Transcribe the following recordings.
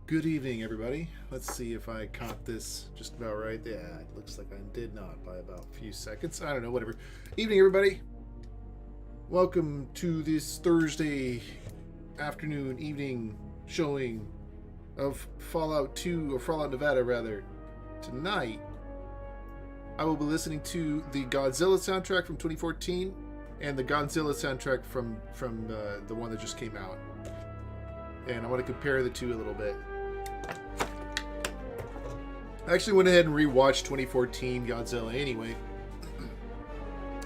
Good evening, everybody. Let's see if I caught this just about right. Yeah, it looks like I did not by about a few seconds. I don't know, whatever. Evening, everybody. Welcome to this Thursday afternoon, evening showing of Fallout 2, or Fallout Nevada, rather. Tonight, I will be listening to the Godzilla soundtrack from 2014 and the Godzilla soundtrack from the one that just came out. And I want to compare the two a little bit. I actually went ahead and rewatched 2014 Godzilla anyway.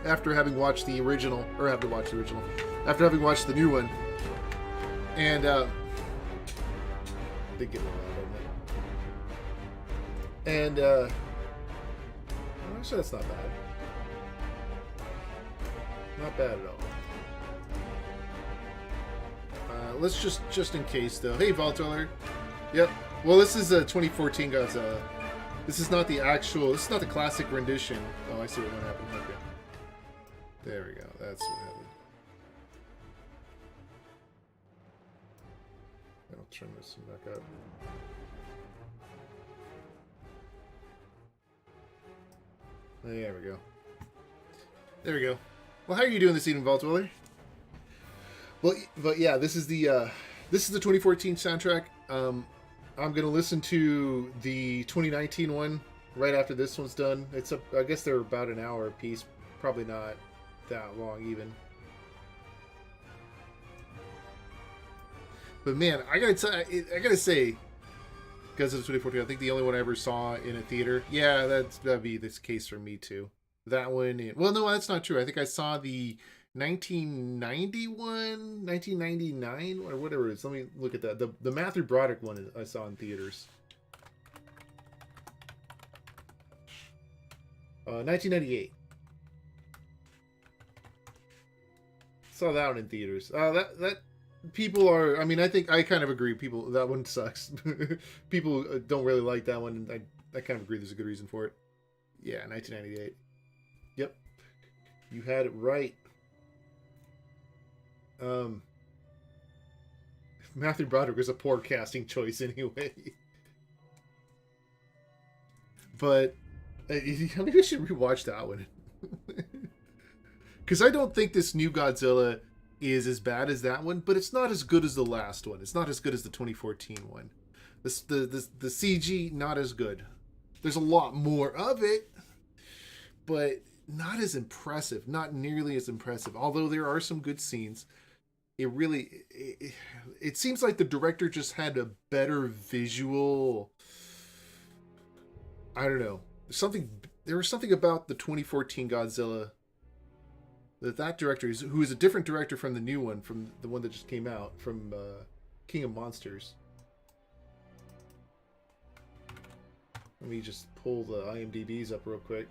After having watched the original, after having watched the new one. And, they get a lot of it. And, actually that's not bad. Not bad at all. Let's just in case though. Hey, Voltoller. Yep. Well, this is a 2014 Godzilla. This is not the actual. This is not the classic rendition. Oh, I see what happened. Okay. There we go. That's what happened. I'll turn this back up. There we go. There we go. Well, how are you doing this evening, Voltoller? Well, but yeah, this is the 2014 soundtrack. I'm gonna listen to the 2019 one right after this one's done. I guess they're about an hour a piece, probably not that long even. But man, I gotta say, because of 2014, I think the only one I ever saw in a theater. Yeah, that'd be this case for me too. That one. Well, no, that's not true. I think I saw the 1991, 1999, or whatever it is. Let me look at that. The Matthew Broderick one I saw in theaters. 1998. Saw that one in theaters. That people are. I mean, I think I kind of agree. People, that one sucks. People don't really like that one, and I kind of agree. There's a good reason for it. Yeah, 1998. Yep, you had it right. Matthew Broderick is a poor casting choice anyway. But maybe I should rewatch that one. Because I don't think this new Godzilla is as bad as that one, but it's not as good as the last one. It's not as good as the 2014 one. The CG, not as good. There's a lot more of it, but not as impressive. Not nearly as impressive. Although there are some good scenes. It seems like the director just had a better visual. I don't know. There was something about the 2014 Godzilla that director who is a different director from the new one, from the one that just came out, from King of Monsters. Let me just pull the IMDb's up real quick.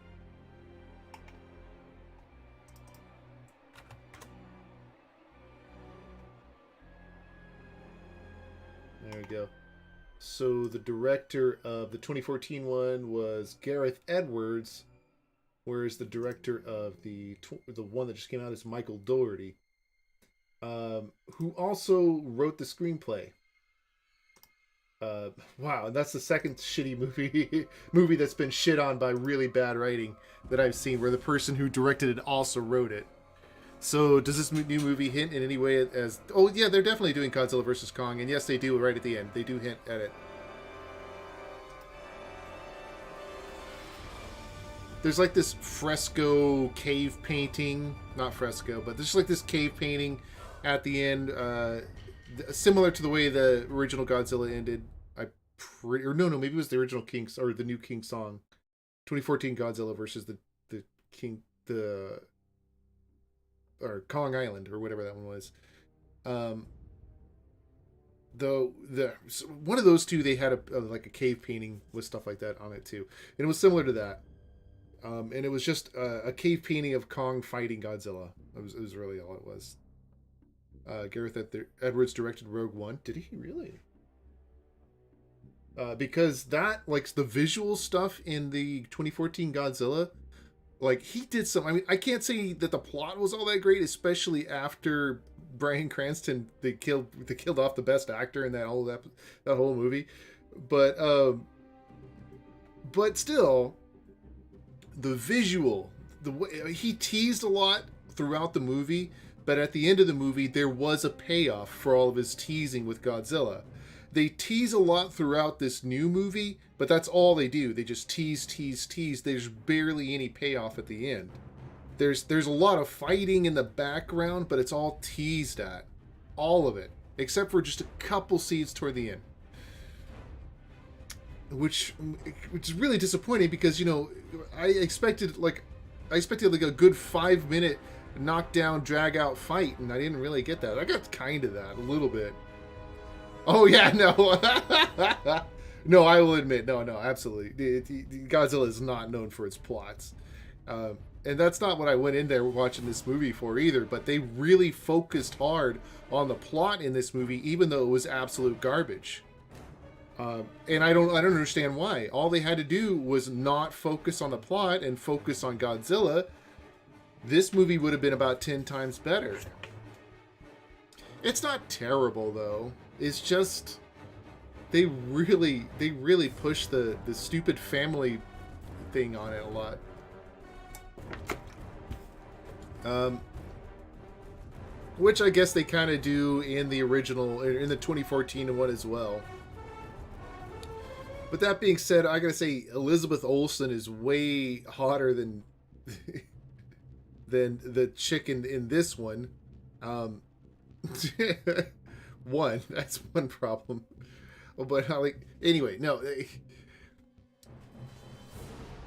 There we go. So the director of the 2014 one was Gareth Edwards, whereas the director of the one that just came out is Michael Dougherty, who also wrote the screenplay. Wow, that's the second shitty movie that's been shit on by really bad writing that I've seen, where the person who directed it also wrote it. So, does this new movie hint in any way as... Oh, yeah, they're definitely doing Godzilla vs. Kong, and yes, they do right at the end. They do hint at it. There's like this fresco cave painting. Not fresco, but there's like this cave painting at the end, similar to the way the original Godzilla ended. No, maybe it was the original King... or the new King song. 2014 Godzilla versus the King... or Kong Island, or whatever that one was. Though one of those two, they had like a cave painting with stuff like that on it too, and it was similar to that. And it was just a cave painting of Kong fighting Godzilla. It was really all it was. Gareth Edwards directed Rogue One. Did he really? Because that, like, the visual stuff in the 2014 Godzilla, like, he did some... I mean, I can't say that the plot was all that great, especially after Bryan Cranston, they killed off the best actor in that whole movie. But still, the visual, the way he teased a lot throughout the movie, but at the end of the movie there was a payoff for all of his teasing with Godzilla. They tease a lot throughout this new movie, but that's all they do. They just tease. There's barely any payoff at the end. There's a lot of fighting in the background, but it's all teased at. All of it. Except for just a couple scenes toward the end. Which is really disappointing because, I expected like a good 5-minute knockdown, drag out fight, and I didn't really get that. I got kind of that, a little bit. Oh yeah, no. No, I will admit, no, absolutely. Godzilla is not known for its plots. And that's not what I went in there watching this movie for either, but they really focused hard on the plot in this movie, even though it was absolute garbage. And I don't understand why. All they had to do was not focus on the plot and focus on Godzilla. This movie would have been about 10 times better. It's not terrible though. It's just they really push the stupid family thing on it a lot. Which I guess they kind of do in the original, in the 2014 one as well. But that being said, I gotta say Elizabeth Olsen is way hotter than than the chick in this one. That's one problem. But anyway, no.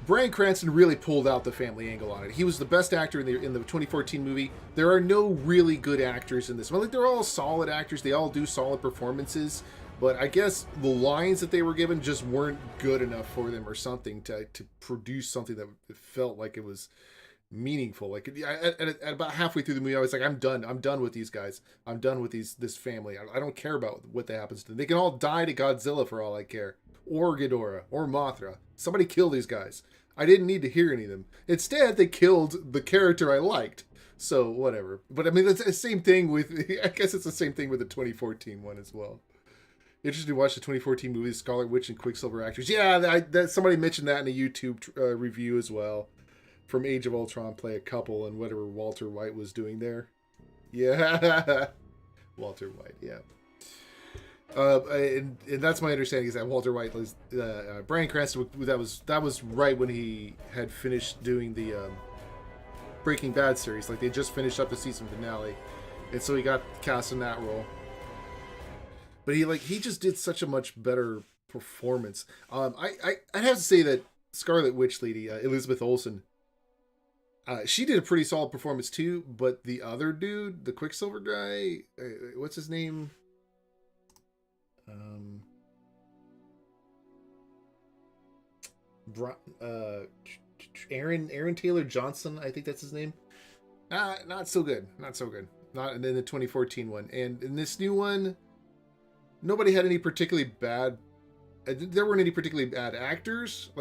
Bryan Cranston really pulled out the family angle on it. He was the best actor in the 2014 movie. There are no really good actors in this one. They're all solid actors. They all do solid performances. But I guess the lines that they were given just weren't good enough for them or something to produce something that felt like it was meaningful. Like at about halfway through the movie, I was like, I'm done with these guys. I'm done with this family. I don't care about what happens to them. They can all die to Godzilla for all I care, or Ghidorah, or Mothra. Somebody kill these guys. I didn't need to hear any of them. Instead, they killed the character I liked. So whatever. But I mean, it's the same thing with. I guess it's the same thing with the 2014 one as well. Interesting to watch the 2014 movie Scarlet Witch and Quicksilver actors. Yeah, somebody mentioned that in a YouTube review as well. From Age of Ultron, play a couple and whatever Walter White was doing there. Yeah. Walter White, yeah. And that's my understanding is that Walter White was Bryan Cranston. That was right when he had finished doing the Breaking Bad series. Like they just finished up the season finale, and so he got cast in that role. But he just did such a much better performance. I'd have to say that Scarlet Witch lady Elizabeth Olsen. She did a pretty solid performance too, but the other dude, the Quicksilver guy, what's his name? Aaron Taylor Johnson, I think that's his name. Not so good. Not in the 2014 one, and in this new one, nobody had any particularly bad. There weren't any particularly bad actors.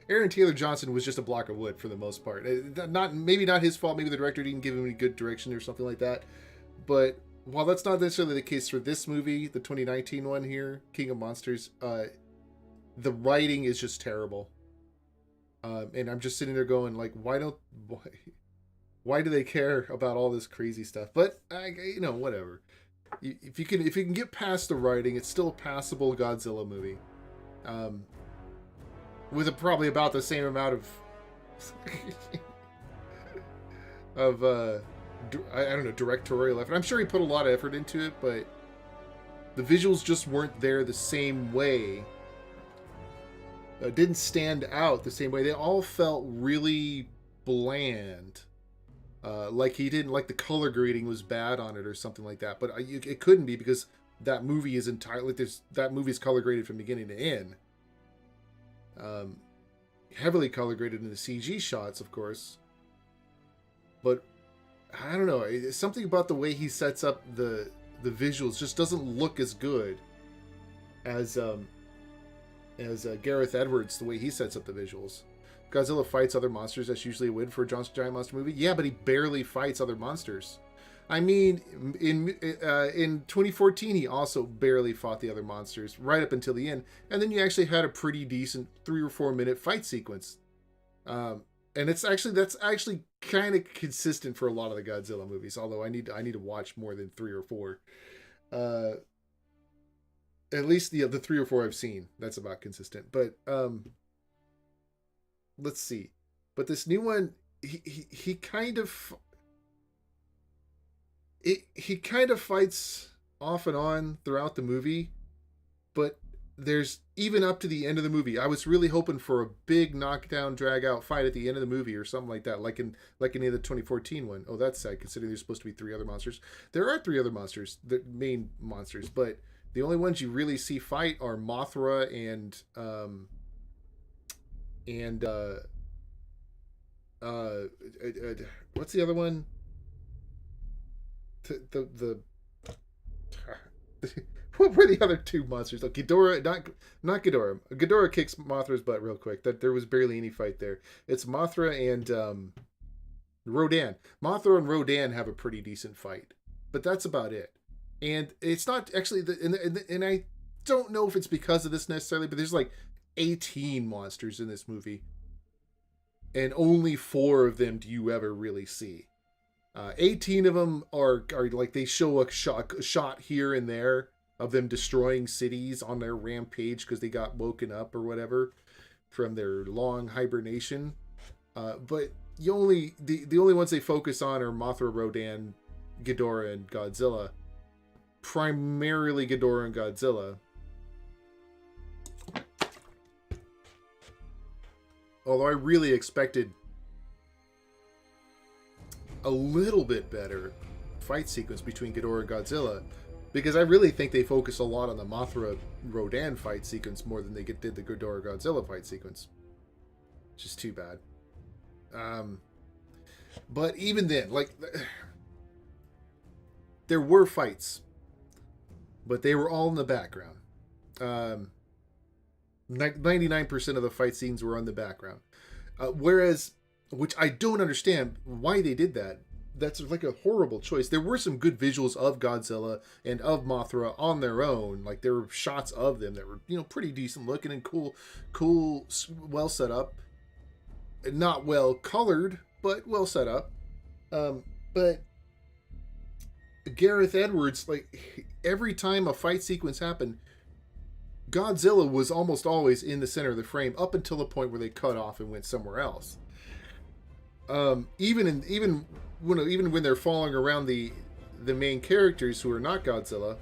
Aaron Taylor Johnson was just a block of wood for the most part. Maybe not his fault. Maybe the director didn't give him any good direction or something like that. But while that's not necessarily the case for this movie, the 2019 one here, King of Monsters, the writing is just terrible. And I'm just sitting there going, like, why do they care about all this crazy stuff? But whatever. If you can get past the writing, it's still a passable Godzilla movie. With probably about the same amount of I don't know, directorial effort. I'm sure he put a lot of effort into it, but the visuals just weren't there the same way. Didn't stand out the same way. They all felt really bland. Like the color grading was bad on it or something like that. But it couldn't be because that movie is entirely that movie's color graded from beginning to end. Heavily color graded in the CG shots, of course. But I don't know. Something about the way he sets up the visuals just doesn't look as good as Gareth Edwards. The way he sets up the visuals. Godzilla fights other monsters. That's usually a win for a giant monster movie. Yeah, but he barely fights other monsters. I mean, in 2014, he also barely fought the other monsters right up until the end, and then you actually had a pretty decent 3 or 4 minute fight sequence. And that's actually kind of consistent for a lot of the Godzilla movies. Although I need to watch more than 3 or 4. Uh, at least the 3 or 4 I've seen, that's about consistent. But let's see. But this new one, he kind of he kind of fights off and on throughout the movie, but there's even up to the end of the movie. I was really hoping for a big knockdown, drag out fight at the end of the movie or something like that, like in the 2014 one. Oh, that's sad considering there's supposed to be 3 other monsters. There are 3 other monsters, the main monsters, but the only ones you really see fight are Mothra and what's the other one? The what were the other 2 monsters? Oh, Ghidorah, not Ghidorah. Ghidorah kicks Mothra's butt real quick. That there was barely any fight there. It's Mothra and Rodan. Mothra and Rodan have a pretty decent fight, but that's about it. And it's not actually and I don't know if it's because of this necessarily, but there's like 18 monsters in this movie, and only 4 of them do you ever really see. 18 of them are like they show a shot here and there of them destroying cities on their rampage because they got woken up or whatever from their long hibernation. But the only ones they focus on are Mothra, Rodan, Ghidorah, and Godzilla. Primarily Ghidorah and Godzilla. Although I really expected a little bit better fight sequence between Ghidorah and Godzilla, because I really think they focus a lot on the Mothra Rodan fight sequence more than they did the Ghidorah Godzilla fight sequence. Just too bad. But even then, like, there were fights, but they were all in the background. 99% of the fight scenes were on the background. Whereas, which I don't understand why they did that. That's like a horrible choice. There were some good visuals of Godzilla and of Mothra on their own. Like there were shots of them that were, pretty decent looking and cool, well set up. Not well colored, but well set up. But Gareth Edwards, like every time a fight sequence happened, Godzilla was almost always in the center of the frame up until the point where they cut off and went somewhere else. Even when they're following around the main characters who are not Godzilla,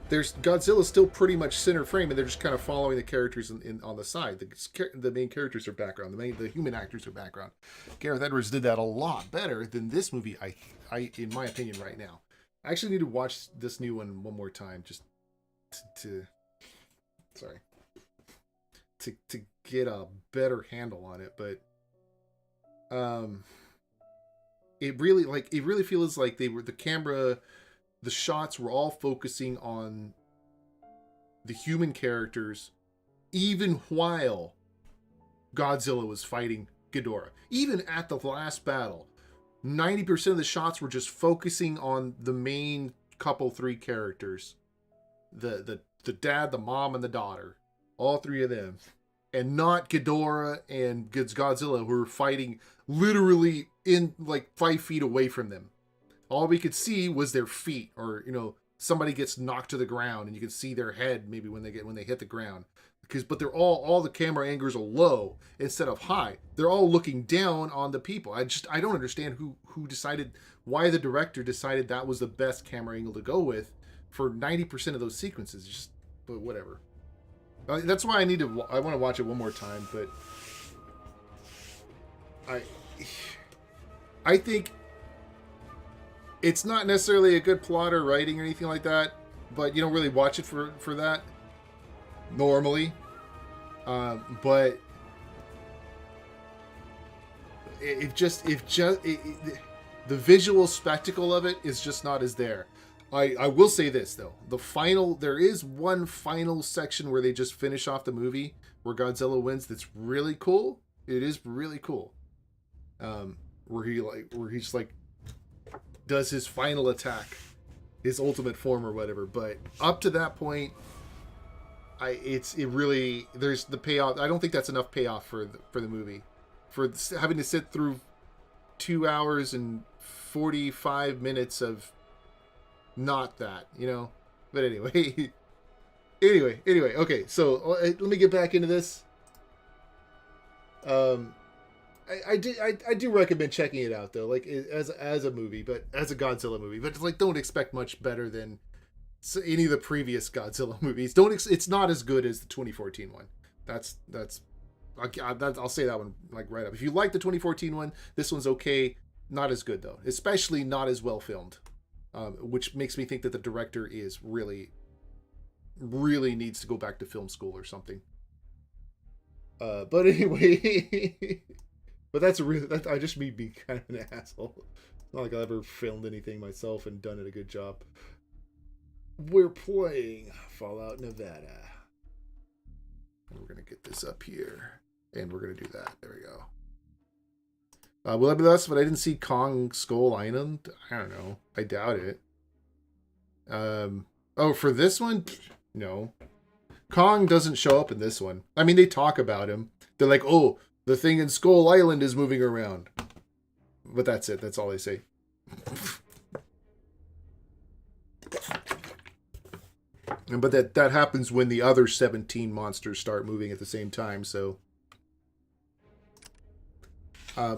there's Godzilla's still pretty much center frame, and they're just kind of following the characters on the side. The main characters are background. The human actors are background. Gareth Edwards did that a lot better than this movie. I in my opinion, right now. I actually need to watch this new one more time just to get a better handle on it, but it really feels like the shots were all focusing on the human characters, even while Godzilla was fighting Ghidorah. Even at the last battle, 90% of the shots were just focusing on the main couple 3 characters, the dad, the mom, and the daughter, all 3 of them, and not Ghidorah and Godzilla, who were fighting literally in like 5 feet away from them. All we could see was their feet, or somebody gets knocked to the ground, and you can see their head maybe when they hit the ground. But they're all the camera angles are low instead of high. They're all looking down on the people. I don't understand who decided, why the director decided that was the best camera angle to go with for 90% of those sequences. But whatever. That's why I want to watch it one more time. But I think it's not necessarily a good plot or writing or anything like that, but you don't really watch it for that normally. But the visual spectacle of it is just not as there. I will say this though, there is one final section where they just finish off the movie where Godzilla wins. That's really cool. It is really cool. Where he's like does his final attack, his ultimate form or whatever. But up to that point, there's the payoff. I don't think that's enough payoff for the movie, for having to sit through 2 hours and 45 minutes of not that, you know. But anyway, anyway. Okay, so let me get back into this. I do recommend checking it out though, like as a movie, but as a Godzilla movie. But like, don't expect much better than any of the previous Godzilla movies. It's not as good as the 2014 one. I'll say that one like right up. If you like the 2014 one, this one's okay. Not as good though, especially not as well filmed, which makes me think that the director is really needs to go back to film school or something. But anyway, but I just me being kind of an asshole. It's not like I ever filmed anything myself and done it a good job. We're playing Fallout Nevada. And we're going to get this up here. And we're going to do that. There we go. Will that be us? But I didn't see Kong Skull Island. I don't know. I doubt it. Oh, for this one? No. Kong doesn't show up in this one. I mean, they talk about him. They're like, oh, the thing in Skull Island is moving around. But that's it. That's all they say. But that happens when the other 17 monsters start moving at the same time, so...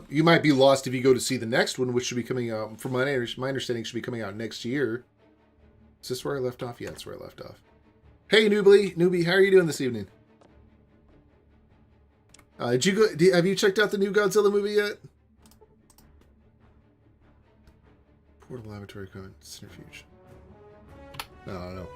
you might be lost if you go to see the next one, which should be coming out, from my understanding, should be coming out next year. Is this where I left off? Yeah, that's where I left off. Hey, newbie, how are you doing this evening? Have you checked out the new Godzilla movie yet? Portable laboratory equipment, centrifuge. No.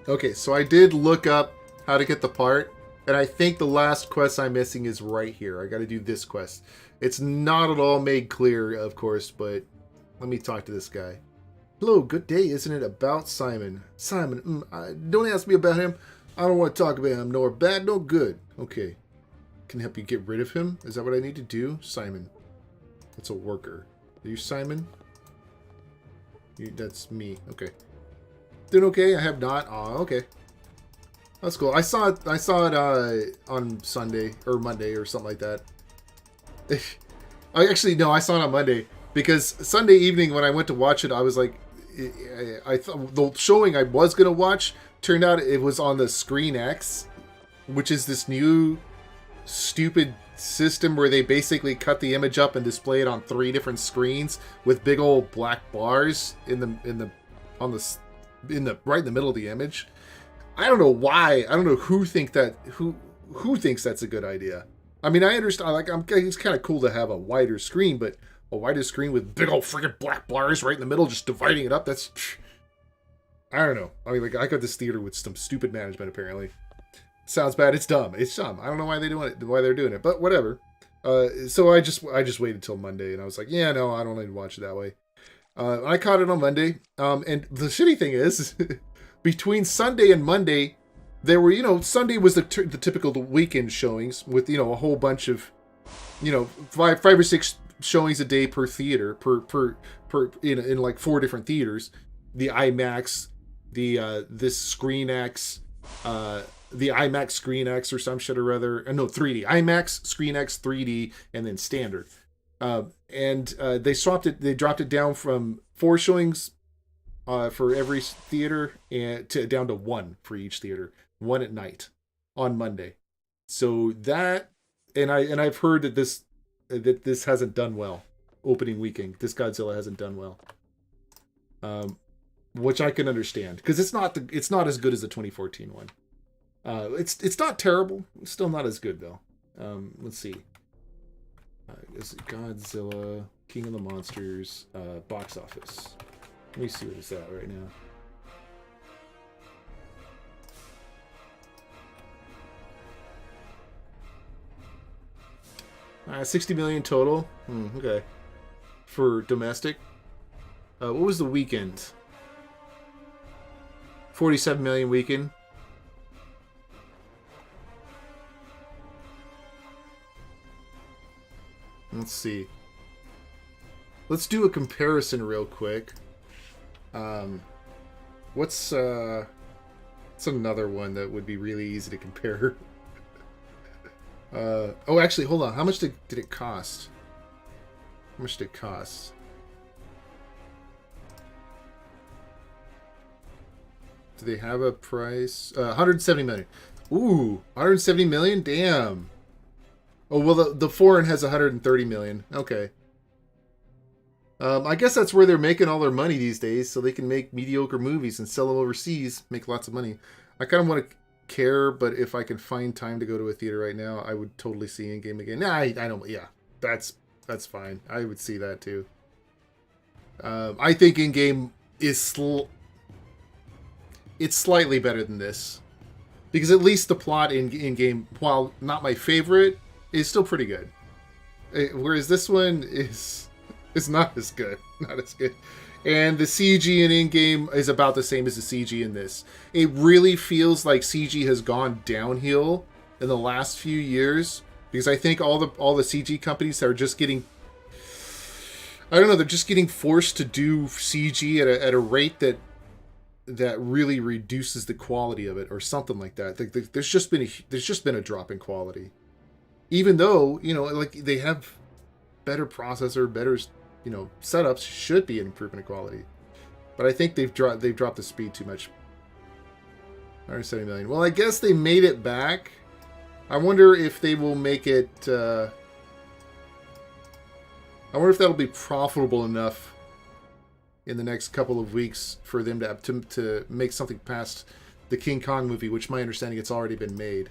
Okay, so I did look up how to get the part, and I think the last quest I'm missing is right here. I got to do this quest. It's not at all made clear, of course, but let me talk to this guy. Hello, good day, isn't it? About Simon. Simon, don't ask me about him. I don't want to talk about him, nor bad, nor good. Okay. Can I help you get rid of him? Is that what I need to do? Simon. That's a worker. Are you Simon? That's me. Okay. Doing okay? I have not. Oh, okay. That's cool. I saw it on Sunday or Monday or something like that. I saw it on Monday because Sunday evening when I went to watch it, I was like, I thought the showing I was gonna watch turned out it was on the Screen X, which is this new stupid system where they basically cut the image up and display it on 3 different screens with big old black bars right in the middle of the image. I don't know why. I don't know who thinks that's a good idea. I mean, I understand. It's kind of cool to have a wider screen, but a wider screen with big old freaking black bars right in the middle, just dividing it up. That's, I don't know. I mean, like, I got this theater with some stupid management. Apparently, sounds bad. It's dumb. It's dumb. I don't know why they're doing it, but whatever. So I just waited till Monday, and I was like, yeah, no, I don't need to watch it that way. I caught it on Monday, and the shitty thing is, between Sunday and Monday, there were, Sunday was the typical weekend showings with, a whole bunch of, 5 or 6 showings a day per theater, per in like 4 different theaters, the IMAX, this Screen X, the IMAX Screen X or some shit or other, no, 3D, IMAX, Screen X, 3D, and then standard. They dropped it down from 4 showings for every theater and down to 1 for each theater, 1 at night on Monday. So that, and I've heard that this hasn't done well. Opening weekend, this Godzilla hasn't done well. Which I can understand because it's not as good as the 2014 one. It's not terrible. It's still not as good though. Let's see. Is it Godzilla, King of the Monsters, box office? Let me see what it's at right now. 60 million total. Okay. For domestic. What was the weekend? 47 million weekend. Let's see. let's do a comparison real quick. What's another one that would be really easy to compare? Oh, actually, hold on. How much did it cost? How much did it cost? Do they have a price? 170 million. Ooh, 170 million? Damn. Oh, well, the foreign has 130 million. Okay. I guess that's where they're making all their money these days, so they can make mediocre movies and sell them overseas, make lots of money. I kind of want to care, but if I can find time to go to a theater right now, I would totally see Endgame again. Nah, I don't. Yeah, that's fine. I would see that too. I think Endgame is it's slightly better than this, because at least the plot in Endgame, while not my favorite, is still pretty good. Whereas this one is not as good. Not as good. And the CG in Endgame is about the same as the CG in this. It really feels like CG has gone downhill in the last few years, because I think all the CG companies are just getting, I don't know, they're just getting forced to do CG at a rate that really reduces the quality of it, or something like that. There's just been a drop in quality, even though, you know, like, they have better processor, better, you know, setups, should be an improvement in quality. But I think they've dropped the speed too much. 170 million. Well, I guess they made it back. I wonder if they will make it. I wonder if that'll be profitable enough in the next couple of weeks for them to make something past the King Kong movie, which my understanding it's already been made.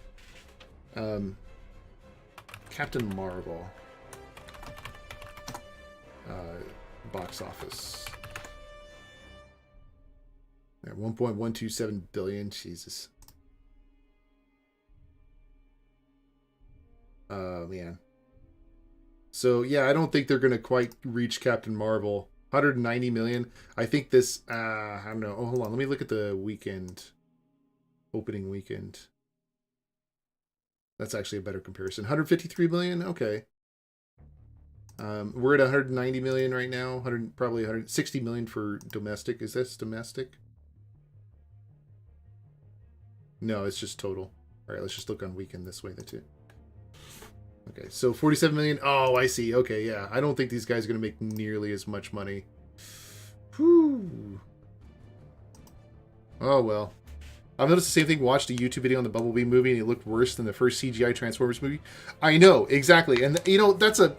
Captain Marvel. Box office. Yeah, 1.127 billion. Jesus. Man. So yeah, I don't think they're gonna quite reach Captain Marvel. 190 million. I think this. I don't know. Oh, hold on. Let me look at the weekend. Opening weekend. That's actually a better comparison. 153 million. Okay. We're at 190 million right now. Probably 160 million for domestic. Is this domestic? No, it's just total. All right, let's just look on weekend this way. That's it. Okay, so 47 million. Oh, I see. Okay, yeah. I don't think these guys are going to make nearly as much money. Whew. Oh, well. I've noticed the same thing. Watched a YouTube video on the Bumblebee movie, and it looked worse than the first CGI Transformers movie. I know, exactly. And, you know, that's a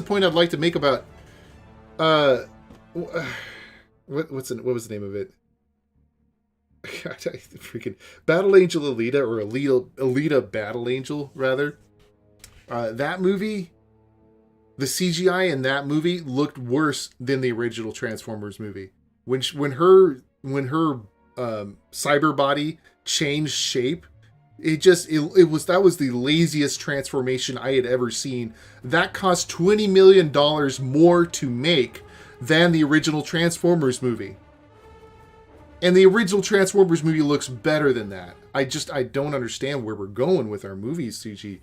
point I'd like to make about... what was the name of it? God, freaking... Battle Angel Alita, or Alita Battle Angel, rather. That movie... The CGI in that movie looked worse than the original Transformers movie. When her cyber body changed shape, that was the laziest transformation I had ever seen. That cost $20 million more to make than the original Transformers movie. And the original Transformers movie looks better than that. I don't understand where we're going with our movies, CG,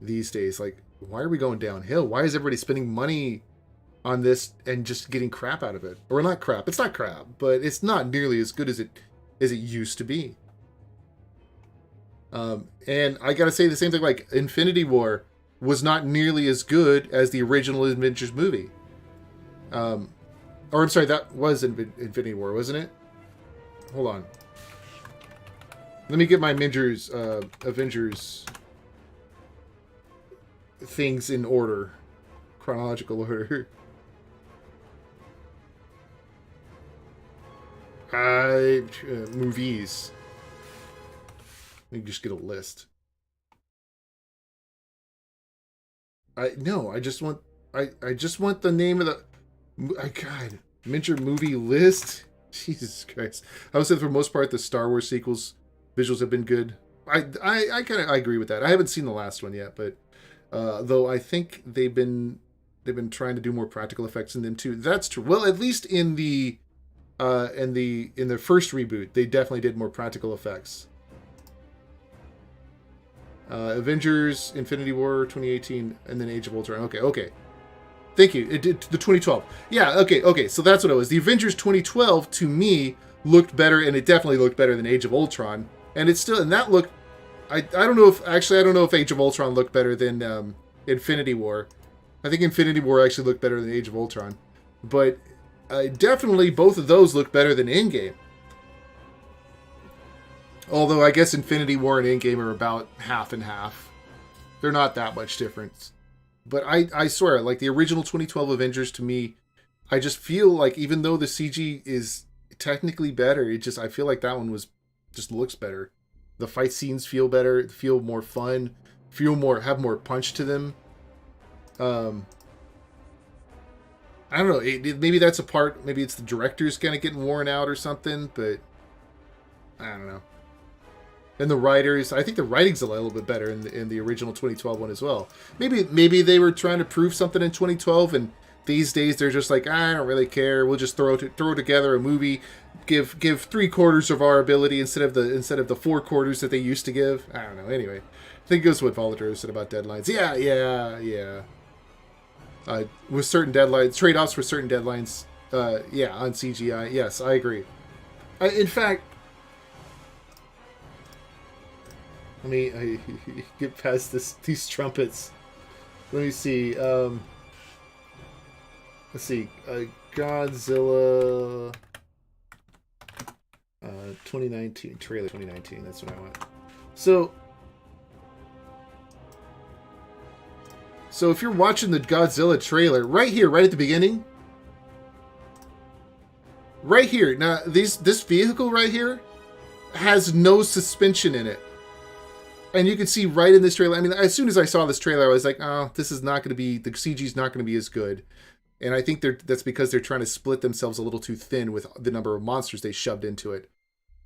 these days. Like, why are we going downhill? Why is everybody spending money on this and just getting crap out of it? Or not crap. It's not crap, but it's not nearly as good as it used to be. And I gotta say the same thing, like, Infinity War was not nearly as good as the original Avengers movie. Or I'm sorry, that was Infinity War, wasn't it? Hold on. Let me get my Avengers things in order. Chronological order. Movies. Let me just get a list. I just want the name of the... God. Miniature movie list? Jesus Christ. I would say for the most part, the Star Wars sequels visuals have been good. I agree with that. I haven't seen the last one yet, but though I think they've been trying to do more practical effects in them too. That's true. Well, at least in the first reboot, they definitely did more practical effects. Avengers, Infinity War, 2018, and then Age of Ultron. Okay. Thank you. It did the 2012. Yeah, okay. So that's what it was. The Avengers 2012 to me looked better, and it definitely looked better than Age of Ultron. And it's still, and that looked. I don't know if Age of Ultron looked better than Infinity War. I think Infinity War actually looked better than Age of Ultron, but definitely both of those look better than Endgame. Although I guess Infinity War and Endgame are about half and half. They're not that much difference. But I swear, like the original 2012 Avengers to me, I just feel like even though the CG is technically better, I feel like that one just looks better. The fight scenes feel better, feel more fun, have more punch to them. I don't know. Maybe that's a part. Maybe it's the director's kind of getting worn out or something. But I don't know. And the writers, I think the writing's a little bit better in the original 2012 one as well. Maybe they were trying to prove something in 2012, and these days they're just like, I don't really care. We'll just throw together a movie, give 3/4 of our ability instead of the 4/4 that they used to give. I don't know. Anyway, I think it goes what Volador said about deadlines. Yeah. With certain deadlines, trade-offs for certain deadlines. Yeah, on CGI. Yes, I agree. In fact, let me get past these trumpets. Let me see. Let's see. Godzilla 2019 trailer 2019. That's what I want. So if you're watching the Godzilla trailer right here, right at the beginning, right here. Now this vehicle right here has no suspension in it. And you can see right in this trailer, I mean, as soon as I saw this trailer, I was like, oh, this is not going to be, the CG's not going to be as good. And I think that's because they're trying to split themselves a little too thin with the number of monsters they shoved into it.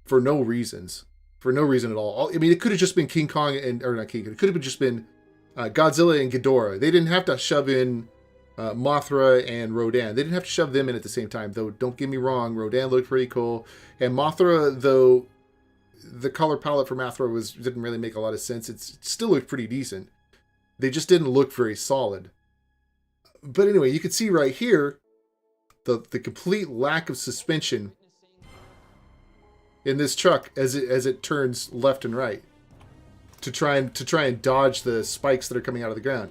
For no reasons. For no reason at all. I mean, it could have just been King Kong or not King Kong, it could have just been Godzilla and Ghidorah. They didn't have to shove in Mothra and Rodan. They didn't have to shove them in at the same time, though. Don't get me wrong, Rodan looked pretty cool. And Mothra, though, the color palette for Mothra didn't really make a lot of sense. It still looked pretty decent. They just didn't look very solid. But anyway, you can see right here the complete lack of suspension in this truck as it turns left and right to try and dodge the spikes that are coming out of the ground.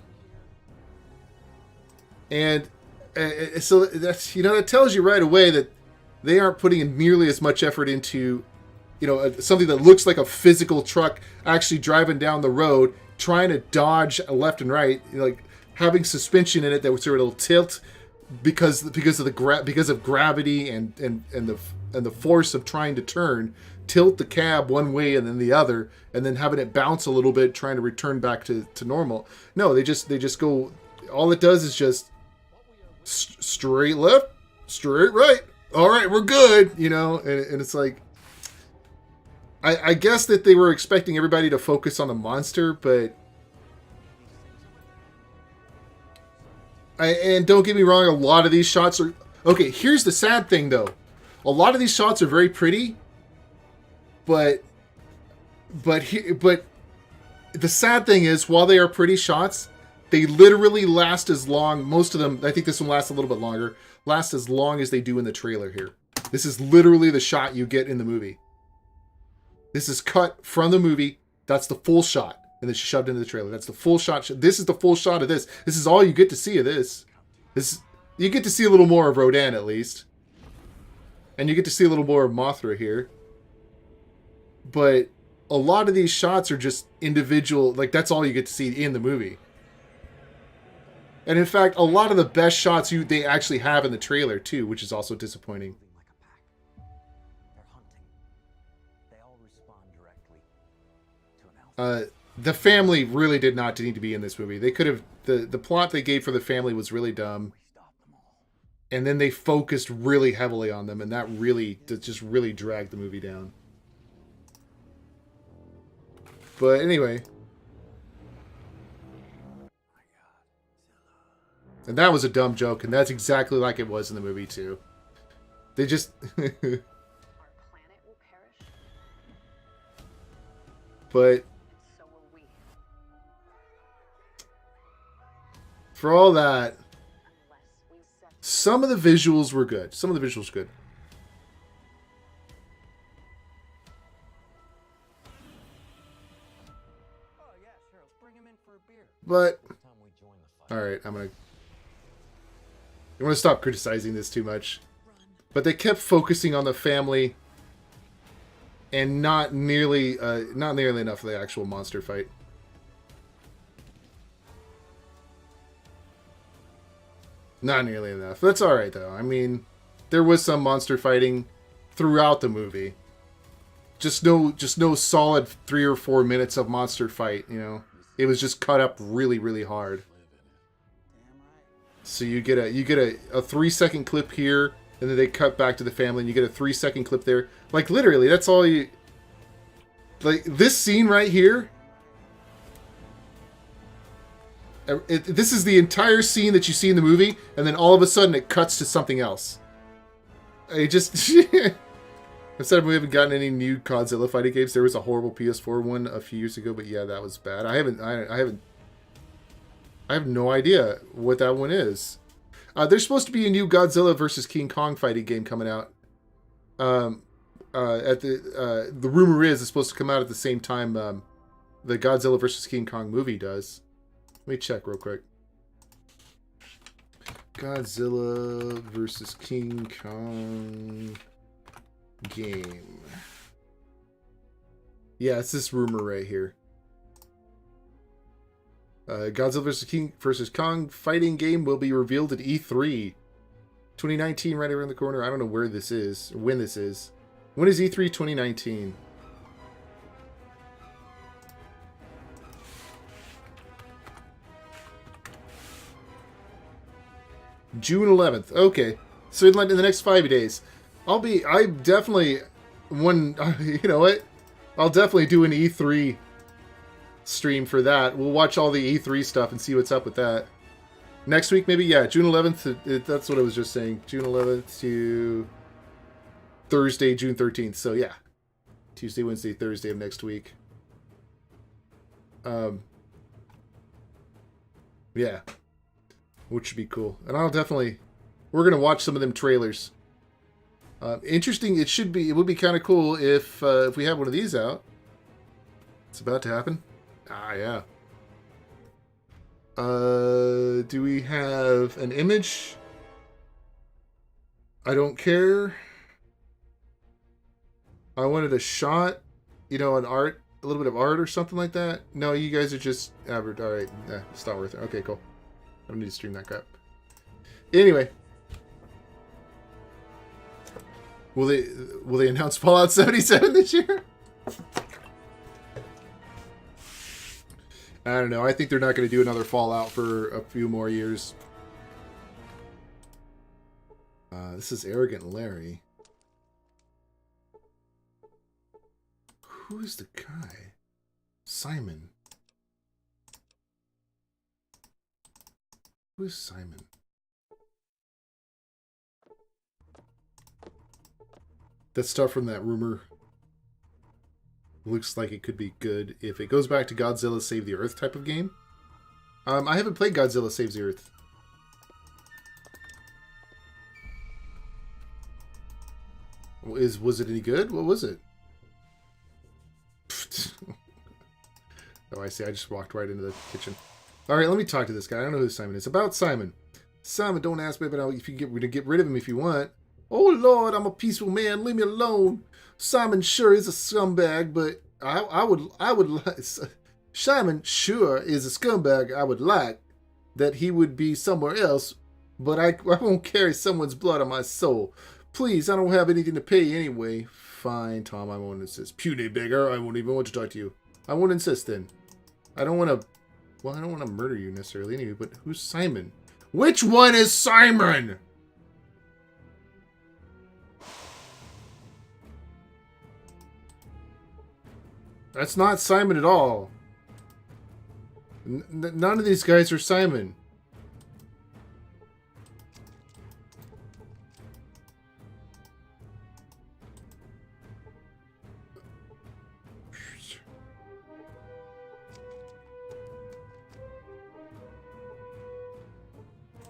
And so that's, that tells you right away that they aren't putting in nearly as much effort into something that looks like a physical truck actually driving down the road, trying to dodge left and right, like having suspension in it that will tilt because of gravity and the force of trying to tilt the cab one way and then the other, and then having it bounce a little bit, trying to return back to normal. No, they just go. All it does is just straight left, straight right. All right, we're good, and it's like. I guess that they were expecting everybody to focus on the monster, but... And don't get me wrong, a lot of these shots are... Okay, here's the sad thing, though. A lot of these shots are very pretty, but the sad thing is, while they are pretty shots, they literally last as long, most of them, I think this one lasts a little bit longer, last as long as they do in the trailer here. This is literally the shot you get in the movie. This is cut from the movie. That's the full shot. And it's shoved into the trailer. That's the full shot. This is the full shot of this. This is all you get to see of this. You get to see a little more of Rodan, at least. And you get to see a little more of Mothra here. But a lot of these shots are just individual. Like, that's all you get to see in the movie. And in fact, a lot of the best shots they actually have in the trailer, too, which is also disappointing. The family really did not need to be in this movie. They could have... The plot they gave for the family was really dumb. And then they focused really heavily on them, and that just really dragged the movie down. But anyway. And that was a dumb joke, and that's exactly like it was in the movie, too. They just... Our planet will perish. But... For all that, Some of the visuals were good. Some of the visuals were good. Oh yeah, sure. Let's bring him in for a beer. But Time we join the fight. all right, I'm gonna stop criticizing this too much. But they kept focusing on the family, and not nearly enough of the actual monster fight. Not nearly enough. That's all right though. I mean, there was some monster fighting throughout the movie. Just no solid 3 or 4 minutes of monster fight. You know, it was just cut up really, really hard. So you get a 3-second clip here, and then they cut back to the family, and you get a 3-second clip there. Like literally, that's all you. Like this scene right here. This is the entire scene that you see in the movie, and then all of a sudden it cuts to something else. I just instead we haven't gotten any new Godzilla fighting games. There was a horrible PS4 one a few years ago, but yeah, that was bad. I have no idea what that one is. There's supposed to be a new Godzilla versus King Kong fighting game coming out. The rumor is it's supposed to come out at the same time the Godzilla versus King Kong movie does. Let me check real quick. Godzilla versus King Kong game. Yeah, it's this rumor right here. Godzilla versus Kong fighting game will be revealed at E3 2019, right around the corner. I don't know where this is, or when this is. When is E3 2019? June 11th. Okay. So in the next 5 days. I definitely, you know what? I'll definitely do an E3 stream for that. We'll watch all the E3 stuff and see what's up with that. Next week, maybe? Yeah, June 11th. That's what I was just saying. June 11th to Thursday, June 13th. So yeah. Tuesday, Wednesday, Thursday of next week. Yeah. Which should be cool. And we're going to watch some of them trailers. Interesting. It would be kind of cool if we have one of these out. It's about to happen. Ah, yeah. Do we have an image? I don't care. I wanted a shot, you know, a little bit of art or something like that. No, you guys are just average. All right, it's not worth it. Okay, cool. I don't need to stream that crap. Anyway, will they announce Fallout 77 this year? I don't know. I think they're not going to do another Fallout for a few more years. This is Arrogant Larry. Who is the guy? Simon. Who is Simon? That stuff from that rumor looks like it could be good if it goes back to Godzilla Save the Earth type of game. I haven't played Godzilla Saves the Earth. Was it any good? What was it? Oh, I see. I just walked right into the kitchen. All right, let me talk to this guy. I don't know who Simon is. About Simon. Simon, don't ask me about if you can get rid of him if you want. Oh, Lord, I'm a peaceful man. Leave me alone. Simon sure is a scumbag, but I would Simon sure is a scumbag. I would like that he would be somewhere else, but I won't carry someone's blood on my soul. Please, I don't have anything to pay anyway. Fine, Tom, I won't insist. Puny beggar, I won't even want to talk to you. I won't insist then. I don't want to... Well, I don't want to murder you necessarily anyway, but who's Simon? Which one is Simon? That's not Simon at all. None of these guys are Simon.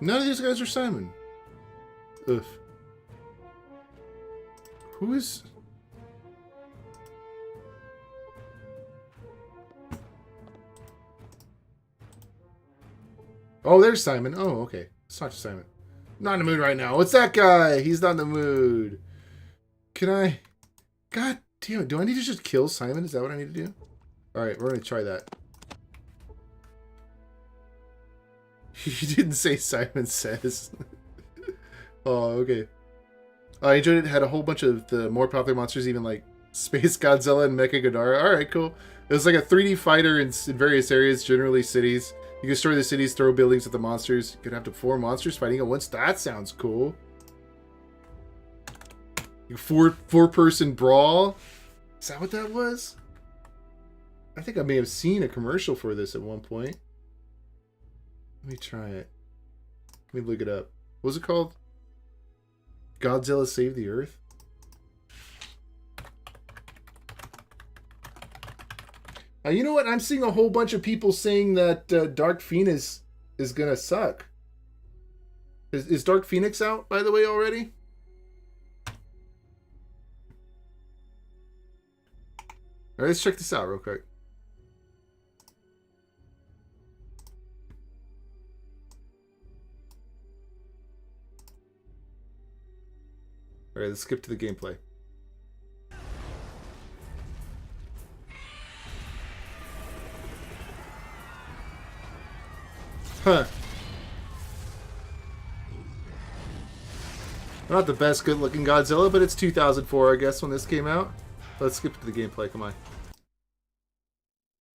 None of these guys are Simon. Ugh. Who is... Oh, there's Simon. Oh, okay. Let's talk to Simon. Not in the mood right now. What's that guy? He's not in the mood. Can I... God damn it. Do I need to just kill Simon? Is that what I need to do? Alright, we're going to try that. He didn't say Simon Says. Oh, okay. I enjoyed it. Had a whole bunch of the more popular monsters, even like Space Godzilla and Mecha Ghidorah. Alright, cool. It was like a 3D fighter in various areas, generally cities. You can destroy the cities, throw buildings at the monsters. You could have up to 4 monsters fighting at once. That sounds cool. Four-person brawl. Is that what that was? I think I may have seen a commercial for this at one point. Let me try it. Let me look it up. What was it called? Godzilla Save the Earth? You know what? I'm seeing a whole bunch of people saying that Dark Phoenix is gonna suck. Is Dark Phoenix out, by the way, already? Alright, let's check this out real quick. Alright, let's skip to the gameplay. Huh. Not the best good-looking Godzilla, but it's 2004, I guess, when this came out. Let's skip to the gameplay, come on.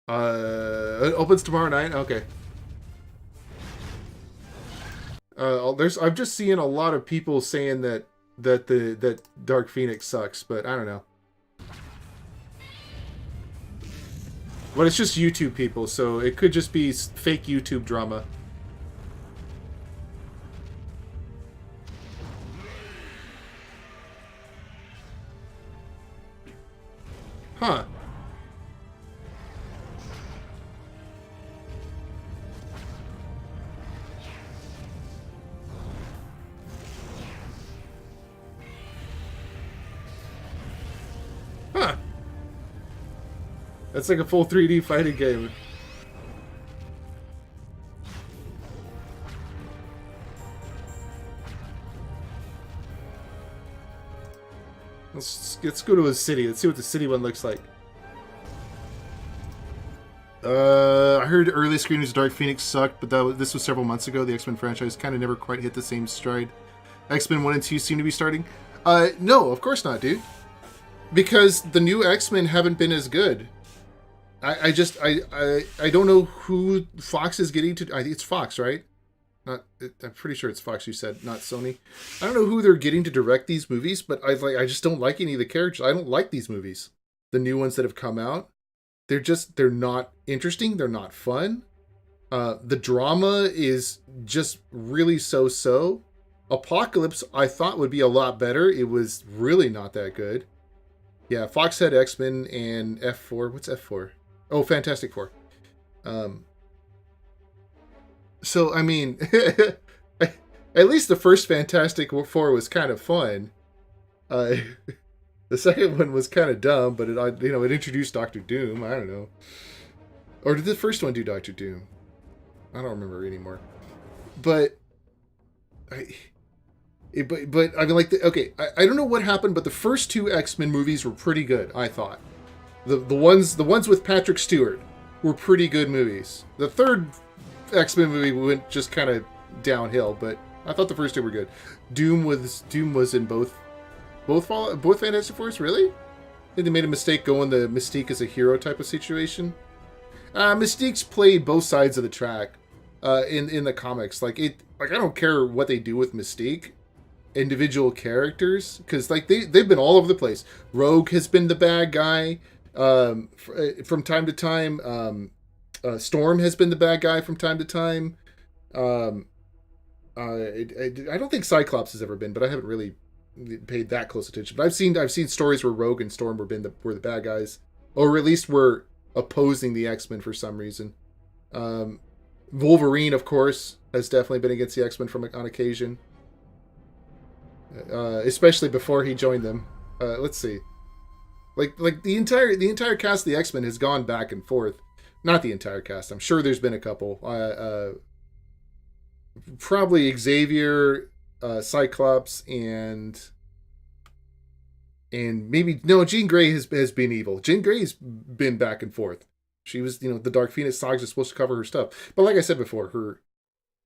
It opens tomorrow night? Okay. I've just seen a lot of people saying that Dark Phoenix sucks, but I don't know. But it's just YouTube people, so it could just be fake YouTube drama. Huh. Huh. That's like a full 3D fighting game. Let's go to a city. Let's see what the city one looks like. I heard early screenings of Dark Phoenix sucked, but this was several months ago. The X-Men franchise kind of never quite hit the same stride. X-Men 1 and 2 seem to be starting. No, of course not, dude. Because the new X-Men haven't been as good. I don't know who Fox is getting to... I think it's Fox, right? I'm pretty sure it's Fox, you said, not Sony. I don't know who they're getting to direct these movies, but I just don't like any of the characters. I don't like these movies. The new ones that have come out. They're not interesting. They're not fun. The drama is just really so-so. Apocalypse, I thought would be a lot better. It was really not that good. Yeah, Fox had X-Men and F4. What's F4? Oh, Fantastic Four. So, I mean, at least the first Fantastic Four was kind of fun. The second one was kind of dumb, but it introduced Doctor Doom. I don't know. Or did the first one do Doctor Doom? I don't remember anymore. But I mean, like, I don't know what happened, but the first 2 X-Men movies were pretty good, I thought. The ones with Patrick Stewart were pretty good movies. The third X-Men movie went just kind of downhill, but I thought the first 2 were good. Doom was in both Fantastic Fours, really? I think they made a mistake going the Mystique as a hero type of situation. Mystique's played both sides of the track in the comics. Like I don't care what they do with Mystique, individual characters, because like they've been all over the place. Rogue has been the bad guy from time to time. Storm has been the bad guy from time to time. I don't think Cyclops has ever been, but I haven't really paid that close attention. But I've seen stories where Rogue and Storm were the bad guys, or at least were opposing the X-Men for some reason. Wolverine, of course, has definitely been against the X-Men on occasion. especially before he joined them. Let's see. Like the entire cast of the X-Men has gone back and forth. Not the entire cast. I'm sure there's been a couple. Probably Xavier, Cyclops, and maybe no. Jean Grey has been evil. Jean Grey's been back and forth. She was, the Dark Phoenix saga is supposed to cover her stuff, but like I said before,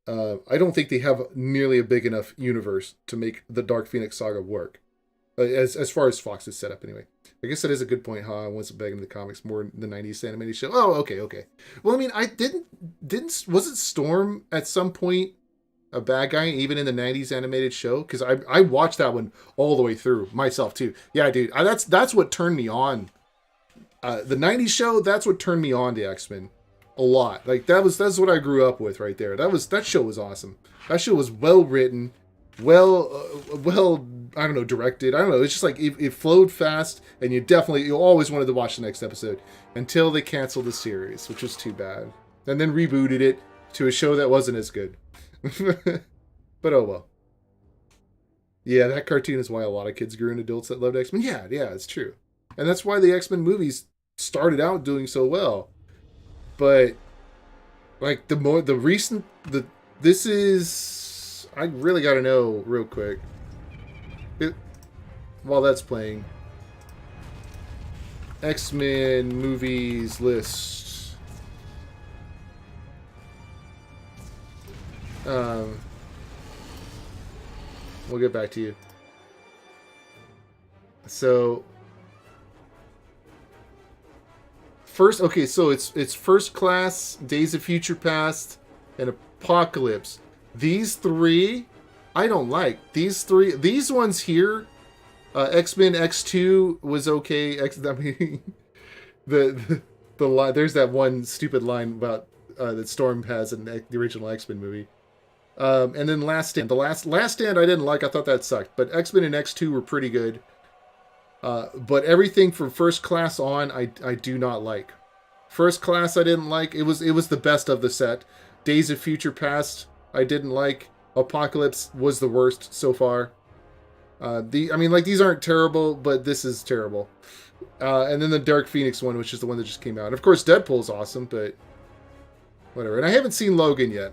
I don't think they have nearly a big enough universe to make the Dark Phoenix saga work. As far as Fox is set up, anyway. I guess that is a good point. How I wasn't begging the comics more than the '90s animated show. Oh, okay. Well, I mean, I didn't. Wasn't Storm at some point a bad guy even in the '90s animated show? Because I watched that one all the way through myself too. Yeah, dude. That's what turned me on. The '90s show. That's what turned me on to X-Men a lot. Like that's what I grew up with right there. That show was awesome. That show was well written. Well, I don't know, directed. I don't know. It's just like it flowed fast, and you always wanted to watch the next episode until they canceled the series, which was too bad, and then rebooted it to a show that wasn't as good. But oh well. Yeah, that cartoon is why a lot of kids grew into adults that loved X-Men. Yeah, it's true, and that's why the X-Men movies started out doing so well. But like this is. I really got to know real quick. While that's playing. X-Men movies list. We'll get back to you. So so it's First Class, Days of Future Past, and Apocalypse. These three, I don't like. These ones here, X-Men X2 was okay. The line, there's that one stupid line about that Storm has in the original X-Men movie. And then Last Stand. The Last Stand I didn't like. I thought that sucked. But X-Men and X2 were pretty good. But everything from First Class on, I do not like. First Class I didn't like. It was the best of the set. Days of Future Past I didn't like. Apocalypse was the worst so far. These aren't terrible, but this is terrible. And then the Dark Phoenix one, which is the one that just came out. And of course, Deadpool's awesome, but whatever. And I haven't seen Logan yet.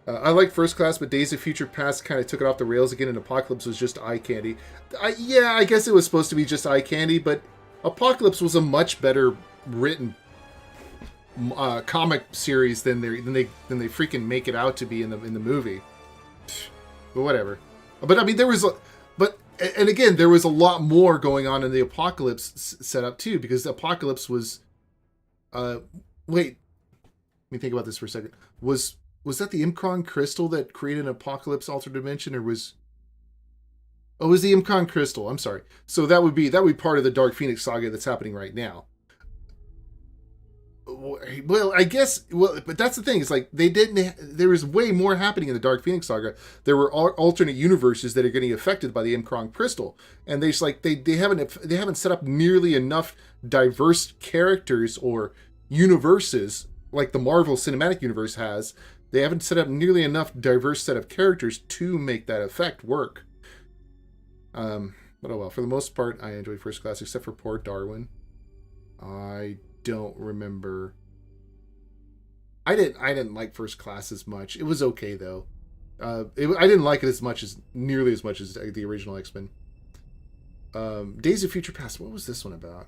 I like First Class, but Days of Future Past kind of took it off the rails again, and Apocalypse was just eye candy. I guess it was supposed to be just eye candy, but Apocalypse was a much better written comic series than they freaking make it out to be in the movie. But whatever. But I mean, there was a lot more going on in the Apocalypse setup too, because the Apocalypse was wait, let me think about this for a second. Was that the Imkron crystal that created an Apocalypse alternate dimension, or was it was the Imkron crystal? I'm sorry. So that would be part of the Dark Phoenix saga that's happening right now. Well, I guess. Well, but that's the thing. It's like there was way more happening in the Dark Phoenix saga. There were alternate universes that are getting affected by the Imkron crystal, and they haven't set up nearly enough diverse characters or universes like the Marvel Cinematic Universe has. They haven't set up nearly enough diverse set of characters to make that effect work. But oh well. For the most part, I enjoyed First Class, except for poor Darwin. I don't remember. I didn't like First Class as much. It was okay though. I didn't like it nearly as much as the original X-Men. Days of Future Past. What was this one about?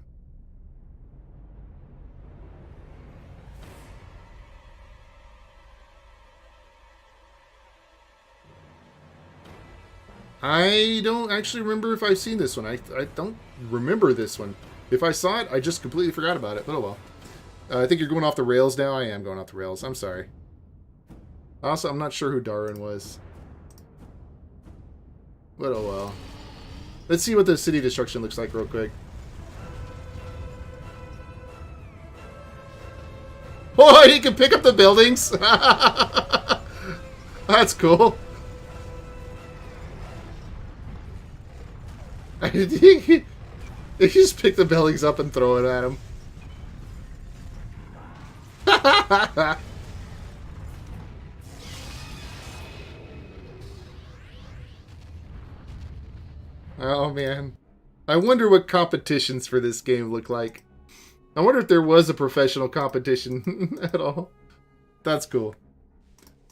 I don't actually remember if I've seen this one. I don't remember this one. If I saw it, I just completely forgot about it. But oh well. I think you're going off the rails now. I am going off the rails. I'm sorry. Also, I'm not sure who Darwin was. But oh well. Let's see what the city destruction looks like real quick. Oh, he can pick up the buildings! That's cool. He just pick the buildings up and throw it at him. Oh, man. I wonder what competitions for this game look like. I wonder if there was a professional competition at all. That's cool.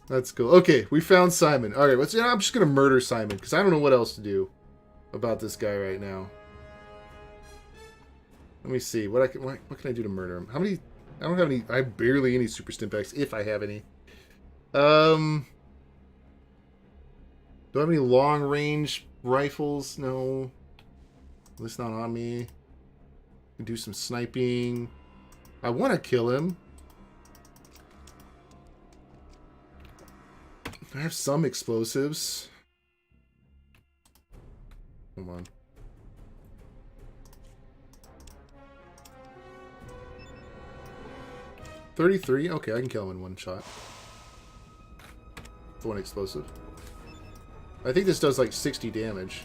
That's cool. Okay, we found Simon. Alright, I'm just going to murder Simon, because I don't know what else to do about this guy right now. Let me see. What can I do to murder him? How many... I don't have any... I have barely any super stimpaks, if I have any. Do I have any long-range rifles? No. At least not on me. Can do some sniping. I want to kill him. I have some explosives. Come on. $33? Okay, I can kill him in one shot. One explosive. I think this does like 60 damage.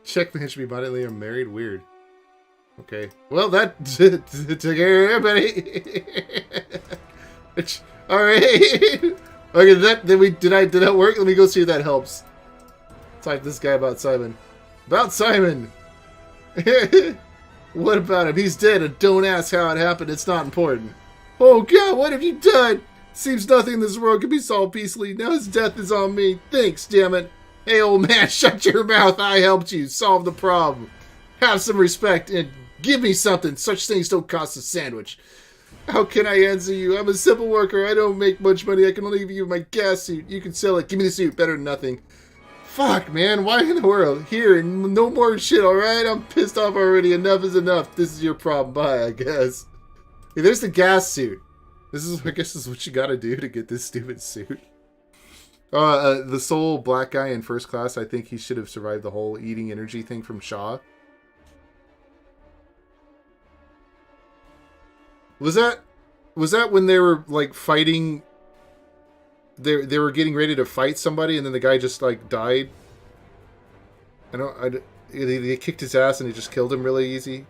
Checkman should be violently married. Weird. Okay. Well, that took care of everybody. All right. Okay. Did that work? Let me go see if that helps. Talk to this guy about Simon. About Simon. What about him? He's dead, and don't ask how it happened. It's not important. Oh God, what have you done? Seems nothing in this world can be solved peacefully. Now his death is on me. Thanks, damn it. Hey, old man, shut your mouth. I helped you solve the problem. Have some respect and give me something. Such things don't cost a sandwich. How can I answer you? I'm a simple worker. I don't make much money. I can only give you my gas suit. You can sell it. Give me the suit. Better than nothing. Fuck, man. Why in the world? Here, no more shit, alright? I'm pissed off already. Enough is enough. This is your problem. Bye, I guess. Hey, there's the gas suit. I guess this is what you gotta do to get this stupid suit. The sole black guy in first class, I think he should have survived the whole eating energy thing from Shaw. Was that when they were, like, fighting... They were getting ready to fight somebody, and then the guy just, like, died? They kicked his ass and he just killed him really easy.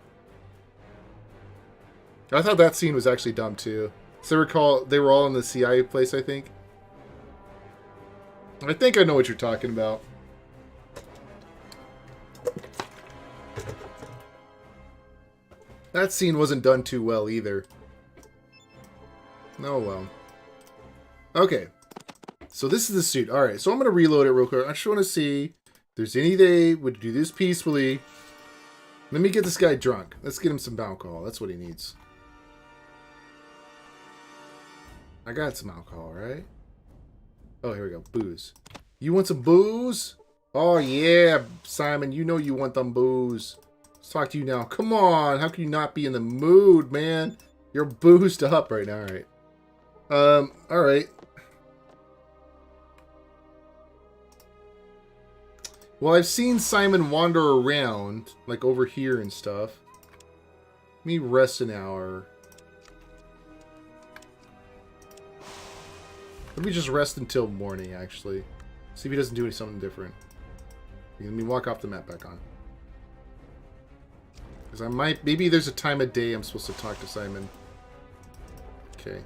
I thought that scene was actually dumb, too. So recall, they were all in the CIA place, I think. I think I know what you're talking about. That scene wasn't done too well, either. Oh, well. Okay. So this is the suit. Alright, so I'm going to reload it real quick. I just want to see if there's any day would do this peacefully. Let me get this guy drunk. Let's get him some alcohol. That's what he needs. I got some alcohol, right? Oh, here we go. Booze. You want some booze? Oh, yeah, Simon. You know you want them booze. Let's talk to you now. Come on. How can you not be in the mood, man? You're boozed up right now. All right. All right. Well, I've seen Simon wander around, like over here and stuff. Let me rest an hour. Let me just rest until morning, actually. See if he doesn't do something different. Let me walk off the map back on. Because I might... Maybe there's a time of day I'm supposed to talk to Simon. Okay.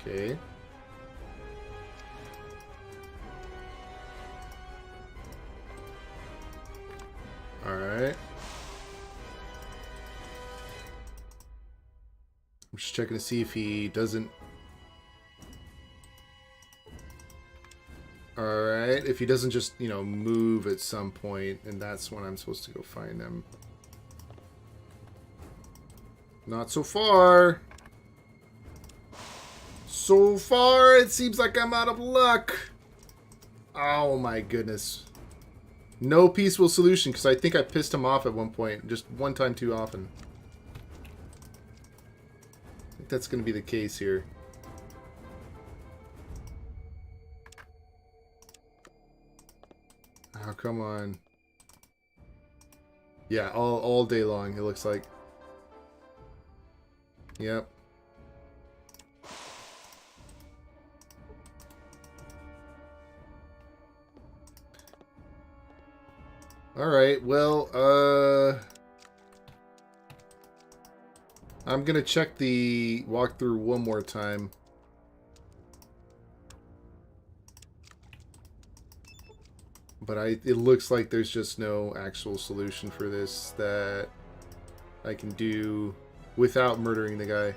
Okay. Alright. I'm just checking to see if he doesn't... Alright, if he doesn't just, you know, move at some point, and that's when I'm supposed to go find him. Not so far. So far, it seems like I'm out of luck. Oh my goodness. No peaceful solution, because I think I pissed him off at one point. Just one time too often. That's going to be the case here. Oh, come on. Yeah, all day long, it looks like. Yep. Alright, well, I'm gonna check the walkthrough one more time. But it looks like there's just no actual solution for this that I can do without murdering the guy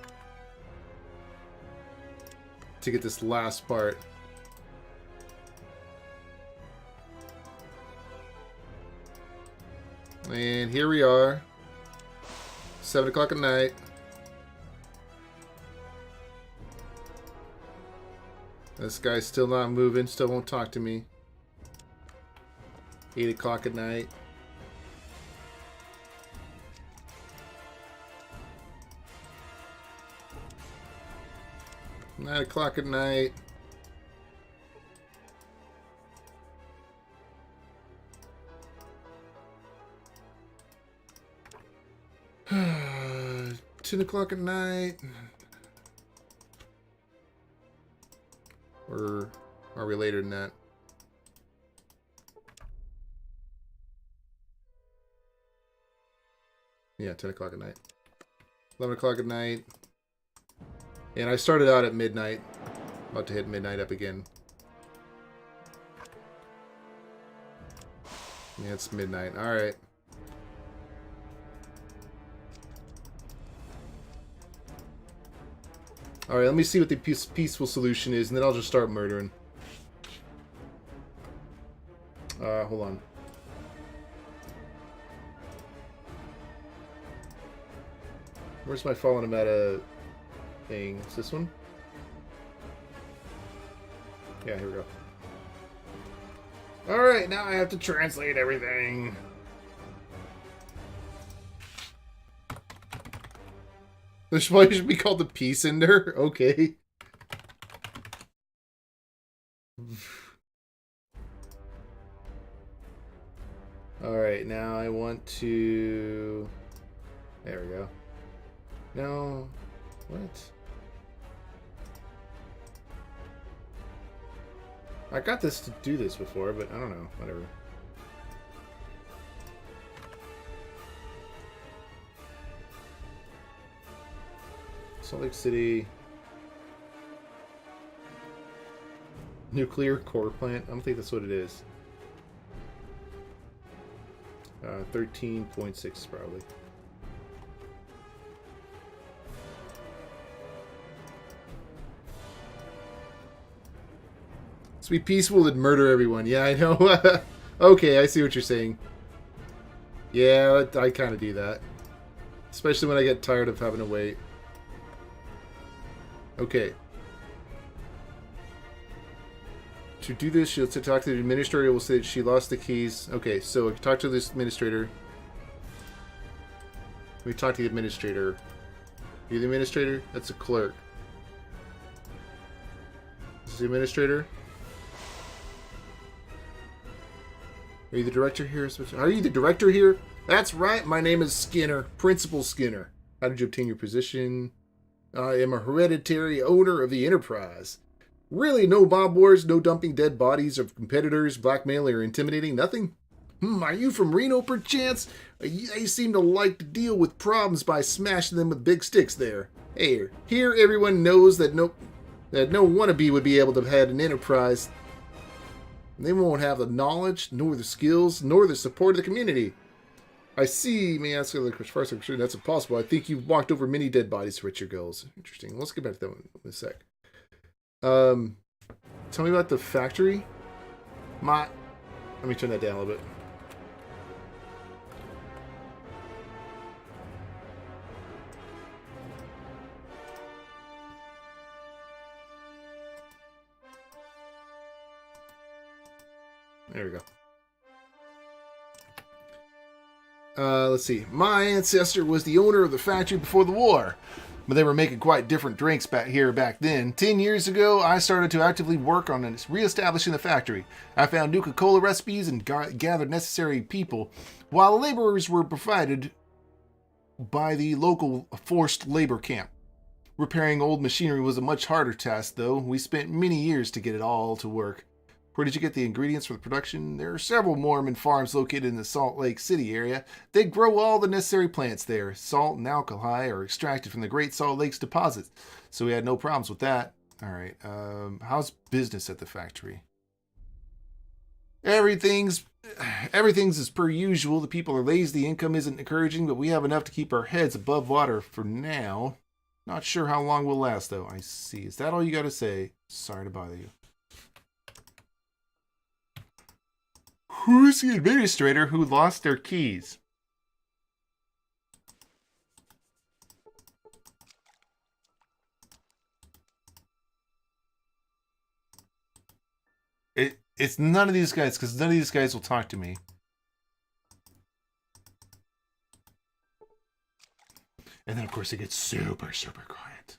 to get this last part. And here we are, 7 o'clock at night. This guy's still not moving, still won't talk to me. 8 o'clock at night. Nine o'clock at night. Ten o'clock at night. Or are we later than that? Yeah, 10 o'clock at night. 11 o'clock at night. And I started out at midnight. About to hit midnight up again. Yeah, it's midnight. Alright. Alright, let me see what the peaceful solution is, and then I'll just start murdering. Hold on. Where's my fallen Amata thing? Is this one? Yeah, here we go. Alright, now I have to translate everything. This should be called the Peace Ender? Okay. Alright, now I want to... There we go. No. What? I got this to do this before, but I don't know. Whatever. Salt Lake City. Nuclear core plant. I don't think that's what it is. 13.6 probably. Let's be peaceful and murder everyone. Yeah, I know. Okay, I see what you're saying. Yeah, I kind of do that. Especially when I get tired of having to wait. Okay. To do this, she'll talk to the administrator. Will say that she lost the keys. Okay, so talk to this administrator. We talk to the administrator. Are you the administrator? That's a clerk. Is this the administrator? Are you the director here? Are you the director here? That's right. My name is Skinner, Principal Skinner. How did you obtain your position? I am a hereditary owner of the Enterprise. Really, no mob wars, no dumping dead bodies of competitors, blackmailing or intimidating, nothing? Are you from Reno, perchance? You seem to like to deal with problems by smashing them with big sticks there. Hey, here everyone knows that no wannabe would be able to have an Enterprise. They won't have the knowledge, nor the skills, nor the support of the community. I see. May I ask you, as far as I'm sure that's impossible. I think you've walked over many dead bodies to reach your goals. Interesting. Let's get back to that one in a sec. Tell me about the factory. Let me turn that down a little bit. There we go. Let's see. My ancestor was the owner of the factory before the war, but they were making quite different drinks back then. 10 years ago, I started to actively work on re-establishing the factory. I found Nuka-Cola recipes and gathered necessary people, while the laborers were provided by the local forced labor camp. Repairing old machinery was a much harder task, though. We spent many years to get it all to work. Where did you get the ingredients for the production? There are several Mormon farms located in the Salt Lake City area. They grow all the necessary plants there. Salt and alkali are extracted from the Great Salt Lake's deposits, so we had no problems with that. All right. How's business at the factory? Everything's as per usual. The people are lazy. The income isn't encouraging, but we have enough to keep our heads above water for now. Not sure how long we'll last, though. I see. Is that all you got to say? Sorry to bother you. Who's the administrator who lost their keys? It's none of these guys, because none of these guys will talk to me. And then, of course, it gets super, super quiet.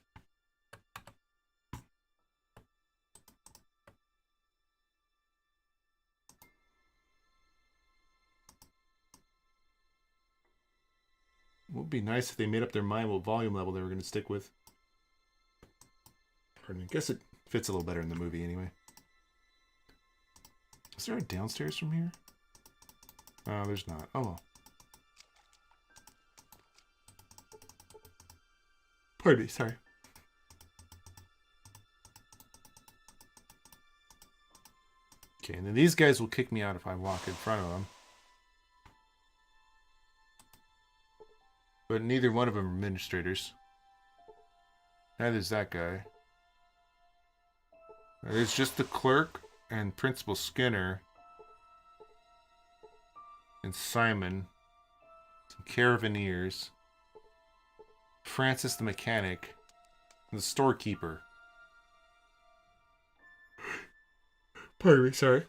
It would be nice if they made up their mind what volume level they were going to stick with. Pardon me. I guess it fits a little better in the movie anyway. Is there a downstairs from here? Oh, there's not. Oh, well. Pardon me, sorry. Okay, and then these guys will kick me out if I walk in front of them. But neither one of them are administrators. Neither is that guy. There's just the clerk and Principal Skinner. And Simon. Some caravaneers. Francis the mechanic. And the storekeeper. Pardon me, sorry.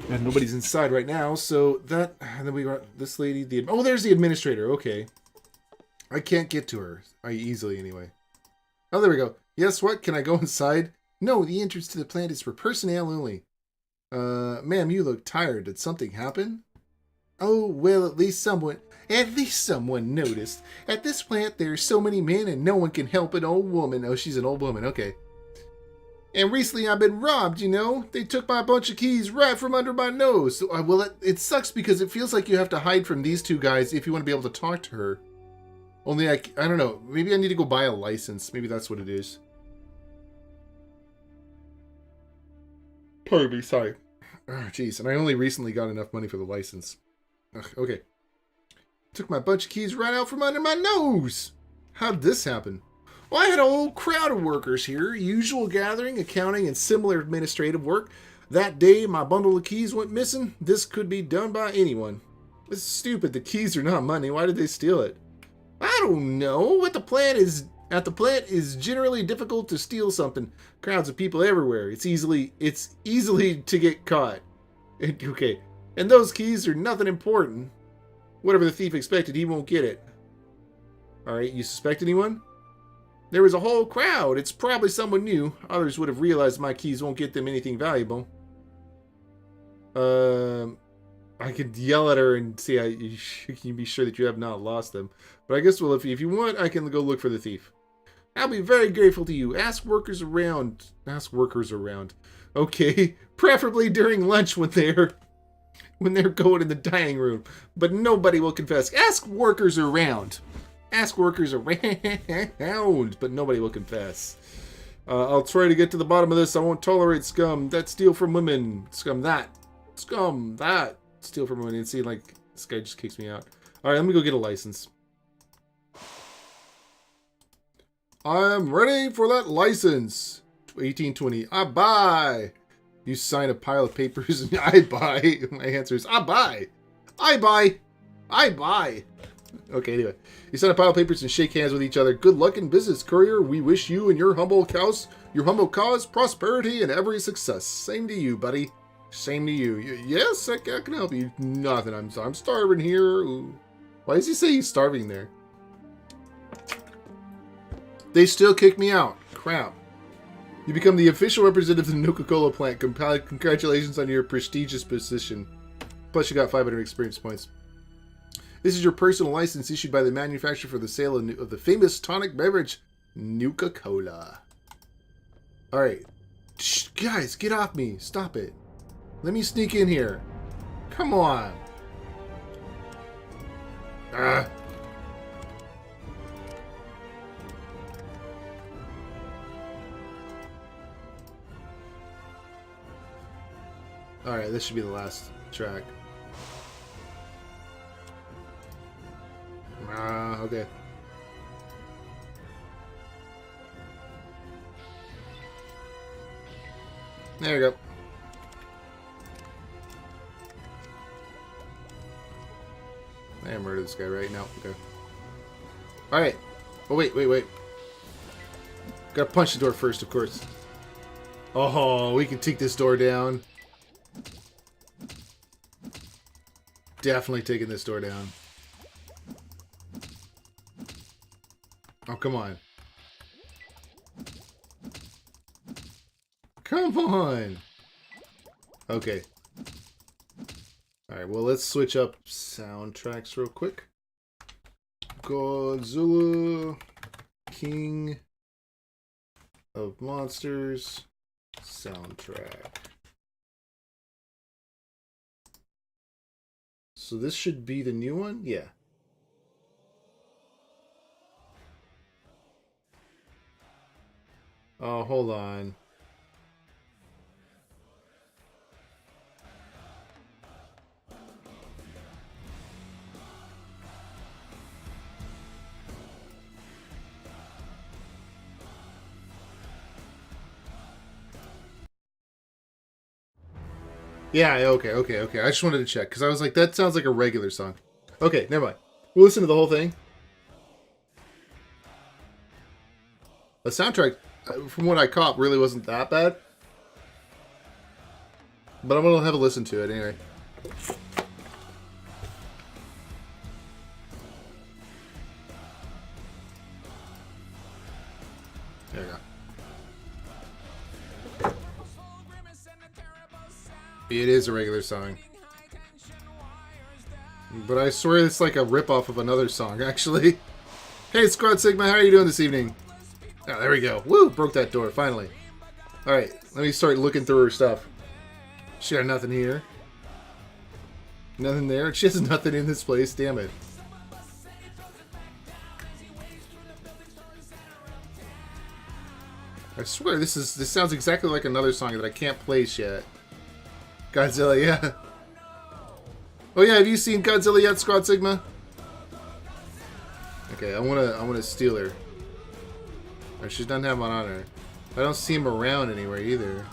And nobody's inside right now, so that... And then we got this lady, oh, there's the administrator, okay. I can't get to her. Easily, anyway. Oh, there we go. Yes, what? Can I go inside? No, the entrance to the plant is for personnel only. Ma'am, you look tired. Did something happen? Oh, well, at least someone noticed. At this plant, there are so many men and no one can help an old woman. Oh, she's an old woman. Okay. And recently I've been robbed, you know? They took my bunch of keys right from under my nose. So, well, it sucks because it feels like you have to hide from these two guys if you want to be able to talk to her. Only I don't know. Maybe I need to go buy a license. Maybe that's what it is. Pardon me, sorry. Oh, jeez, and I only recently got enough money for the license. Ugh, okay. Took my bunch of keys right out from under my nose. How did this happen? Well, I had a whole crowd of workers here. Usual gathering, accounting, and similar administrative work. That day, my bundle of keys went missing. This could be done by anyone. This is stupid. The keys are not money. Why did they steal it? I don't know. At the plant is generally difficult to steal something. Crowds of people everywhere. It's easily to get caught. Okay. And those keys are nothing important. Whatever the thief expected, he won't get it. Alright, you suspect anyone? There was a whole crowd. It's probably someone new. Others would have realized my keys won't get them anything valuable. I could yell at her and see you can be sure that you have not lost them. But I guess, well, if you want, I can go look for the thief. I'll be very grateful to you. Ask workers around. Okay. Preferably during lunch when they're going in the dining room. But nobody will confess. Ask workers around. But nobody will confess. I'll try to get to the bottom of this. I won't tolerate scum that steal from women. Scum that steal from women. And see, like, this guy just kicks me out. All right, let me go get a license. I'm ready for that license. 1820. I buy. You sign a pile of papers and I buy. My answer is I buy. Okay, anyway. You sign a pile of papers and shake hands with each other. Good luck in business, courier. We wish you and your humble cause prosperity and every success. Same to you, buddy. Same to you. Yes, I can help you. Nothing. I'm starving here. Ooh. Why does he say he's starving there? They still kick me out. Crap. You become the official representative of the Nuka-Cola plant. Congratulations on your prestigious position. Plus, you got 500 experience points. This is your personal license issued by the manufacturer for the sale of the famous tonic beverage, Nuka-Cola. Alright. Guys, get off me. Stop it. Let me sneak in here. Come on. Ah. Alright, this should be the last track. Okay. There you go. I murdered this guy right now. Okay. Alright. Oh, wait. Gotta punch the door first, of course. Oh, we can take this door down. Definitely taking this door down. Oh, come on. Come on! Okay. Alright, well, let's switch up soundtracks real quick. Godzilla, King of Monsters, soundtrack. So this should be the new one? Yeah. Oh, hold on. Yeah, okay. I just wanted to check, because I was like, that sounds like a regular song. Okay, never mind. We'll listen to the whole thing. The soundtrack, from what I caught, really wasn't that bad. But I'm going to have a listen to it anyway. There you go. It is a regular song. But I swear it's like a ripoff of another song, actually. Hey, Squad Sigma, how are you doing this evening? Oh, there we go. Woo! Broke that door, finally. Alright, let me start looking through her stuff. She got nothing here. Nothing there. She has nothing in this place, damn it. I swear this sounds exactly like another song that I can't place yet. Godzilla, yeah. Oh yeah, have you seen Godzilla yet, Squad Sigma? Okay, I wanna steal her. Or she doesn't have one on her. I don't see him around anywhere either.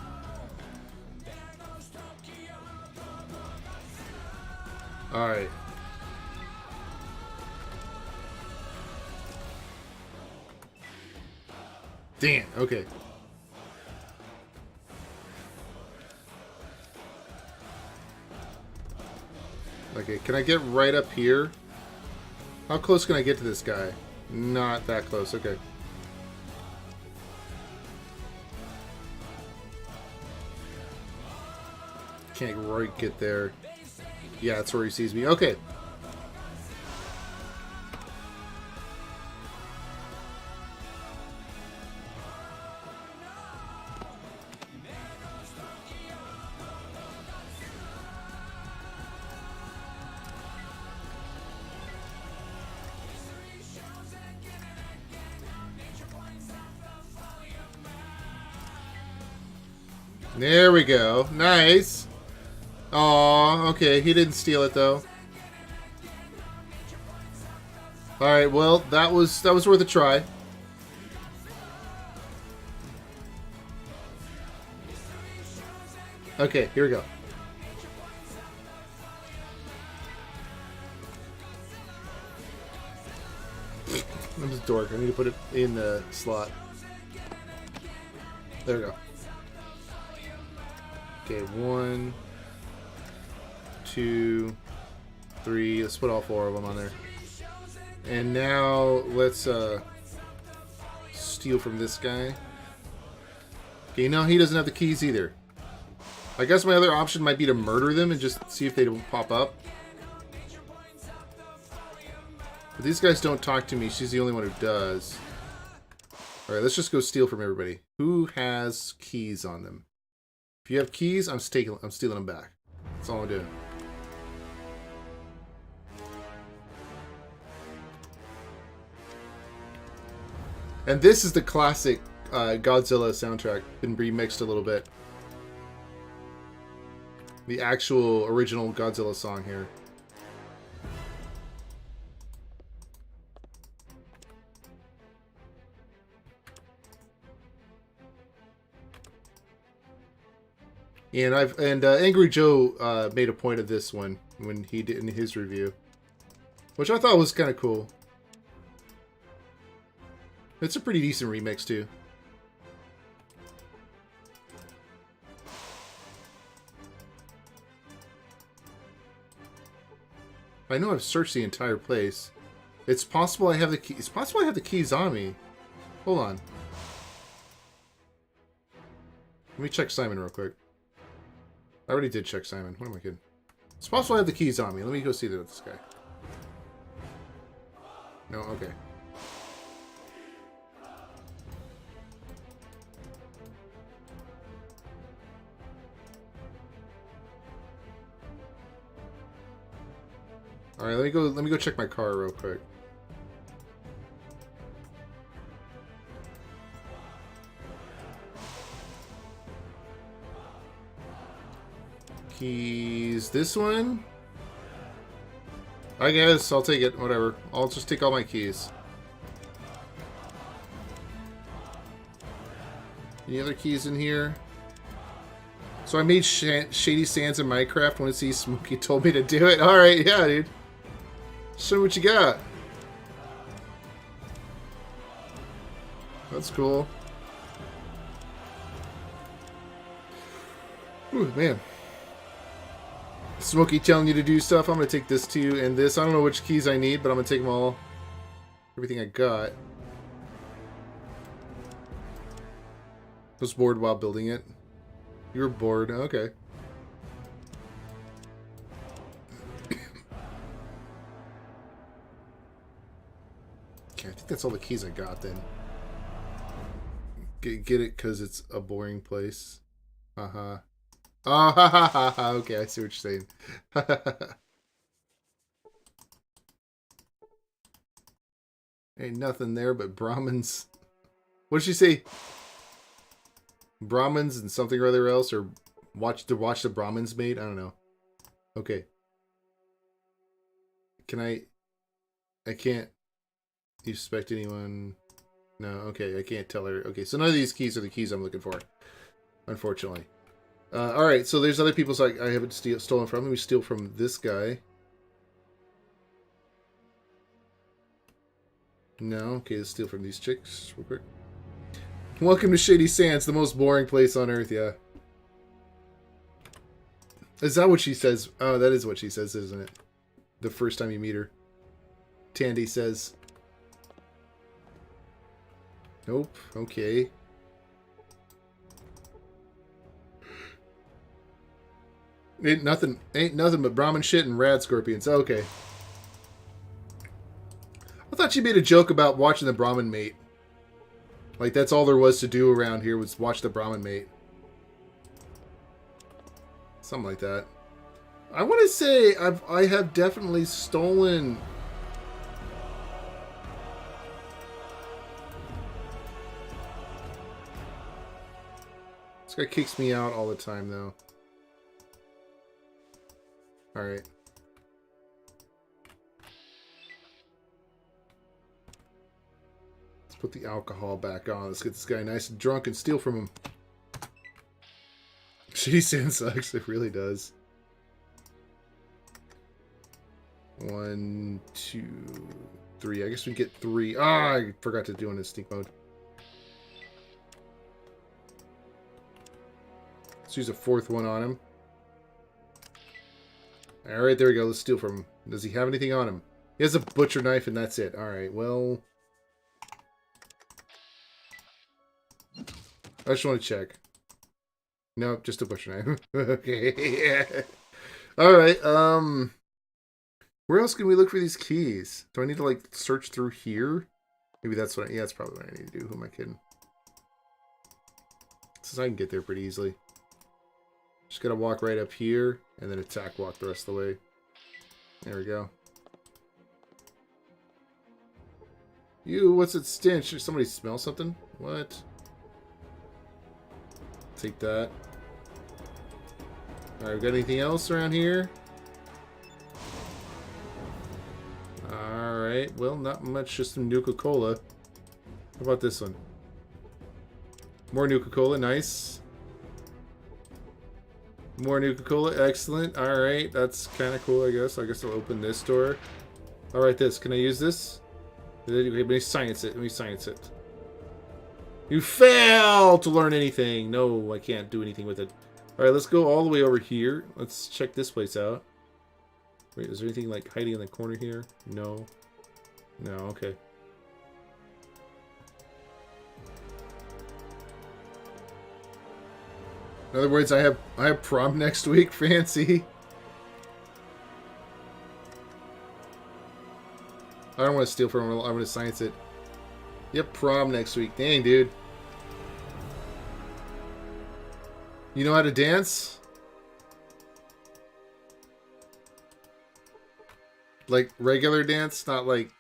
Alright. Damn, okay. Okay, can I get right up here? How close can I get to this guy? Not that close, okay. Can't right get there. Yeah, that's where he sees me. Okay. There we go. Nice. Aw, okay. He didn't steal it though. All right. Well, that was worth a try. Okay, here we go. I'm just a dork. I need to put it in the slot. There we go. Okay, 1, 2, 3. Let's put all 4 of them on there. And now let's steal from this guy. Okay, no, he doesn't have the keys either. I guess my other option might be to murder them and just see if they don't pop up. But these guys don't talk to me. She's the only one who does. Alright, let's just go steal from everybody. Who has keys on them? If you have keys, I'm stealing them back. That's all I'm doing. And this is the classic Godzilla soundtrack, been remixed a little bit. The actual original Godzilla song here. And Angry Joe made a point of this one when he did in his review, which I thought was kind of cool. It's a pretty decent remix too. I know I've searched the entire place. It's possible I have the key. It's possible I have the keys on me. Hold on. Let me check Simon real quick. I already did check Simon. What am I kidding? It's possible I have the keys on me. Let me go see this guy. No? Okay. Alright, let me go check my car real quick. Keys. This one? I guess I'll take it. Whatever. I'll just take all my keys. Any other keys in here? So I made Shady Sands in Minecraft. Want to see Smokey told me to do it. Alright, yeah, dude. Show me what you got. That's cool. Ooh, man. Smokey telling you to do stuff. I'm going to take this too and this. I don't know which keys I need, but I'm going to take them all. Everything I got. I was bored while building it. You were bored. Okay. Okay, I think that's all the keys I got then. Get it because it's a boring place. Uh-huh. Oh, ha, ha, ha, ha. Okay, I see what you're saying. Ain't nothing there but Brahmins. What did she say? Brahmins and something or other else, or watch the Brahmins mate? I don't know. Okay. Can I can't. You suspect anyone? No. Okay, I can't tell her. Okay, so none of these keys are the keys I'm looking for, unfortunately. All right, so there's other people I haven't stolen from. Let me steal from this guy. No, okay, let's steal from these chicks real quick. Welcome to Shady Sands, the most boring place on Earth, yeah. Is that what she says? Oh, that is what she says, isn't it? The first time you meet her. Tandy says. Nope, okay. Ain't nothing but Brahmin shit and rad scorpions. Okay. I thought she made a joke about watching the Brahmin mate. Like, that's all there was to do around here was watch the Brahmin mate. Something like that. I want to say I have definitely stolen... This guy kicks me out all the time, though. Alright. Let's put the alcohol back on. Let's get this guy nice and drunk and steal from him. Shady Sand sucks. It really does. 1, 2, 3. I guess we get 3. Ah, I forgot to do it in sneak mode. Let's use a 4th one on him. Alright, there we go. Let's steal from him. Does he have anything on him? He has a butcher knife and that's it. Alright, well... I just want to check. Nope, just a butcher knife. Okay. Alright, where else can we look for these keys? Do I need to, like, search through here? Maybe that's what yeah, that's probably what I need to do. Who am I kidding? Since I can get there pretty easily. Just gotta walk right up here and then attack walk the rest of the way. There we go. What's it stench? Did somebody smell something? What? Take that. Alright, we got anything else around here? Alright, well, not much, just some Nuka-Cola. How about this one? More Nuka-Cola, nice. More Nuka-Cola, excellent. Alright, that's kind of cool, I guess. I guess I'll open this door. Alright, this. Can I use this? Okay, let me science it. Let me science it. You fail to learn anything. No, I can't do anything with it. Alright, let's go all the way over here. Let's check this place out. Wait, is there anything like hiding in the corner here? No. No, okay. In other words, I have prom next week. Fancy. I don't want to steal from him. I'm going to science it. Yep, prom next week. Dang, dude. You know how to dance? Like regular dance? Not like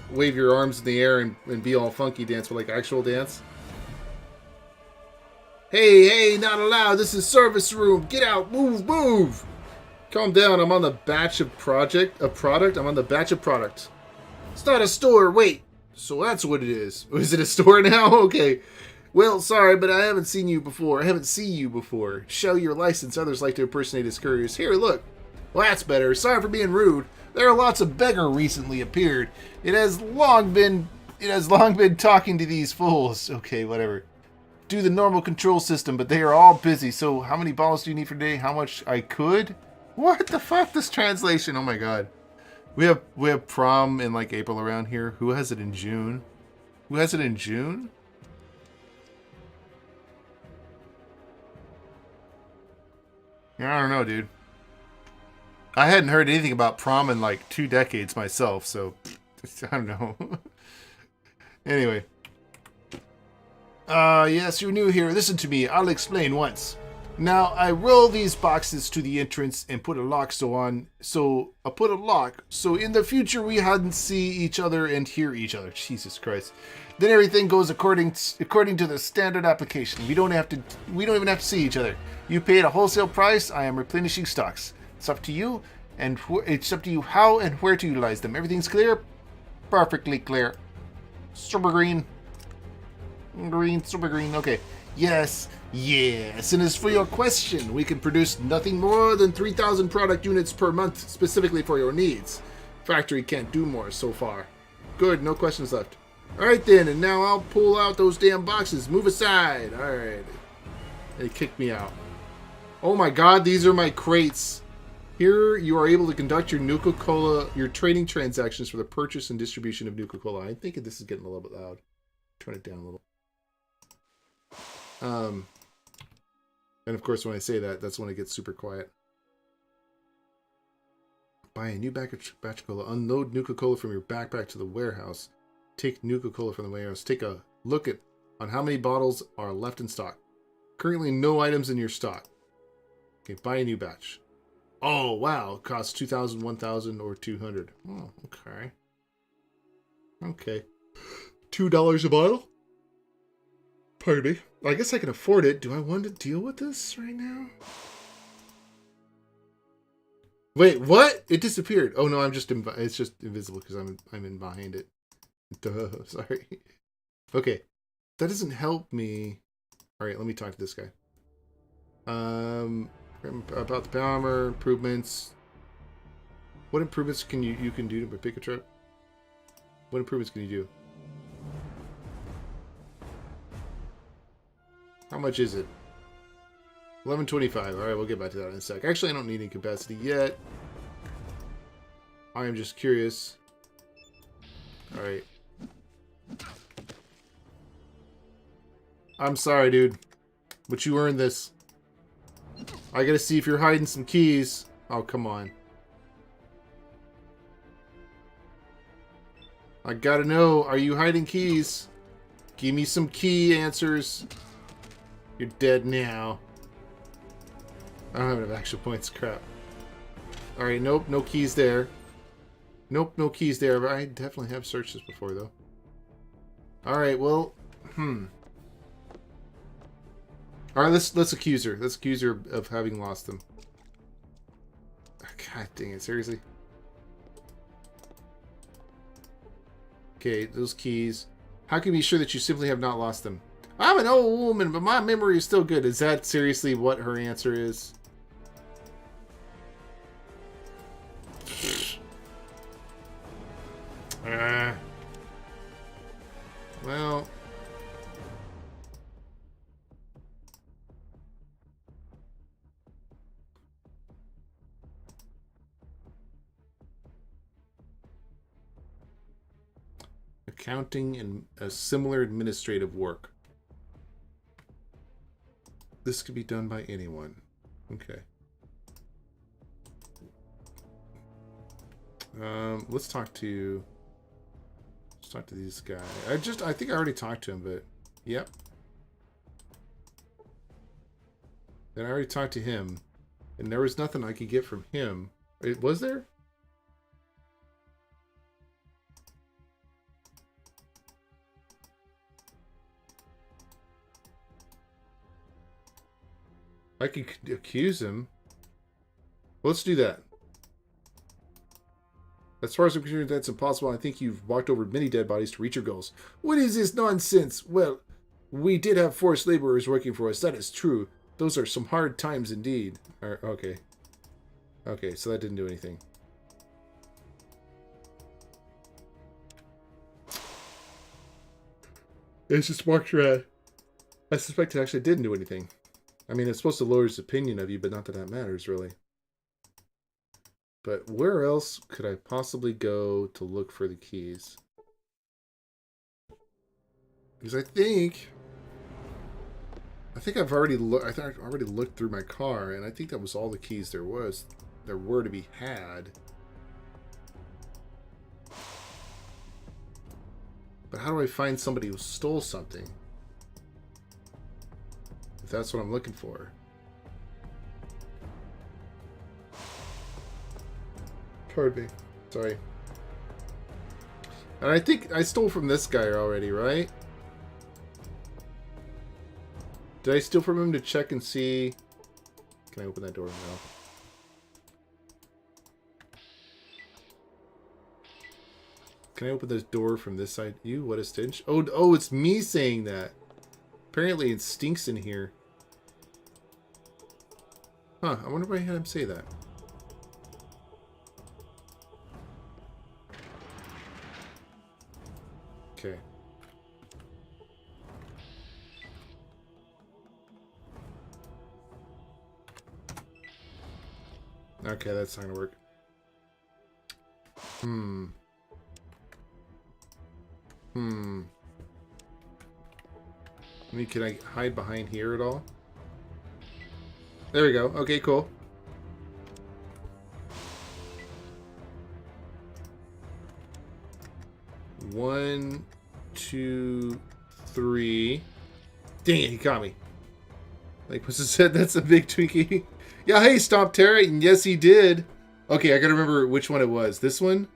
wave your arms in the air and be all funky dance, but like actual dance? Hey, not allowed. This is service room. Get out. Move, move. Calm down. I'm on the batch of product. I'm on the batch of product. It's not a store. Wait. So that's what it is. Is it a store now? Okay. Well, sorry, but I haven't seen you before. I haven't seen you before. Show your license. Others like to impersonate as couriers. Here, look. Well, that's better. Sorry for being rude. There are lots of beggar recently appeared. It has long been talking to these fools. Okay, whatever. Do the normal control system, but they are all busy. So how many bottles do you need for today? How much I could? What the fuck? This translation. Oh my god. We have prom in like April around here. Who has it in June? Who has it in June? I don't know, dude. I hadn't heard anything about prom in like 2 decades myself, so I don't know. Anyway. Yes, you're new here. Listen to me. I'll explain once. Now, I roll these boxes to the entrance and put a lock so in the future we hadn't see each other and hear each other. Jesus Christ. Then everything goes according to the standard application. We don't even have to see each other. You paid a wholesale price. I am replenishing stocks. It's up to you, and it's up to you how and where to utilize them. Everything's clear? Perfectly clear. Super green. Green, super green. Okay. Yes. And as for your question, we can produce nothing more than 3,000 product units per month specifically for your needs. Factory can't do more so far. Good, no questions left. Alright then, and now I'll pull out those damn boxes. Move aside. Alright. They kicked me out. Oh my god, these are my crates. Here you are able to conduct your Nuka-Cola, your trading transactions for the purchase and distribution of Nuka-Cola. I'm thinking this is getting a little bit loud. Turn it down a little. And of course when I say that, that's when it gets super quiet. Buy a new batch of cola. Unload Nuka-Cola from your backpack to the warehouse. Take Nuka-Cola from the warehouse. Take a look on how many bottles are left in stock. Currently no items in your stock. Okay, buy a new batch. Oh, wow. It costs 2,000, 1,000, or 200. Oh, okay. Okay. $2 a bottle? Pardon me. I guess I can afford it. Do I want to deal with this right now? Wait, what? It disappeared. Oh no, it's just invisible because I'm in behind it. Duh, sorry. Okay. That doesn't help me. Alright, let me talk to this guy. About the power improvements. What improvements can you can do to pick a truck? What improvements can you do? How much is it? 1125. Alright, we'll get back to that in a sec. Actually, I don't need any capacity yet. I am just curious. Alright. I'm sorry, dude. But you earned this. I gotta see if you're hiding some keys. Oh, come on. I gotta know. Are you hiding keys? Give me some key answers. You're dead now. I don't have enough action points. Crap. Alright, nope. No keys there. Nope, no keys there. But I definitely have searched this before, though. Alright, well... Alright, let's accuse her. Let's accuse her of having lost them. God dang it, seriously? Okay, those keys. How can you be sure that you simply have not lost them? I'm an old woman, but my memory is still good. Is that seriously what her answer is? Well... Accounting and a similar administrative work. This could be done by anyone. Okay. Let's talk to this guy. I think I already talked to him, but yep. And I already talked to him, and there was nothing I could get from him. Was there? I could accuse him. Well, let's do that. As far as I'm concerned, that's impossible. I think you've walked over many dead bodies to reach your goals. What is this nonsense? Well, we did have forced laborers working for us. That is true. Those are some hard times indeed. Okay. Okay, so that didn't do anything. It's just marked red. I suspect it actually didn't do anything. I mean, it's supposed to lower his opinion of you, but not that that matters, really. But where else could I possibly go to look for the keys? Because I think I've already looked through my car, and I think that was all the keys there were to be had. But how do I find somebody who stole something? If that's what I'm looking for. Pardon me. Sorry. And I think I stole from this guy already, right? Did I steal from him to check and see? Can I open that door now? Can I open this door from this side? You, what a stench. Oh, it's me saying that. Apparently it stinks in here. Huh, I wonder why I had him say that. Okay. Okay, that's not gonna work. I mean, can I hide behind here at all? There we go. Okay, cool. One, two, three. Dang it, he caught me. Like Puss said, that's a big Twinkie. Yeah, hey, Stomp Terra. And yes, he did. Okay, I gotta remember which one it was. This one?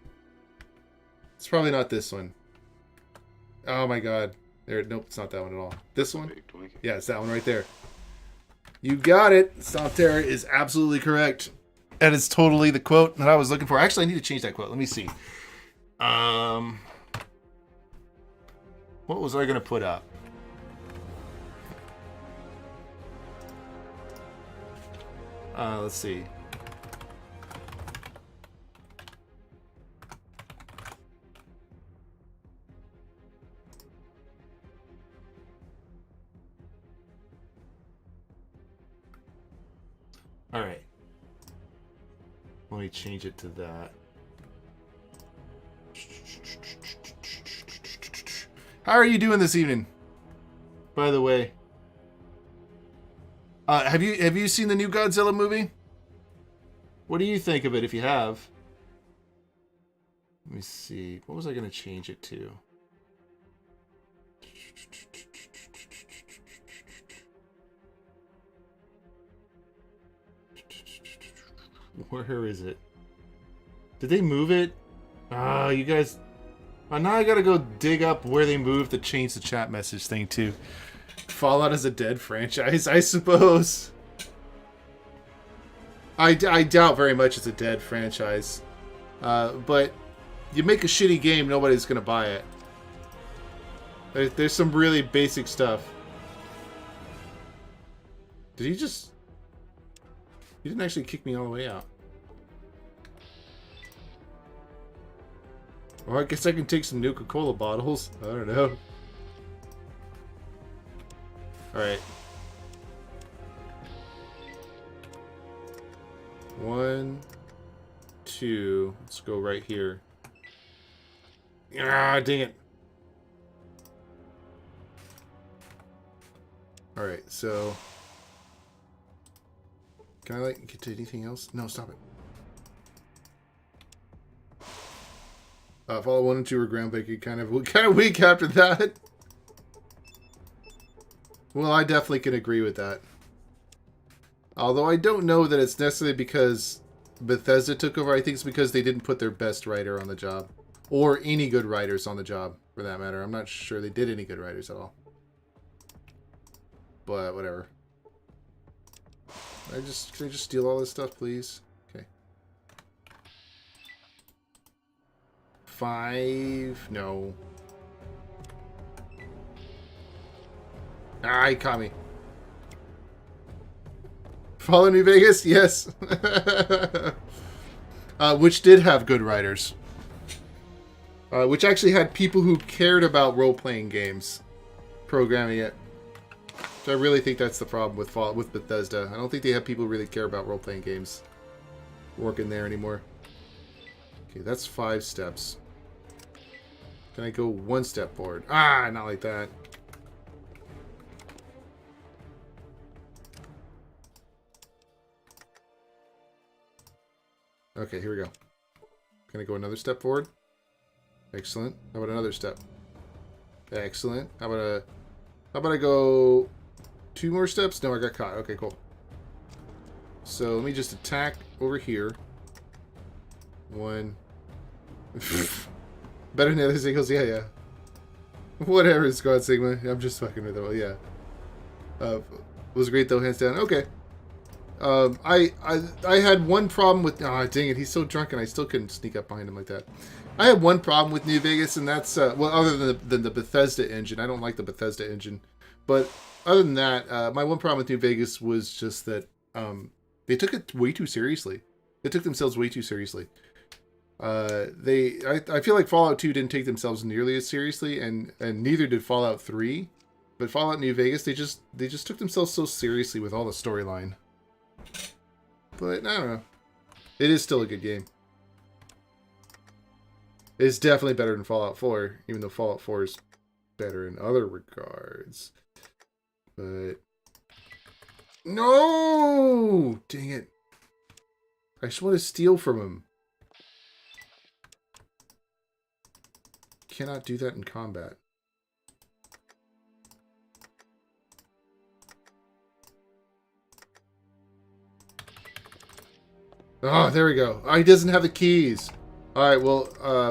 It's probably not this one. Oh my god. There, nope, it's not that one at all. This one? Yeah, it's that one right there. You got it. Stomp Terra is absolutely correct. And it's totally the quote that I was looking for. Actually, I need to change that quote. Let me see. What was I gonna put up? Let's see. All right. Let me change it to that. How are you doing this evening? By the way, have you seen the new Godzilla movie? What do you think of it if you have? Let me see. What was I going to change it to? Where is it? Did they move it? Ah, you guys... now I gotta go dig up where they moved to change the chat message thing, too. Fallout is a dead franchise, I suppose. I doubt very much it's a dead franchise. But you make a shitty game, nobody's gonna buy it. There's some really basic stuff. Did he just... He didn't actually kick me all the way out. Well, I guess I can take some Nuka-Cola bottles. I don't know. Alright. 1, 2. Let's go right here. Ah, dang it. Alright, so... Can I, like, get to anything else? No, stop it. Fallout 1 and 2 were groundbreaking, kind of weak after that. Well, I definitely can agree with that. Although I don't know that it's necessarily because Bethesda took over. I think it's because they didn't put their best writer on the job. Or any good writers on the job, for that matter. I'm not sure they did any good writers at all. But, whatever. Can I just steal all this stuff, please? Okay. 5... No. Ah, he caught me. Fallout New Vegas? Yes. Which did have good writers. Which actually had people who cared about role-playing games programming it. So I really think that's the problem with Fallout, with Bethesda. I don't think they have people who really care about role-playing games working there anymore. Okay, that's 5 steps. Can I go 1 step forward? Ah, not like that. Okay, here we go. Can I go another step forward? Excellent. How about another step? Excellent. How about I go 2 more steps? No, I got caught. Okay, cool. So let me just attack over here. 1. Better than the other singles? Yeah. Whatever, Squad Sigma. I'm just fucking with it. Yeah. Was great though, hands down. Okay. I had one problem with... Ah, dang it. He's so drunk and I still couldn't sneak up behind him like that. I had one problem with New Vegas, and that's... well, other than the Bethesda engine. I don't like the Bethesda engine. But other than that, my one problem with New Vegas was just that they took it way too seriously. They took themselves way too seriously. I feel like Fallout 2 didn't take themselves nearly as seriously, and neither did Fallout 3. But Fallout New Vegas, they just took themselves so seriously with all the storyline. But, I don't know. It is still a good game. It's definitely better than Fallout 4, even though Fallout 4 is better in other regards. But... No! Dang it. I just want to steal from him. Cannot do that in combat. Oh, there we go. Oh, he doesn't have the keys. Alright, well,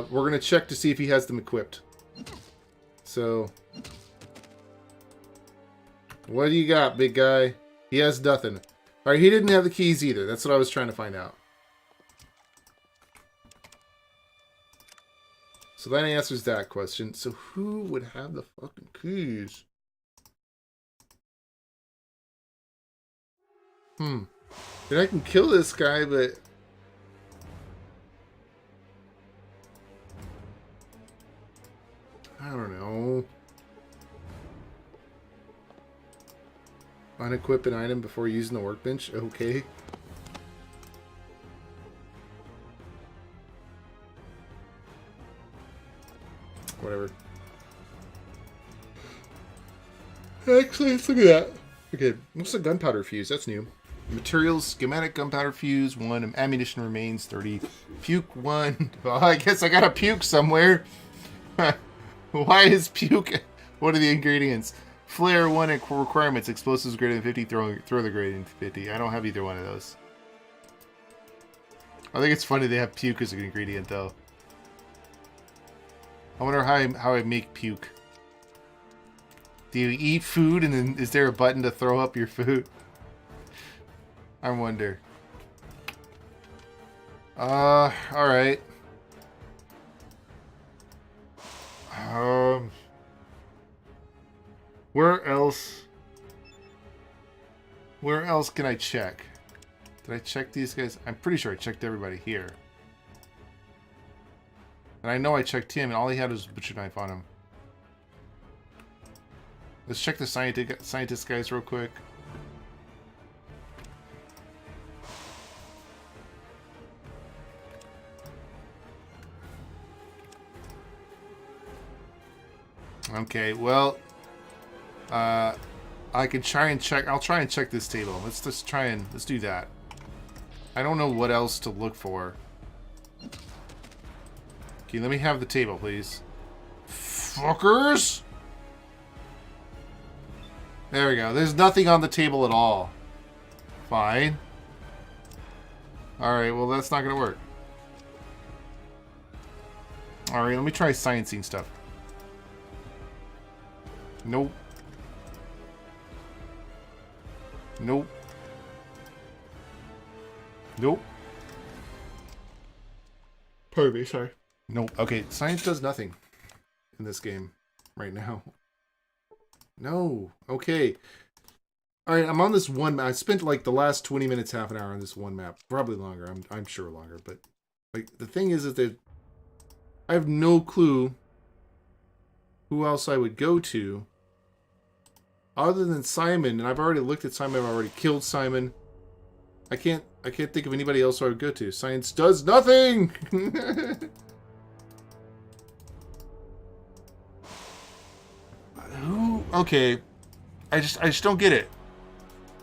we're going to check to see if he has them equipped. So... What do you got, big guy? He has nothing. Alright, he didn't have the keys either. That's what I was trying to find out. So that answers that question. So who would have the fucking keys? And I can kill this guy, but... I don't know. Unequip an item before using the workbench? Okay. Whatever. Actually, let's look at that. Okay, what's a gunpowder fuse? That's new. Materials, schematic gunpowder fuse, 1. Ammunition remains, 30. Puke, 1. Well, I guess I gotta puke somewhere. Why is puke? What are the ingredients? Flare, 1 requirements. Explosives greater than 50. Throw the greater than 50. I don't have either one of those. I think it's funny they have puke as an ingredient, though. I wonder how I make puke. Do you eat food and then is there a button to throw up your food? I wonder. Alright. Where else can I check? Did I check these guys? I'm pretty sure I checked everybody here. And I know I checked him, and all he had was a butcher knife on him. Let's check the scientist guys real quick. Okay, well, I could try and check. I'll try and check this table. Let's do that. I don't know what else to look for. Okay, let me have the table, please. Fuckers! There we go. There's nothing on the table at all. Fine. Alright, well that's not gonna work. Alright, let me try sciencing stuff. Nope. Nope. Nope. Pardon me, sorry. Nope. Okay, science does nothing in this game right now. No. Okay. Alright, I'm on this one map. I spent like the last 20 minutes, half an hour on this one map. Probably longer. I'm sure longer. But like the thing is that I have no clue who else I would go to other than Simon, and I've already looked at Simon. I've already killed Simon. I can't think of anybody else I would go to. Science does nothing. Who? Okay, I just don't get it.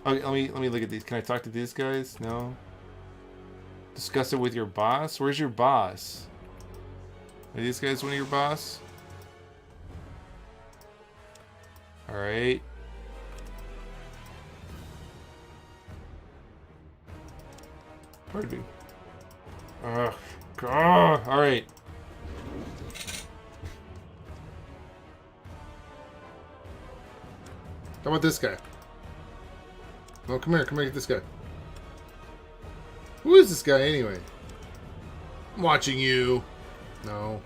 Okay, let me look at these. Can I talk to these guys? No. Discuss it with your boss. Where's your boss? Are these guys one of your boss? All right. Pardon me. Ugh. God. All right. How about this guy? Oh, come here, get this guy. Who is this guy anyway? I'm watching you. No.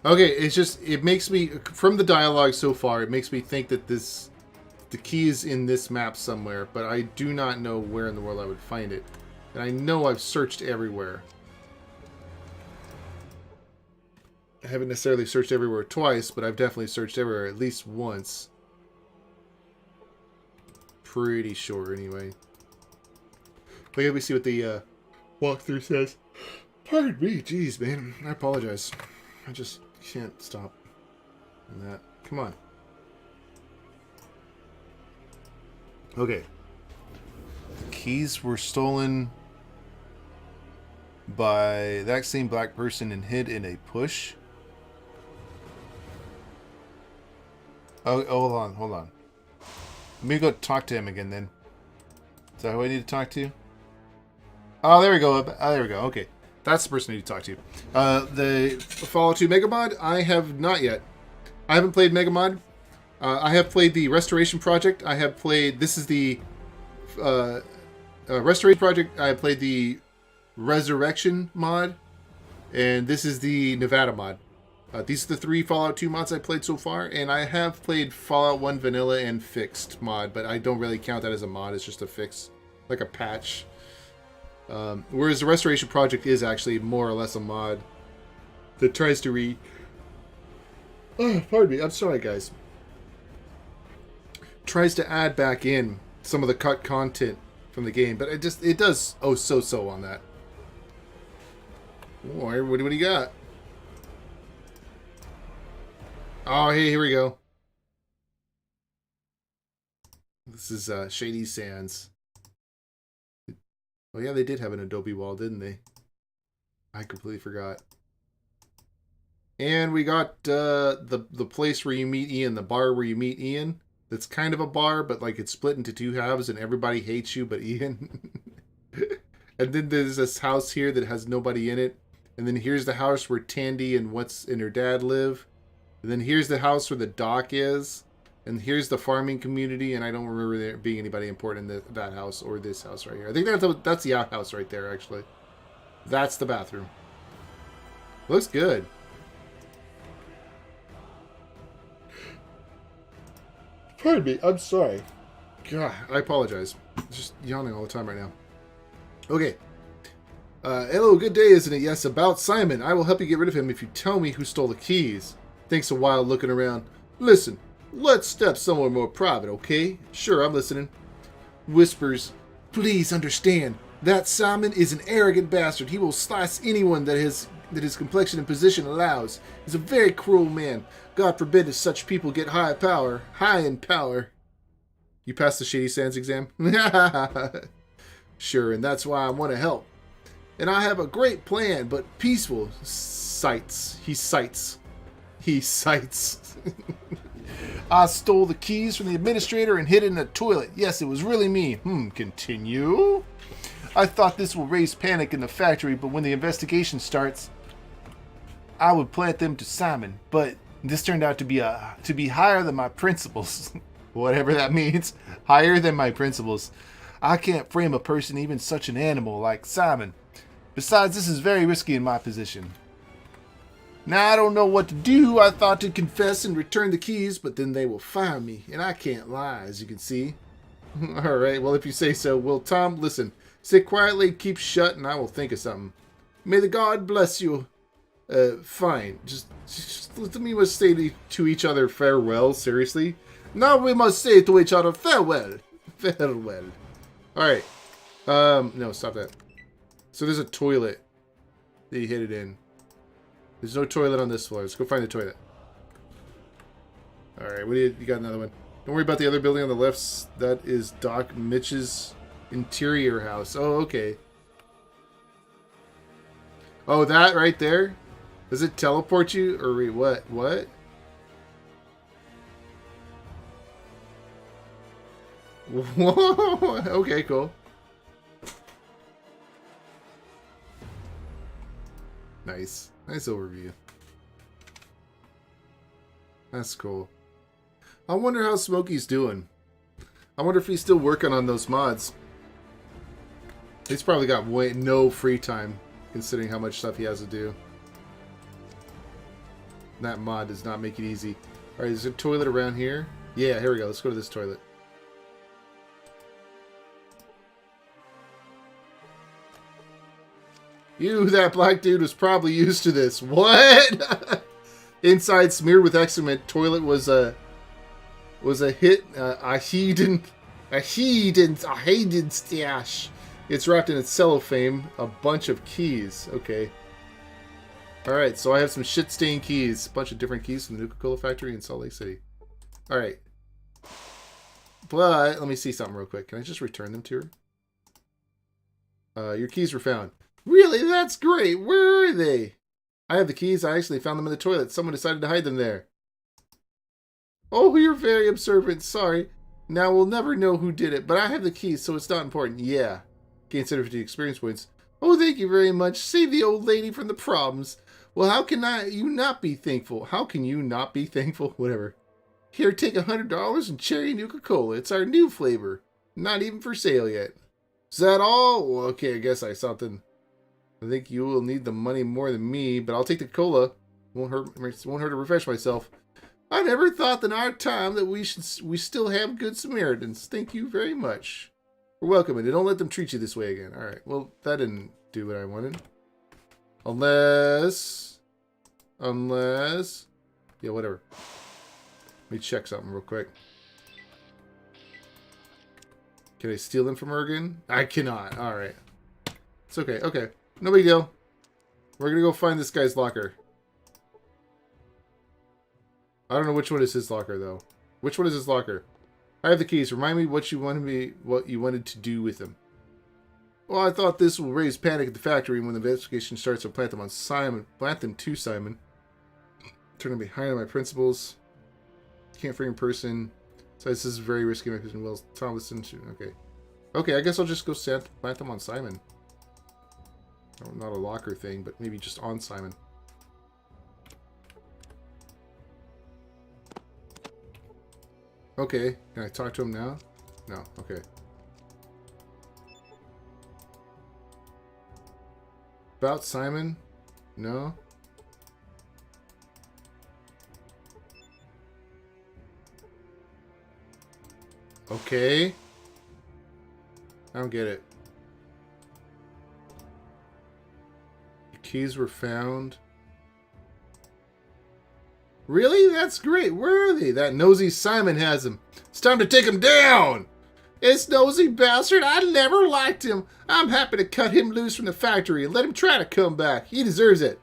Okay, it's just, it makes me, from the dialogue so far, it makes me think that the key is in this map somewhere, but I do not know where in the world I would find it. And I know I've searched everywhere. I haven't necessarily searched everywhere twice, but I've definitely searched everywhere at least once. Pretty sure, anyway. But yeah, we see what the walkthrough says. Pardon me, jeez, man. I apologize. I just can't stop on that. Come on. Okay. The keys were stolen by that same black person and hid in a push. Oh, hold on. Let me go talk to him again then. Is that who I need to talk to? Oh, there we go. Oh, there we go. Okay. That's the person I need to talk to. The Fallout 2 Mega Mod, I have not yet. I haven't played Mega Mod. I have played the Restoration Project. I have played... This is the Restoration Project. I have played the Resurrection mod. And this is the Nevada mod. These are the 3 Fallout 2 mods I played so far. And I have played Fallout 1 Vanilla and Fixed mod. But I don't really count that as a mod. It's just a fix. Like a patch. Whereas the Restoration Project is actually more or less a mod that tries to Oh, pardon me. I'm sorry, guys. Tries to add back in some of the cut content from the game, but it does so on that. Oh, what do you got? Oh, hey, here we go. This is Shady Sands. Oh yeah, they did have an Adobe wall, didn't they? I completely forgot. And we got the place where you meet Ian, the bar where you meet Ian. That's kind of a bar, but like it's split into 2 halves and everybody hates you but Ian. And then there's this house here that has nobody in it. And then here's the house where Tandy and what's in her dad live. And then here's the house where the dock is. And here's the farming community. And I don't remember there being anybody important in that house or this house right here. I think that's the outhouse right there, actually. That's the bathroom. Looks good. Pardon me, I'm sorry. God, I apologize. Just yawning all the time right now. Okay. Hello, good day, isn't it? Yes, about Simon. I will help you get rid of him if you tell me who stole the keys. Thanks a while looking around. Listen, let's step somewhere more private, okay? Sure, I'm listening. Whispers, please understand, that Simon is an arrogant bastard. He will slice anyone that his complexion and position allows. He's a very cruel man. God forbid if such people get high in power. You passed the Shady Sands exam? Sure, and that's why I want to help. And I have a great plan, but peaceful. He cites. I stole the keys from the administrator and hid it in a toilet. Yes, it was really me. Continue? I thought this will raise panic in the factory, but when the investigation starts, I would plant them to Simon. But this turned out to be higher than my principles. Whatever that means. Higher than my principles. I can't frame a person, even such an animal like Simon. Besides, this is very risky in my position. Now I don't know what to do. I thought to confess and return the keys, but then they will fire me. And I can't lie, as you can see. Alright, well if you say so. Well, Tom, listen. Sit quietly, keep shut, and I will think of something. May the God bless you. Fine. Just we must say to each other farewell, seriously? Now we must say to each other farewell. Farewell. Alright. No, stop that. So there's a toilet that you hit it in. There's no toilet on this floor. Let's go find the toilet. Alright, what do you got another one? Don't worry about the other building on the left. That is Doc Mitch's interior house. Oh, okay. Oh, that right there? Does it teleport you? Or what? What? Whoa! Okay, cool. Nice. Nice overview. That's cool. I wonder how Smokey's doing. I wonder if he's still working on those mods. He's probably got no free time, considering how much stuff he has to do. That mod does not make it easy. Alright, is there a toilet around here? Yeah, here we go. Let's go to this toilet. That black dude was probably used to this. What? Inside smeared with excrement, toilet was a hit. A heathen stash. It's wrapped in its cellophane. A bunch of keys. Okay. Alright, so I have some shit-stained keys. A bunch of different keys from the Nuka-Cola factory in Salt Lake City. Alright. But, let me see something real quick. Can I just return them to her? Your keys were found. Really? That's great. Where are they? I have the keys. I actually found them in the toilet. Someone decided to hide them there. Oh, you're very observant. Sorry. Now we'll never know who did it, but I have the keys, so it's not important. Yeah. Gain 50 experience points. Oh, thank you very much. Save the old lady from the problems. Well, how can you not be thankful? How can you not be thankful? Whatever. Here, take $100 and cherry Nuka-Cola. It's our new flavor. Not even for sale yet. Is that all? Well, okay, I guess I something. I think you will need the money more than me, but I'll take the cola. Won't hurt to refresh myself. I never thought in our time that we still have good Samaritans. Thank you very much. You're welcome, and don't let them treat you this way again. All right. Well, that didn't do what I wanted. Unless, yeah, whatever. Let me check something real quick. Can I steal them from her again? I cannot. All right. It's okay. Okay. No big deal. We're going to go find this guy's locker. I don't know which one is his locker, though. Which one is his locker? I have the keys. Remind me what you wanted to do with them. Well, I thought this will raise panic at the factory when the investigation starts. I'll plant them on Simon. Plant them to Simon. Turn them behind my principles. Can't frame person. So this is very risky. My position. Well, Thomason. Okay. Okay, I guess I'll just go plant them on Simon. Oh, not a locker thing, but maybe just on Simon. Okay, can I talk to him now? No, okay. About Simon? No? Okay. I don't get it. The keys were found. Really? That's great. Where are they? That nosy Simon has them. It's time to take him down! This nosy bastard, I never liked him. I'm happy to cut him loose from the factory and let him try to come back. He deserves it.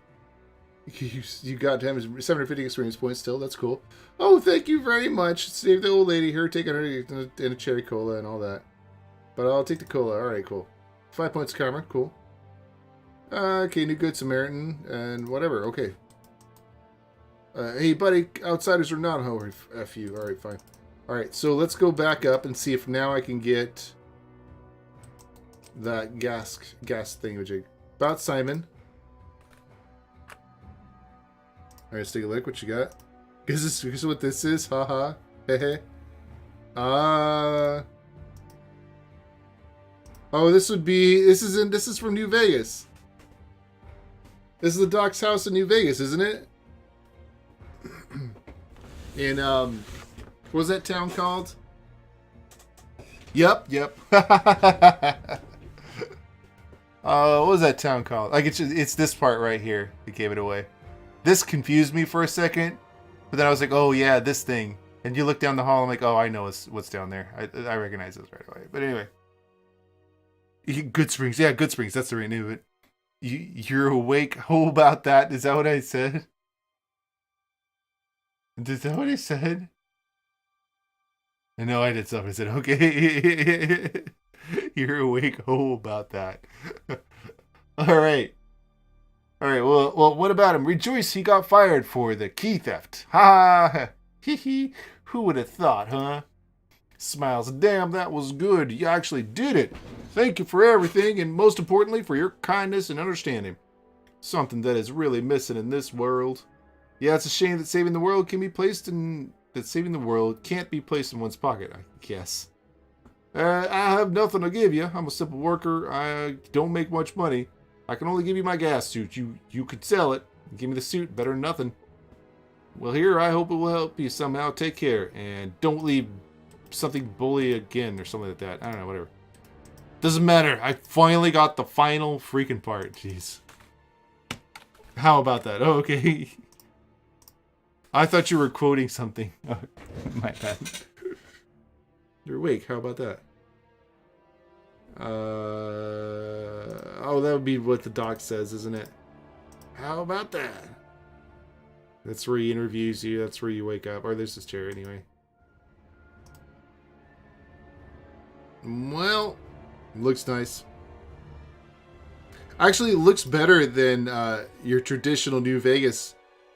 You got him 750 experience points still. That's cool. Oh, thank you very much. Save the old lady. Her taking her and a cherry cola and all that. But I'll take the cola. All right, cool. 5 points karma. Cool. Okay, new good Samaritan and whatever. Okay. Hey, buddy. Outsiders are not. Oh, F you. All right, fine. All right, so let's go back up and see if now I can get that gas thingamajig. About Simon. All right, let's take a look. What you got? Is this what this is? Haha. Hehe. Oh, this would be. This is from New Vegas. This is the Doc's house in New Vegas, isn't it? In what was that town called? Yep. What was that town called? Like it's this part right here that gave it away. This confused me for a second, but then I was like, oh yeah, this thing. And you look down the hall, I'm like, oh, I know what's down there. I recognize this right away. But anyway, Good Springs, yeah, Good Springs. That's the right name of it. You're awake. How about that? Is that what I said? Is that what I said? I know I did something. I said, okay. You're awake. Oh, about that. All right. Well, what about him? Rejoice, he got fired for the key theft. Ha! Hee. Who would have thought, huh? Smiles. Damn, that was good. You actually did it. Thank you for everything, and most importantly, for your kindness and understanding. Something that is really missing in this world. Yeah, it's a shame that saving the world can't be placed in one's pocket, I guess. I have nothing to give you. I'm a simple worker. I don't make much money. I can only give you my gas suit. You could sell it. Give me the suit. Better than nothing. Well, here, I hope it will help you somehow. Take care. And don't leave something bully again or something like that. I don't know, whatever. Doesn't matter. I finally got the final freaking part. Jeez. How about that? Oh, okay. I thought you were quoting something. Oh, my bad. You're awake. How about that? Oh, that would be what the doc says, isn't it? How about that? That's where he interviews you. That's where you wake up. Or there's this chair anyway. Well, looks nice. Actually, it looks better than your traditional New Vegas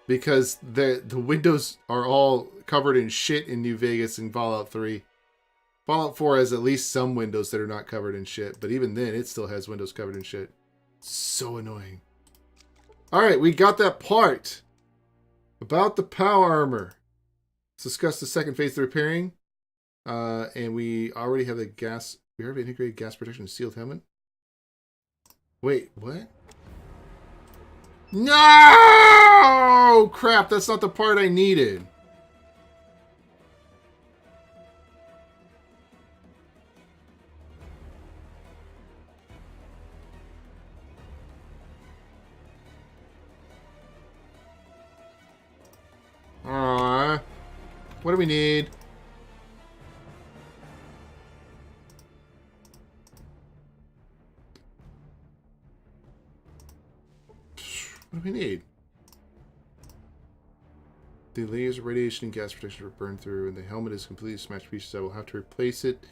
because the windows are all covered in shit in New Vegas in Fallout 3. Fallout 4 has at least some windows that are not covered in shit, but even then, it still has windows covered in shit. So annoying. Alright, we got that part. About the power armor. Let's discuss the second phase of the repairing. And we already have the gas... We already have integrated gas protection sealed helmet. Wait, what? No! Crap, that's not the part I needed. What do we need? What do we need? The layers of radiation and gas protection are burned through, and the helmet is completely smashed to pieces. I will have to replace it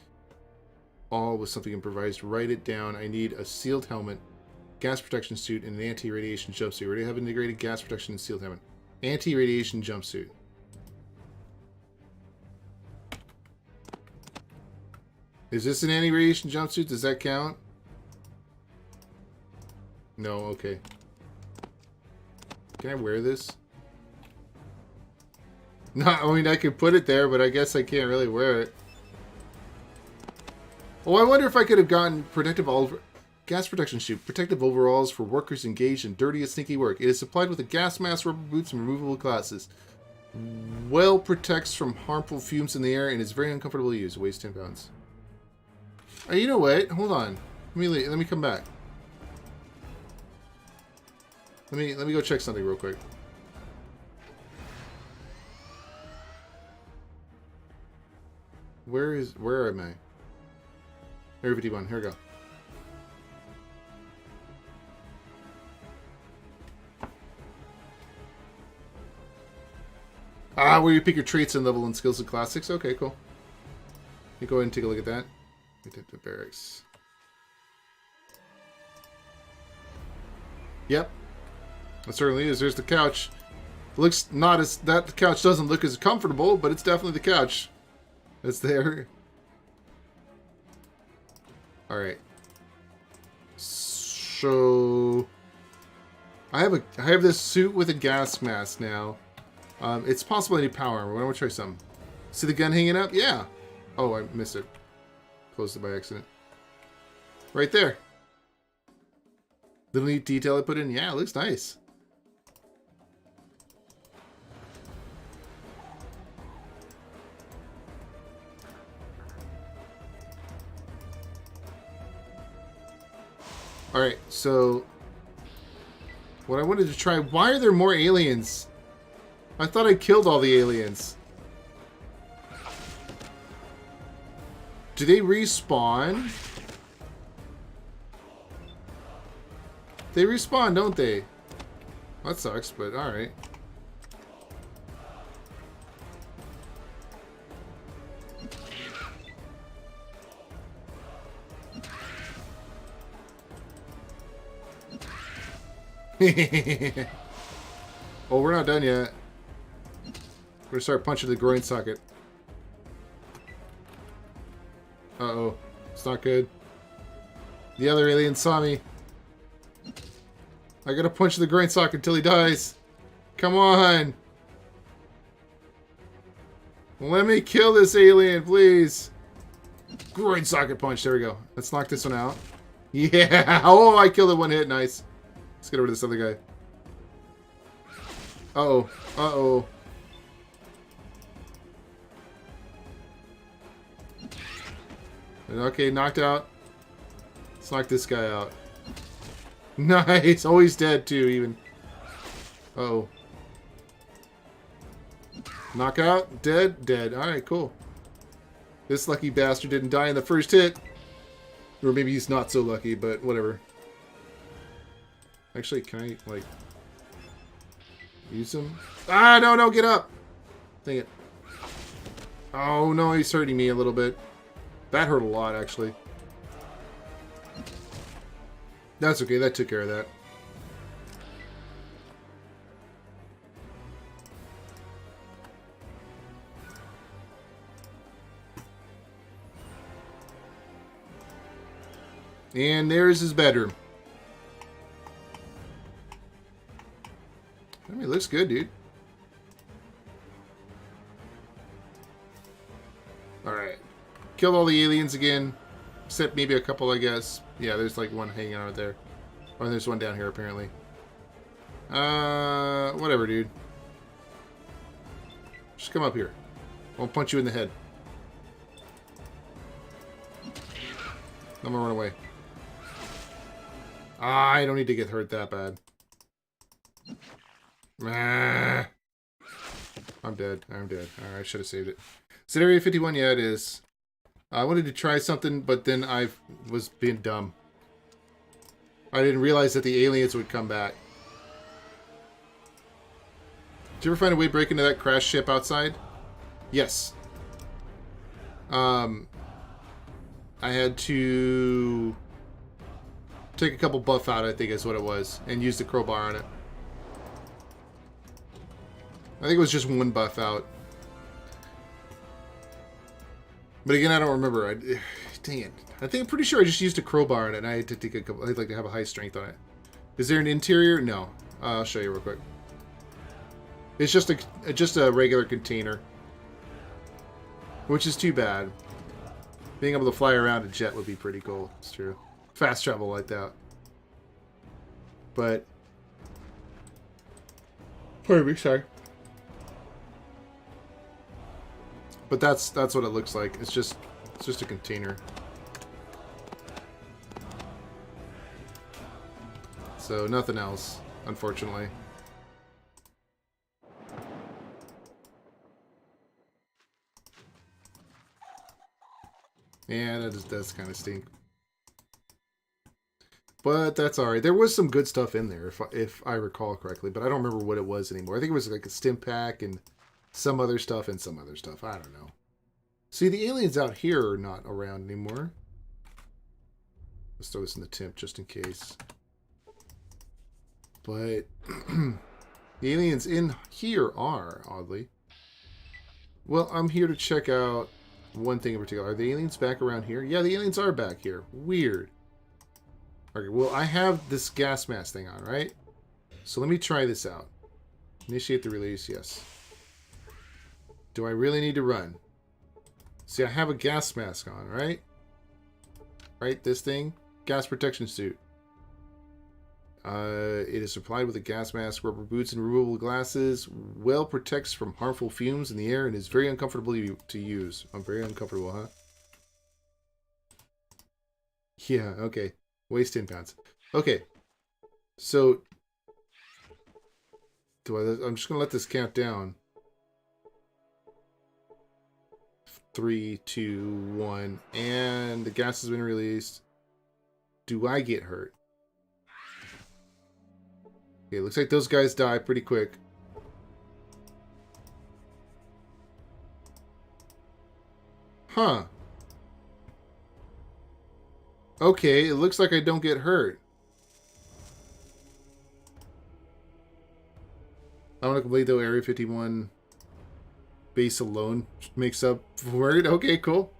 all with something improvised. Write it down. I need a sealed helmet, gas protection suit, and an anti-radiation jumpsuit. We already have integrated gas protection and sealed helmet. Anti-radiation jumpsuit. Is this an anti-radiation jumpsuit? Does that count? No, okay. Can I wear this? No, I mean, I could put it there, but I guess I can't really wear it. Oh, I wonder if I could have gotten gas protection suit. Protective overalls for workers engaged in dirty and sneaky work. It is supplied with a gas mask, rubber boots, and removable glasses. Well protects from harmful fumes in the air and is very uncomfortable to use. Weighs 10 pounds. Oh, you know what? Hold on. Let me come back. Let me go check something real quick. Where am I? Area 51. Here we go. Ah, where you pick your traits and level and skills and classics. Okay, cool. You go ahead and take a look at that. The barracks. Yep. It certainly is. There's the couch. Looks not as... That couch doesn't look as comfortable, but it's definitely the couch. It's there. Alright. So... I have this suit with a gas mask now. It's possible I need power armor. Why don't we try some? See the gun hanging up? Yeah. Oh, I missed it. Closed it by accident. Right there. Little neat detail I put in. Yeah, it looks nice. Alright, so... What I wanted to try... Why are there more aliens? I thought I killed all the aliens. Do they respawn? They respawn, don't they? That sucks, but alright. Oh, we're not done yet. We're gonna start punching the groin socket. Uh-oh. It's not good. The other alien saw me. I gotta punch the groin socket until he dies. Come on. Let me kill this alien, please. Groin socket punch. There we go. Let's knock this one out. Yeah. Oh, I killed it one hit. Nice. Let's get over to this other guy. Uh-oh. Uh-oh. Okay, knocked out. Let's knock this guy out. Nice. Oh, he's dead too, even. Uh-oh. Knockout. Dead. Dead. Alright, cool. This lucky bastard didn't die in the first hit. Or maybe he's not so lucky, but whatever. Actually, can I, like... use him? Ah, no, no, get up! Dang it. Oh, no, he's hurting me a little bit. That hurt a lot, actually. That's okay, that took care of that. And there's his bedroom. I mean, it looks good, dude. Alright. Killed all the aliens again. Except maybe a couple, I guess. Yeah, there's like one hanging out there. Oh, there's one down here, apparently. Whatever, dude. Just come up here. I'll punch you in the head. I'm gonna run away. Ah, I don't need to get hurt that bad. Ah. I'm dead. I'm dead. Alright, I should have saved it. Is it Area 51? Yeah, it is. I wanted to try something, but then I was being dumb. I didn't realize that the aliens would come back. Did you ever find a way to break into that crash ship outside? Yes. I had to take a couple buff out, I think is what it was, and use the crowbar on it. I think it was just one buff out. But again, I don't remember. dang it. I'm pretty sure I just used a crowbar on it and I had to take a couple. I'd like to have a high strength on it. Is there an interior? No. I'll show you real quick. It's just a regular container. Which is too bad. Being able to fly around a jet would be pretty cool. It's true. Fast travel like that. But... Pardon me, sorry. But that's what it looks like. It's just a container. So nothing else, unfortunately. Yeah, that does kind of stink. But that's alright. There was some good stuff in there, if I recall correctly, but I don't remember what it was anymore. I think it was like a stim pack and some other stuff and some other stuff. I don't know. See, the aliens out here are not around anymore. Let's throw this in the temp just in case. But the aliens in here are, oddly. Well, I'm here to check out one thing in particular. Are the aliens back around here? Yeah, the aliens are back here. Weird. Okay, well, I have this gas mask thing on, right? So let me try this out. Initiate the release, yes. Do I really need to run? See, I have a gas mask on, right? Right, this thing? Gas protection suit. It is supplied with a gas mask, rubber boots, and removable glasses. Well protects from harmful fumes in the air and is very uncomfortable to use. I'm very uncomfortable, huh? Yeah, okay. Weighs 10 pounds. Okay. So, I'm just going to let this count down. 3, 2, 1. And the gas has been released. Do I get hurt? Okay, looks like those guys die pretty quick. Huh. Okay, it looks like I don't get hurt. I'm gonna complete though. Area 51 base alone makes up for it. Okay, cool.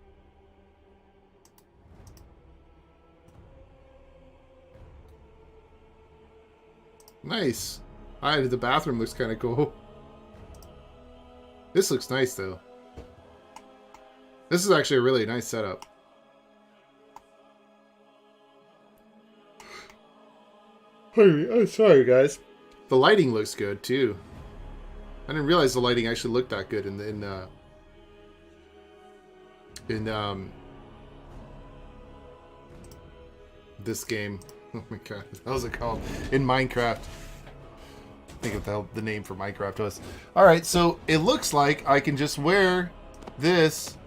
Nice. Alright, the bathroom looks kind of cool. This looks nice though. This is actually a really nice setup. I'm sorry, guys. The lighting looks good too. I didn't realize the lighting actually looked that good in this game. Oh my god, what was it called? In Minecraft. Think of the name for Minecraft was. Alright, so it looks like I can just wear this.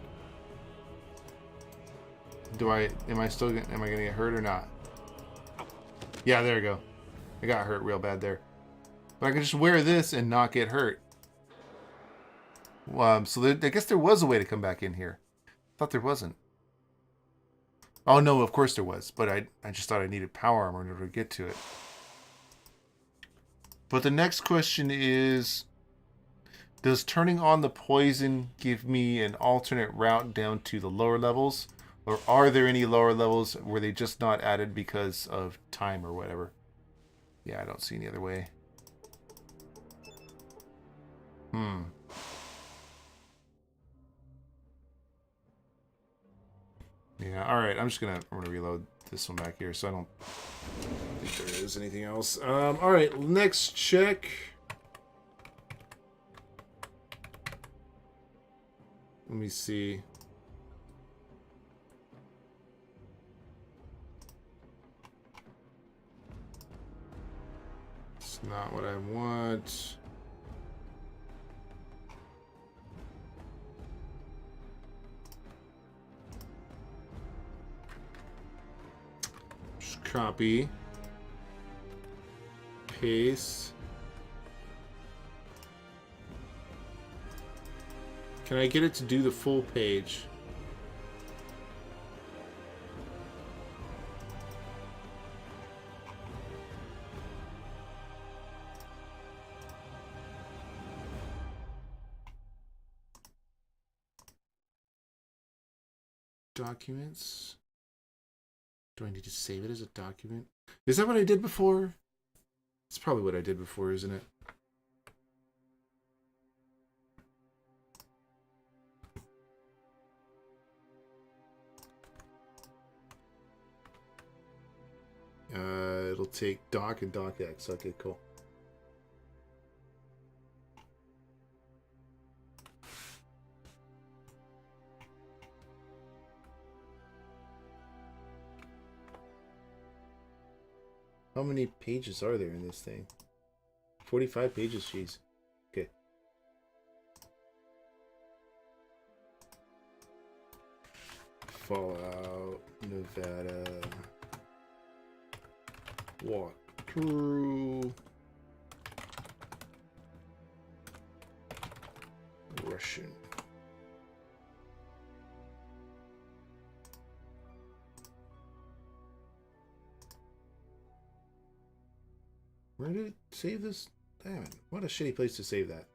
Am I gonna get hurt or not? Yeah, there we go. I got hurt real bad there. But I can just wear this and not get hurt. So I guess there was a way to come back in here. I thought there wasn't. Oh no, of course there was. But I just thought I needed power armor in order to get to it. But the next question is, does turning on the poison give me an alternate route down to the lower levels? Or are there any lower levels? Were they just not added because of time or whatever? Yeah, I don't see any other way. Yeah, alright, I'm gonna reload this one back here so I don't think there is anything else. Alright, next check. Let me see. It's not what I want. Just copy. Paste. Can I get it to do the full page? documents. Do I need to save it as a document? Is that what I did before? It's probably what I did before, isn't it? It'll take doc and docx. Okay, cool. How many pages are there in this thing? 45 pages, jeez. Okay. Fallout, Nevada. Walk through. Russian. Where did it save this? Damn it. What a shitty place to save that.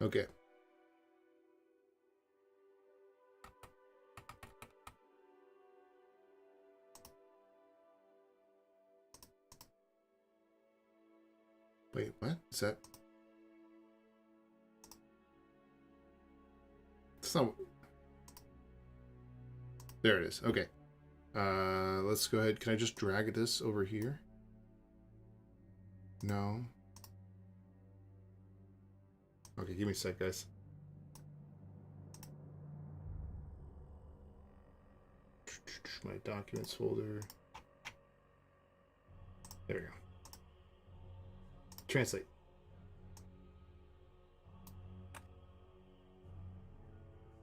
Okay. Wait, what? Is that... It's not... There it is. Okay. Let's go ahead. Can I just drag this over here? No. Okay, give me a sec, guys. My documents folder. There we go. Translate.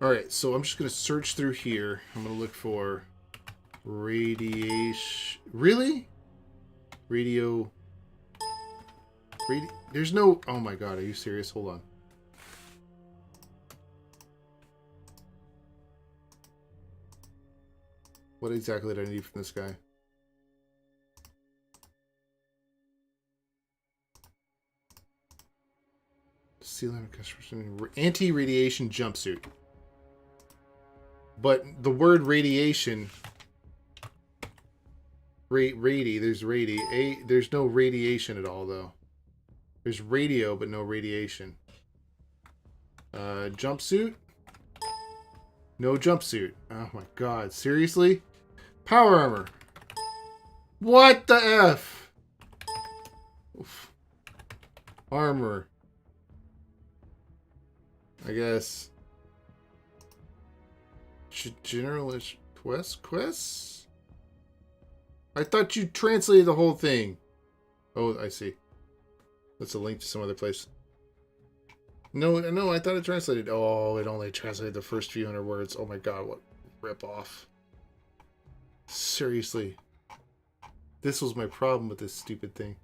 Alright, so I'm just going to search through here. I'm going to look for radiation. Really? Radio. There's no... Oh my god, are you serious? Hold on. What exactly did I need from this guy? Anti-radiation jumpsuit. But the word radiation... There's there's no radiation at all, though. There's radio, but no radiation. Jumpsuit? No jumpsuit. Oh my god, seriously? Power armor. What the F? Oof. Armor. I guess. Generalist quest? I thought you translated the whole thing. Oh, I see. That's a link to some other place. No, I thought it translated. Oh, it only translated the first few hundred words. Oh my god, what rip off. Seriously. This was my problem with this stupid thing.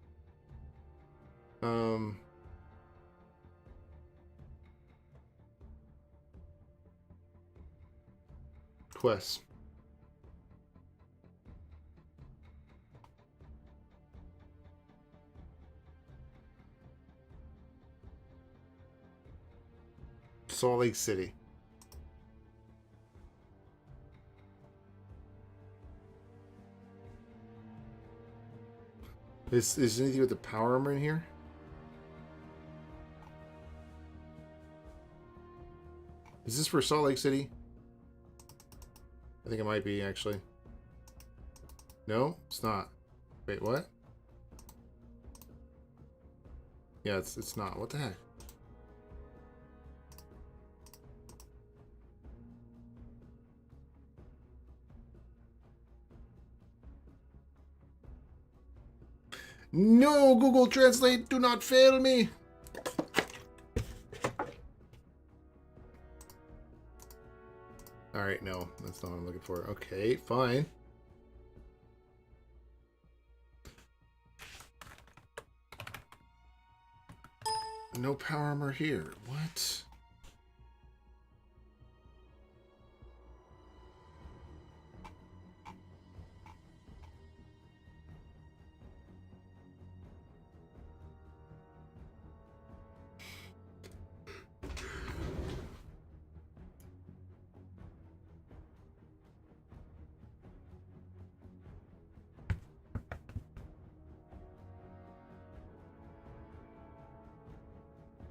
Quests. Salt Lake City. Is anything with the power armor in here? Is this for Salt Lake City? I think it might be, actually. No, it's not. Wait, what? Yeah, it's not. What the heck? No, Google Translate, do not fail me. All right, no, that's not what I'm looking for. Okay, fine. No power armor here. What?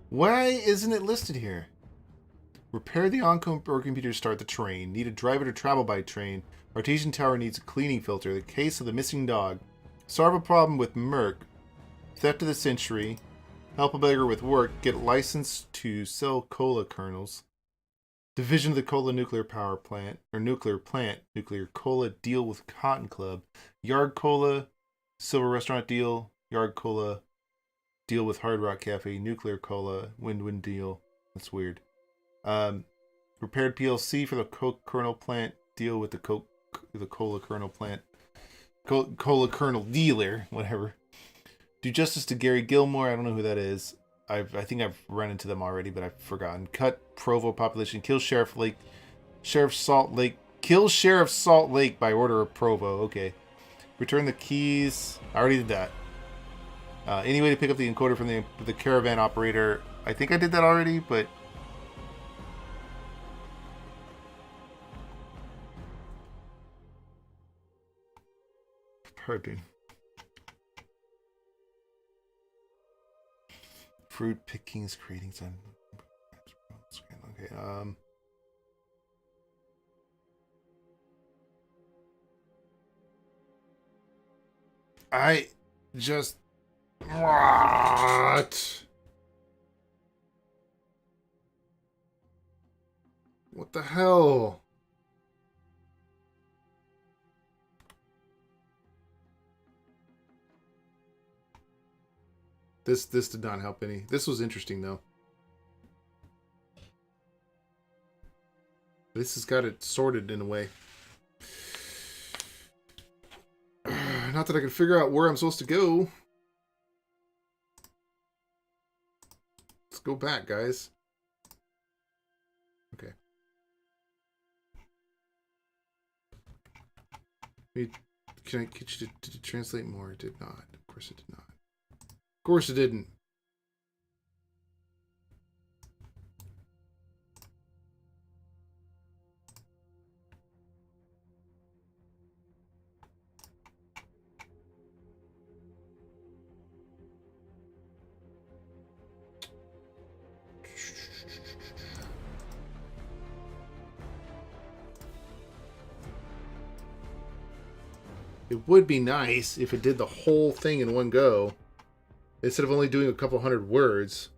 Why isn't it listed here? Repair the onboard computer to start the train. Need a driver to travel by train. Artesian tower needs a cleaning filter. The case of the missing dog. Solve a problem with Merc. Theft of the century. Help a beggar with work. Get license to sell cola kernels. Division of the Cola nuclear power plant. Or nuclear plant. Nuclear cola deal with Cotton Club. Yard cola. Silver restaurant deal. Yard cola. Deal with Hard Rock Cafe. Nuclear cola. Win-win deal. That's weird. Repaired PLC for the Coke kernel plant. Deal with the cola kernel plant. Cola kernel dealer. Whatever. Do justice to Gary Gilmore. I don't know who that is. I think I've run into them already, but I've forgotten. Cut Provo population. Kill Sheriff Salt Lake. Kill Sheriff Salt Lake by order of Provo. Okay. Return the keys. I already did that. Any way to pick up the encoder from the caravan operator. I think I did that already, but... Pardon. Fruit pickings, creating some... Okay, I just... What? What the hell? This did not help any. This was interesting though. This has got it sorted in a way. Not that I can figure out where I'm supposed to go. Let's go back, guys. Okay. Can I get you to translate more? It did not. Of course it did not. Of course it didn't. It would be nice if it did the whole thing in one go, instead of only doing a couple hundred words.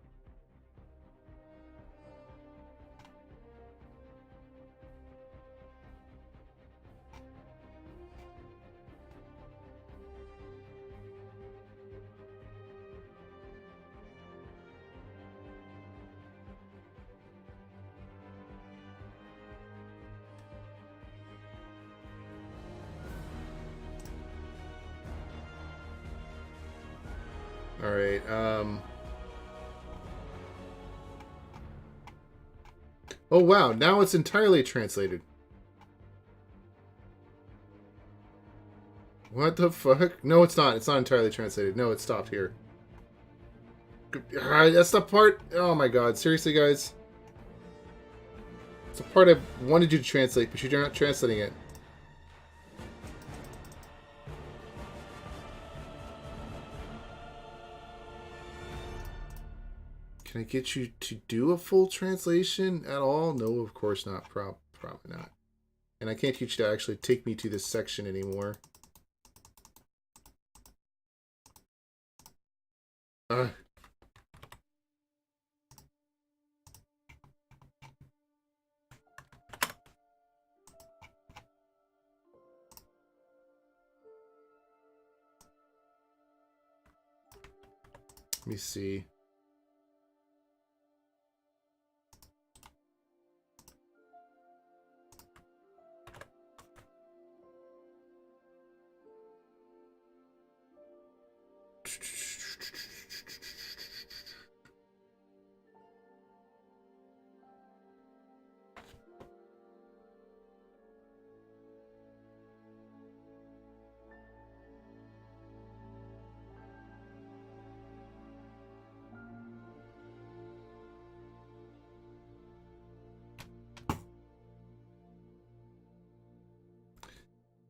All right. Oh, wow. Now it's entirely translated. What the fuck? No, it's not. It's not entirely translated. No, it stopped here. That's the part... Oh, my God. Seriously, guys? It's the part I wanted you to translate, but you're not translating it. Can I get you to do a full translation at all? No, of course not. Probably not. And I can't get you to actually take me to this section anymore. Let me see.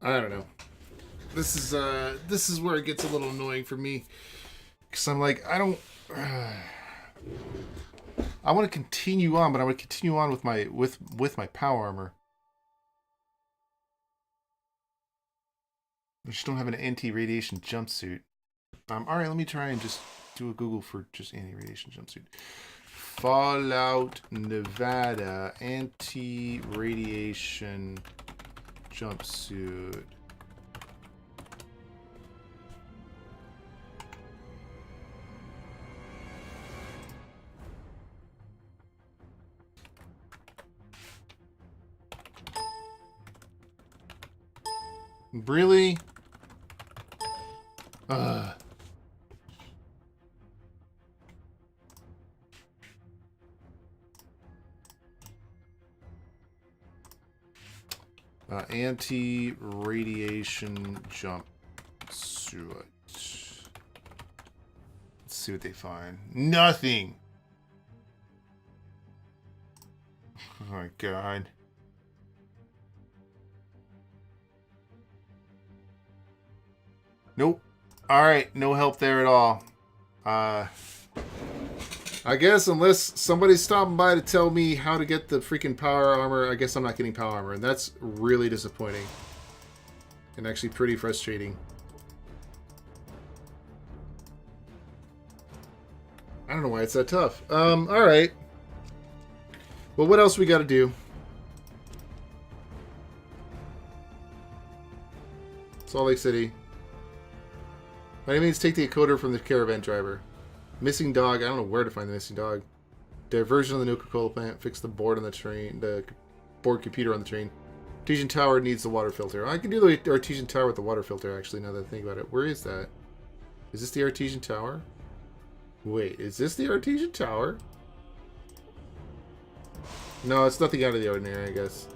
I don't know. This is where it gets a little annoying for me, because I'm like, I don't. I want to continue on, but I want to continue on with my power armor. I just don't have an anti-radiation jumpsuit. All right, let me try and just do a Google for just anti-radiation jumpsuit. Fallout Nevada anti-radiation jumpsuit. Really? Ugh. Anti-radiation jumpsuit. Let's see what they find. Nothing. Oh my god. Nope. Alright, no help there at all. I guess unless somebody's stopping by to tell me how to get the freaking power armor, I guess I'm not getting power armor. And that's really disappointing. And actually pretty frustrating. I don't know why it's that tough. Alright. Well, what else we gotta do? Salt Lake City. By any means, take the encoder from the caravan driver. Missing dog. I don't know where to find the missing dog. Diversion of the Nuka-Cola plant. Fix the board on the train. The board computer on the train. Artesian tower needs the water filter. I can do the artesian tower with the water filter, actually, now that I think about it. Where is that? Is this the artesian tower? Wait, is this the artesian tower? No, it's nothing out of the ordinary, I guess.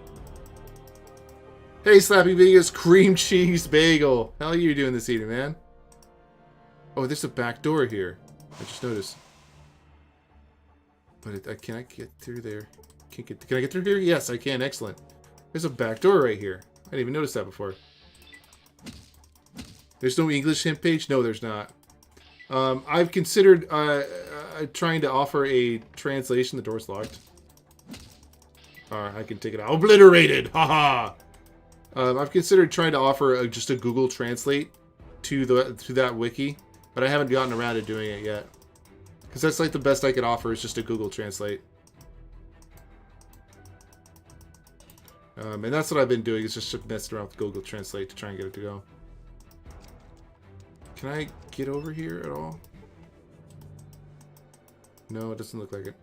Hey, Slappy Vegas, cream cheese bagel. How are you doing this evening, man? Oh, there's a back door here. I just noticed. But can I get through there? Can I get through here? Yes, I can. Excellent. There's a back door right here. I didn't even notice that before. There's no English hint page? No, there's not. I've considered trying to offer a translation. The door's locked. Alright, I can take it out. Obliterated! Haha! I've considered trying to offer just a Google Translate to that wiki. But I haven't gotten around to doing it yet. Because that's like the best I could offer is just a Google Translate. And that's what I've been doing, is just messing around with Google Translate to try and get it to go. Can I get over here at all? No, it doesn't look like it.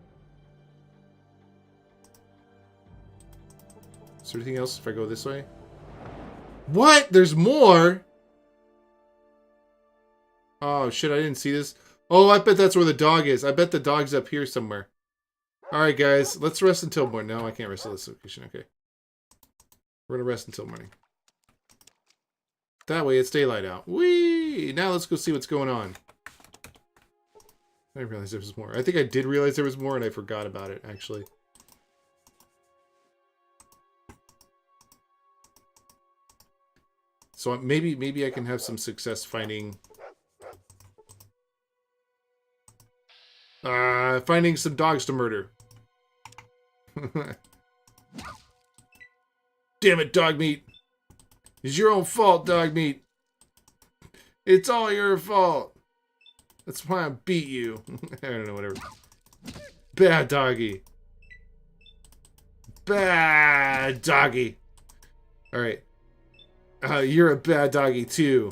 Is there anything else if I go this way? What? There's more? Oh, shit, I didn't see this. Oh, I bet that's where the dog is. I bet the dog's up here somewhere. Alright, guys. Let's rest until morning. No, I can't rest at this location. Okay. We're going to rest until morning. That way it's daylight out. Whee! Now let's go see what's going on. I didn't realize there was more. I think I did realize there was more and I forgot about it, actually. So maybe I can have some success finding... finding some dogs to murder. Damn it, dog meat. It's your own fault, dog meat. It's all your fault. That's why I beat you. I don't know, whatever. Bad doggy. Bad doggy. Alright. You're a bad doggy, too.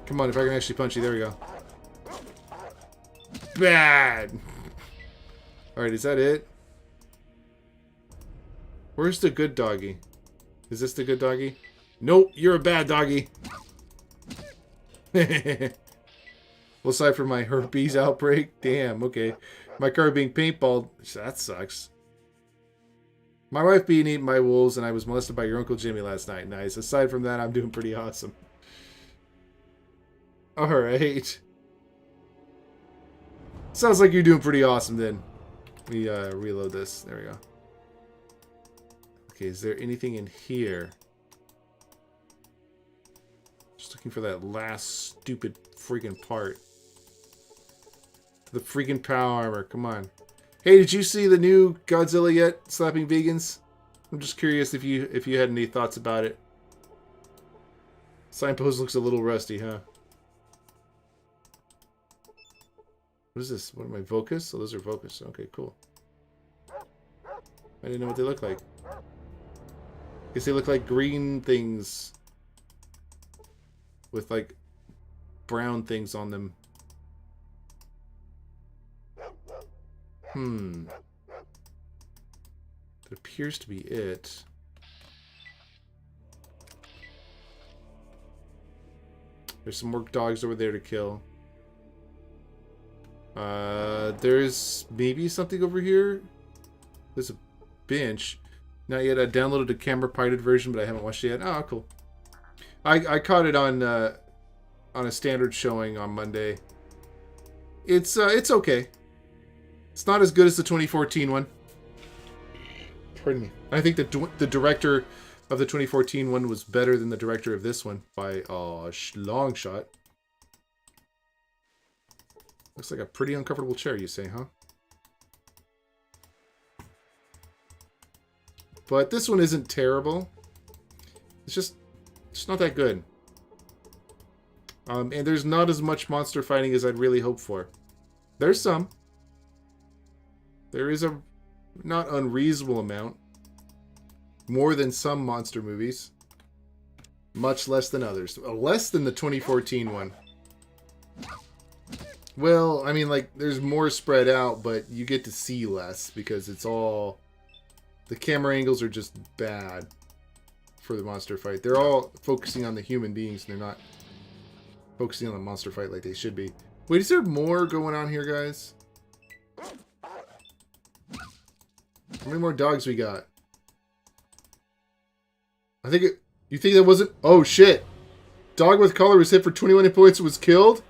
Come on, if I can actually punch you. There we go. Bad. Alright, is that it? Where's the good doggy? Is this the good doggy? Nope, you're a bad doggy. Well, aside from my herpes outbreak, damn, okay. My car being paintballed, that sucks. My wife being eaten by wolves, and I was molested by your Uncle Jimmy last night. Nice. Aside from that, I'm doing pretty awesome. Alright. Sounds like you're doing pretty awesome then. Let me reload this. There we go. Okay, is there anything in here? Just looking for that last stupid freaking part. To the freaking power armor. Come on. Hey, did you see the new Godzilla yet? Slapping vegans? I'm just curious if you had any thoughts about it. Signpost looks a little rusty, huh? What is this? What am I? Vocus? Oh, those are Vocus. Okay, cool. I didn't know what they look like. Guess they look like green things with like brown things on them. That appears to be it. There's some more dogs over there to kill. There's maybe something over here. There's a bench. Not yet. I downloaded the camera pirated version, but I haven't watched it yet. Oh, cool. I caught it on a standard showing on Monday. It's okay. It's not as good as the 2014 one. Pardon me. I think the director of the 2014 one was better than the director of this one by a long shot. Looks like a pretty uncomfortable chair, you say, huh? But this one isn't terrible. It's just not that good. And there's not as much monster fighting as I'd really hoped for. There's some. There is a not unreasonable amount. More than some monster movies. Much less than others. Less than the 2014 one. Well, I mean, like, there's more spread out, but you get to see less because it's all... The camera angles are just bad for the monster fight. They're all focusing on the human beings, and they're not focusing on the monster fight like they should be. Wait, is there more going on here, guys? How many more dogs we got? I think it... You think that wasn't... Oh, shit! Dog with collar was hit for 21 hit points and was killed?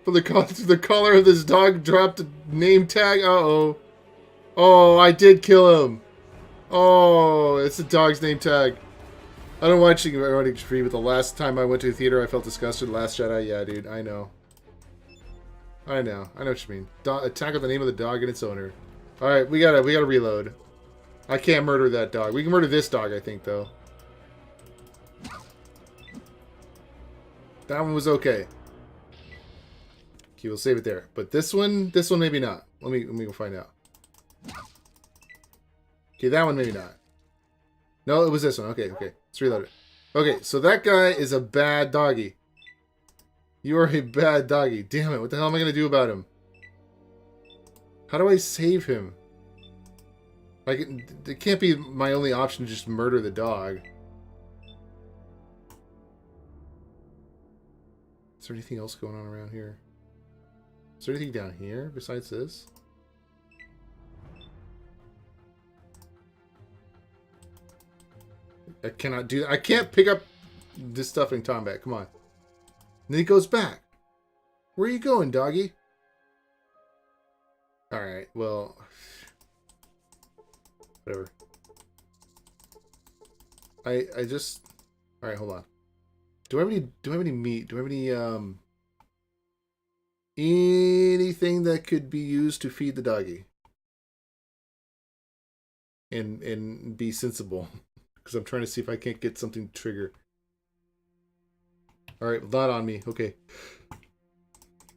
For the collar of this dog dropped a name tag? Uh-oh. Oh, I did kill him. Oh, it's the dog's name tag. I don't watch Erotic Extreme, but the last time I went to the theater, I felt disgusted. Last Jedi, yeah, dude, I know. I know what you mean. Attack with the name of the dog and its owner. Alright, we gotta reload. I can't murder that dog. We can murder this dog, I think, though. That one was okay. Okay, we'll save it there. But this one maybe not. Let me go find out. Okay, that one maybe not. No, it was this one. Okay. Let's reload it. Okay, so that guy is a bad doggy. You are a bad doggy. Damn it, what the hell am I going to do about him? How do I save him? It can't be my only option to just murder the dog. Is there anything else going on around here? Is there anything down here besides this? I cannot do that. I can't pick up this stuff in combat. Come on. And then he goes back. Where are you going, doggy? Alright, well... Whatever. I just... Alright, hold on. Do I have any meat? Do I have any, anything that could be used to feed the doggy? And be sensible. Because I'm trying to see if I can't get something to trigger. Alright, not on me. Okay.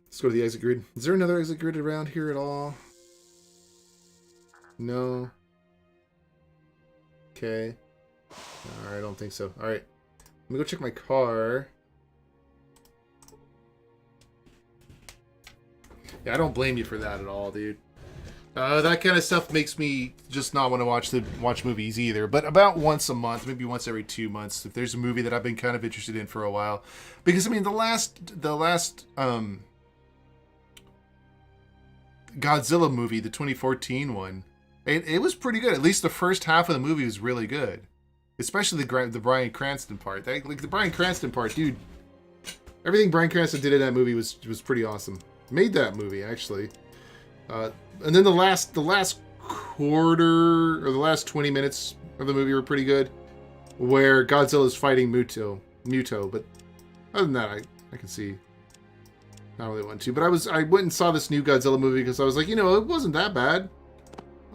Let's go to the exit grid. Is there another exit grid around here at all? No. Okay. Alright, I don't think so. Alright. Let me go check my car. Yeah, I don't blame you for that at all, dude. That kind of stuff makes me just not want to watch movies either. But about once a month, maybe once every 2 months, if there's a movie that I've been kind of interested in for a while, because I mean the last Godzilla movie, the 2014 one, it was pretty good. At least the first half of the movie was really good, especially the Bryan Cranston part. Like the Bryan Cranston part, dude. Everything Bryan Cranston did in that movie was pretty awesome. Made that movie actually. And then the last quarter or the last 20 minutes of the movie were pretty good, where Godzilla's fighting Muto. But other than that, I can see I don't really want to, but I went and saw this new Godzilla movie because I was like, you know, it wasn't that bad.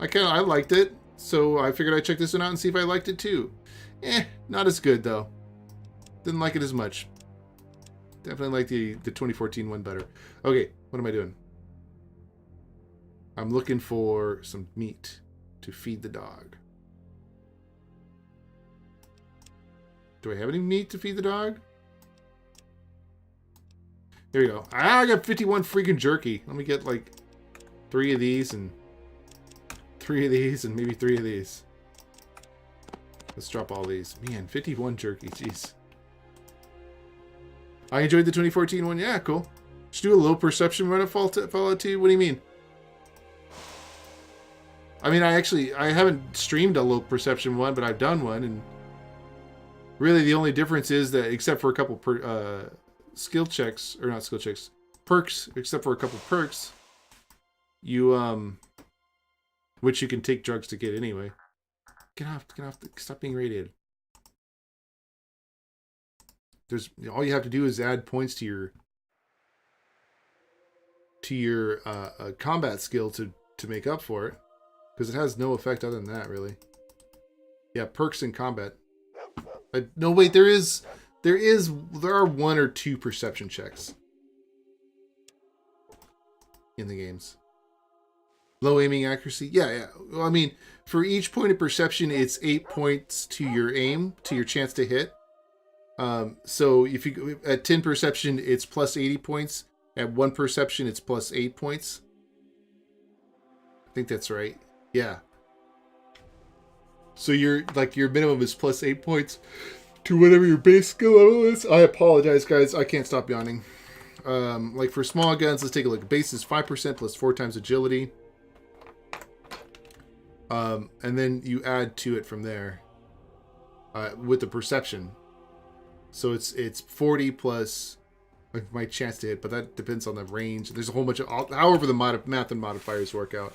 I liked it, so I figured I'd check this one out and see if I liked it too. Not as good though. Didn't like it as much. Definitely like the 2014 one better. Okay, what am I doing? I'm looking for some meat to feed the dog. Do I have any meat to feed the dog? There we go. I got 51 freaking jerky. Let me get like 3 of these and 3 of these and maybe 3 of these. Let's drop all these. Man, 51 jerky. Jeez. I enjoyed the 2014 one. Yeah, cool. Should do a low perception run of Fallout 2. What do you mean? I mean, I haven't streamed a low perception one, but I've done one, and really the only difference is that, except for a couple skill checks, or not skill checks, perks, except for a couple perks, you, which you can take drugs to get anyway. Get off, stop being radiated. All you have to do is add points to your combat skill to make up for it, because it has no effect other than that, really. Yeah, perks in combat. No, wait, there are 1 or 2 perception checks in the games. Low aiming accuracy. Yeah. Well, I mean, for each point of perception, it's 8 points to your aim, to your chance to hit. So if you at 10 perception, it's plus 80 points. At 1 perception, it's plus 8 points. I think that's right. Yeah. So your minimum is plus 8 points to whatever your base skill level is. I apologize, guys. I can't stop yawning. Like for small guns, let's take a look. Base is 5% plus 4 times agility. And then you add to it from there with the perception. So it's 40 plus my chance to hit, but that depends on the range. There's a whole bunch of however the math and modifiers work out.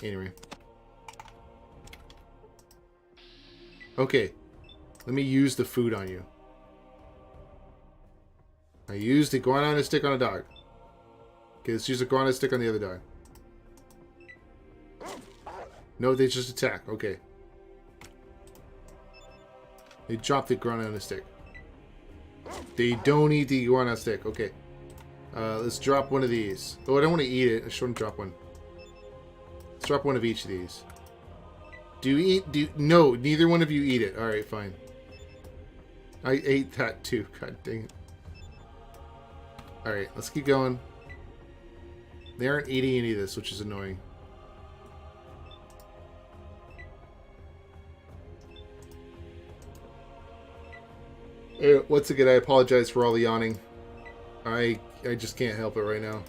Anyway. Okay. Let me use the food on you. I used a guano stick on a dog. Okay, let's use a guano stick on the other dog. No, they just attack. Okay. They drop the guano stick. They don't eat the guano stick. Okay. Let's drop one of these. Oh, I don't want to eat it. I shouldn't drop one. Let's drop one of each of these. Do you eat? No, neither one of you eat it. Alright, fine. I ate that too. God dang it. Alright, let's keep going. They aren't eating any of this, which is annoying. Once again, I apologize for all the yawning. I just can't help it right now.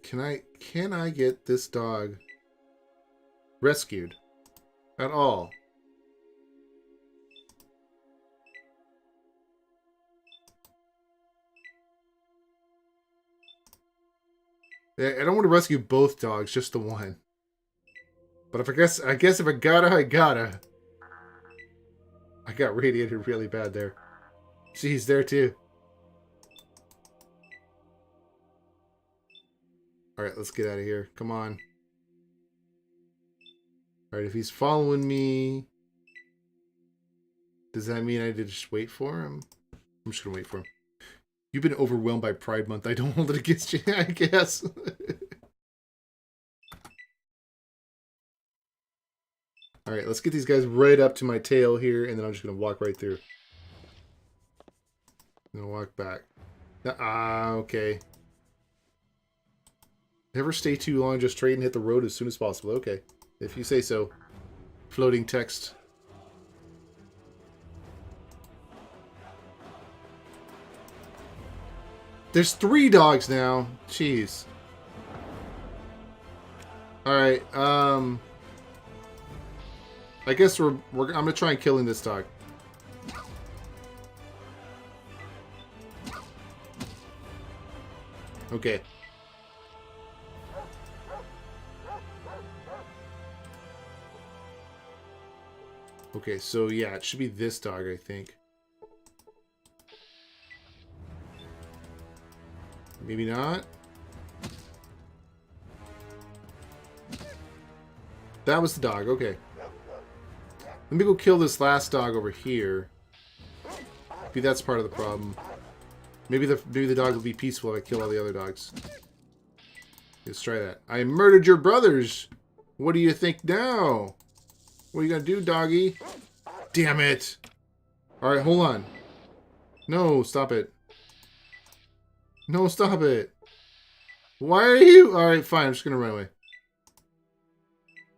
Can I get this dog rescued at all? I don't want to rescue both dogs, just the one. But if I guess if I gotta, I gotta. I got radiated really bad there. She's there too. Alright, let's get out of here. Come on. Alright, if he's following me, does that mean I need to just wait for him? I'm just gonna wait for him. You've been overwhelmed by Pride Month. I don't hold it against you, I guess. Alright, let's get these guys right up to my tail here, and then I'm just going to walk right through. I'm going to walk back. Okay. Never stay too long, just trade and hit the road as soon as possible. Okay, if you say so. Floating text. There's 3 dogs now. Jeez. Alright, I guess I'm gonna try and killing this dog. Okay. Okay, so yeah, it should be this dog, I think. Maybe not. That was the dog, okay. Let me go kill this last dog over here. Maybe that's part of the problem. Maybe the dog will be peaceful if I kill all the other dogs. Let's try that. I murdered your brothers! What do you think now? What are you gonna do, doggy? Damn it! Alright, hold on. No, stop it. No, stop it. Why are you... Alright, fine, I'm just gonna run away.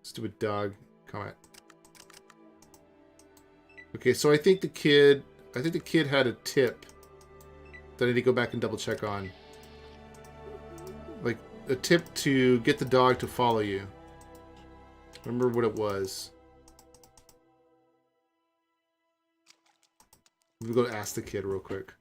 Stupid dog. Comment. Okay, so I think the kid had a tip that I need to go back and double check on. Like, a tip to get the dog to follow you. Remember what it was. We'll go ask the kid real quick.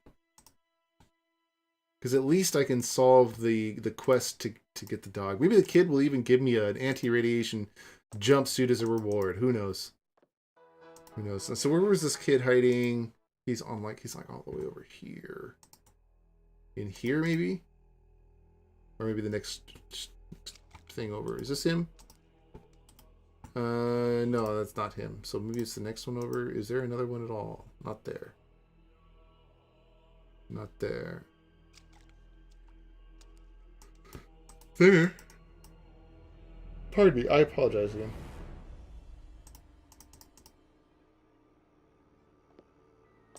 Because at least I can solve the quest to get the dog. Maybe the kid will even give me an anti-radiation jumpsuit as a reward. Who knows? Who knows? So where was this kid hiding? He's like all the way over here. In here, maybe? Or maybe the next thing over. Is this him? No, that's not him. So maybe it's the next one over. Is there another one at all? Not there. Not there. There. Pardon me. I apologize again.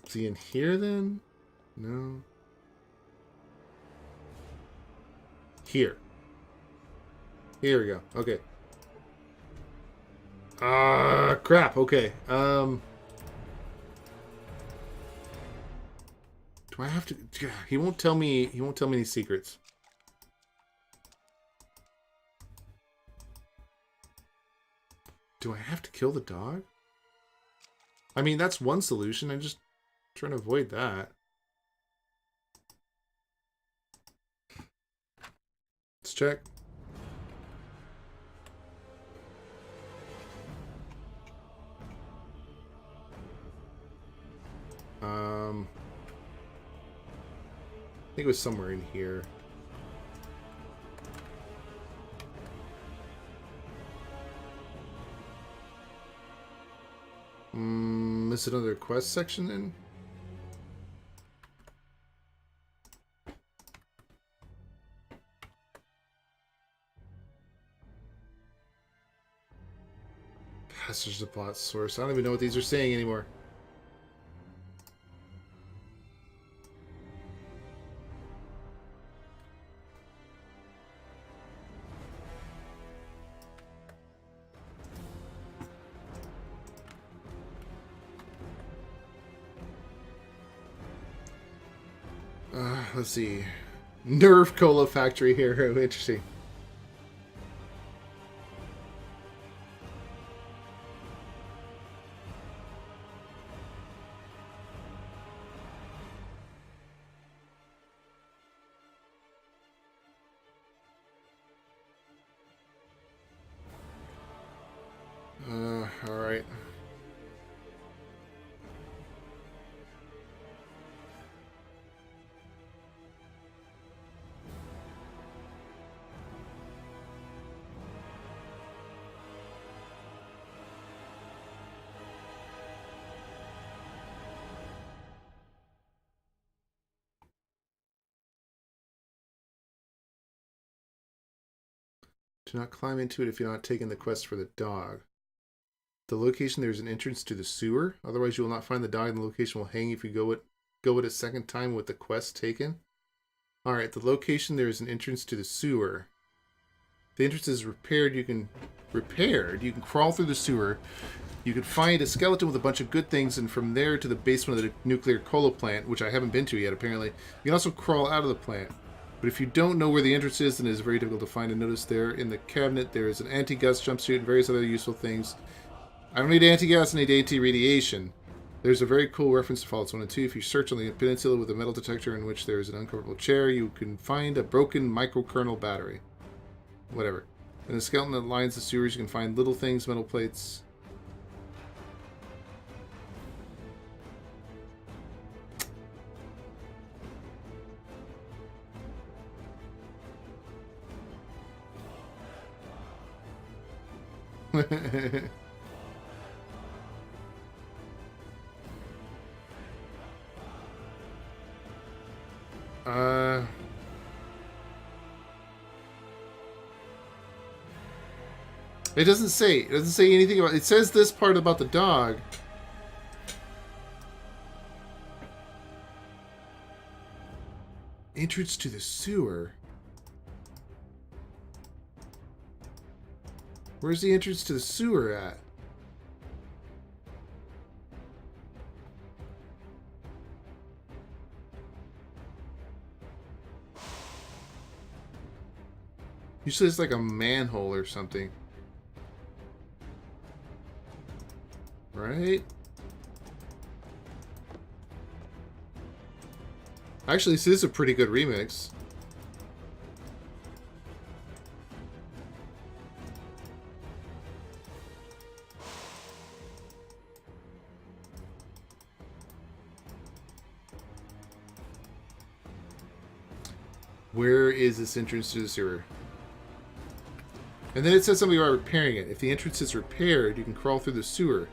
Is he in here then? No. Here. Here we go. Okay. Crap. Okay. Do I have to... He won't tell me... He won't tell me any secrets. Do I have to kill the dog? I mean, that's one solution. I'm just trying to avoid that. Let's check. I think it was somewhere in here. Is it another quest section then? Passage to plot source. I don't even know what these are saying anymore. Let's see. Nerve Cola Factory here. Interesting. All right. Do not climb into it if you're not taking the quest for the dog. The location, there's an entrance to the sewer. Otherwise, you will not find the dog, and the location will hang if you go it a second time with the quest taken. Alright, the location, there is an entrance to the sewer. The entrance is repaired. You can crawl through the sewer. You can find a skeleton with a bunch of good things, and from there to the basement of the nuclear cola plant, which I haven't been to yet, apparently. You can also crawl out of the plant. But if you don't know where the entrance is, then it is very difficult to find. And notice there in the cabinet, there is an anti-gas jumpsuit and various other useful things. I don't need anti-gas, I need anti-radiation. There's a very cool reference to Fallout 1 and 2. If you search on the peninsula with a metal detector in which there is an uncomfortable chair, you can find a broken microkernel battery. Whatever. In the skeleton that lines the sewers, you can find little things, metal plates. uh... It doesn't say. It doesn't say anything about... It says this part about the dog. Entrance to the sewer. Where's the entrance to the sewer at? Usually it's like a manhole or something. Right? Actually, this is a pretty good remix. Where is this entrance to the sewer? And then it says something about repairing it. If the entrance is repaired, you can crawl through the sewer.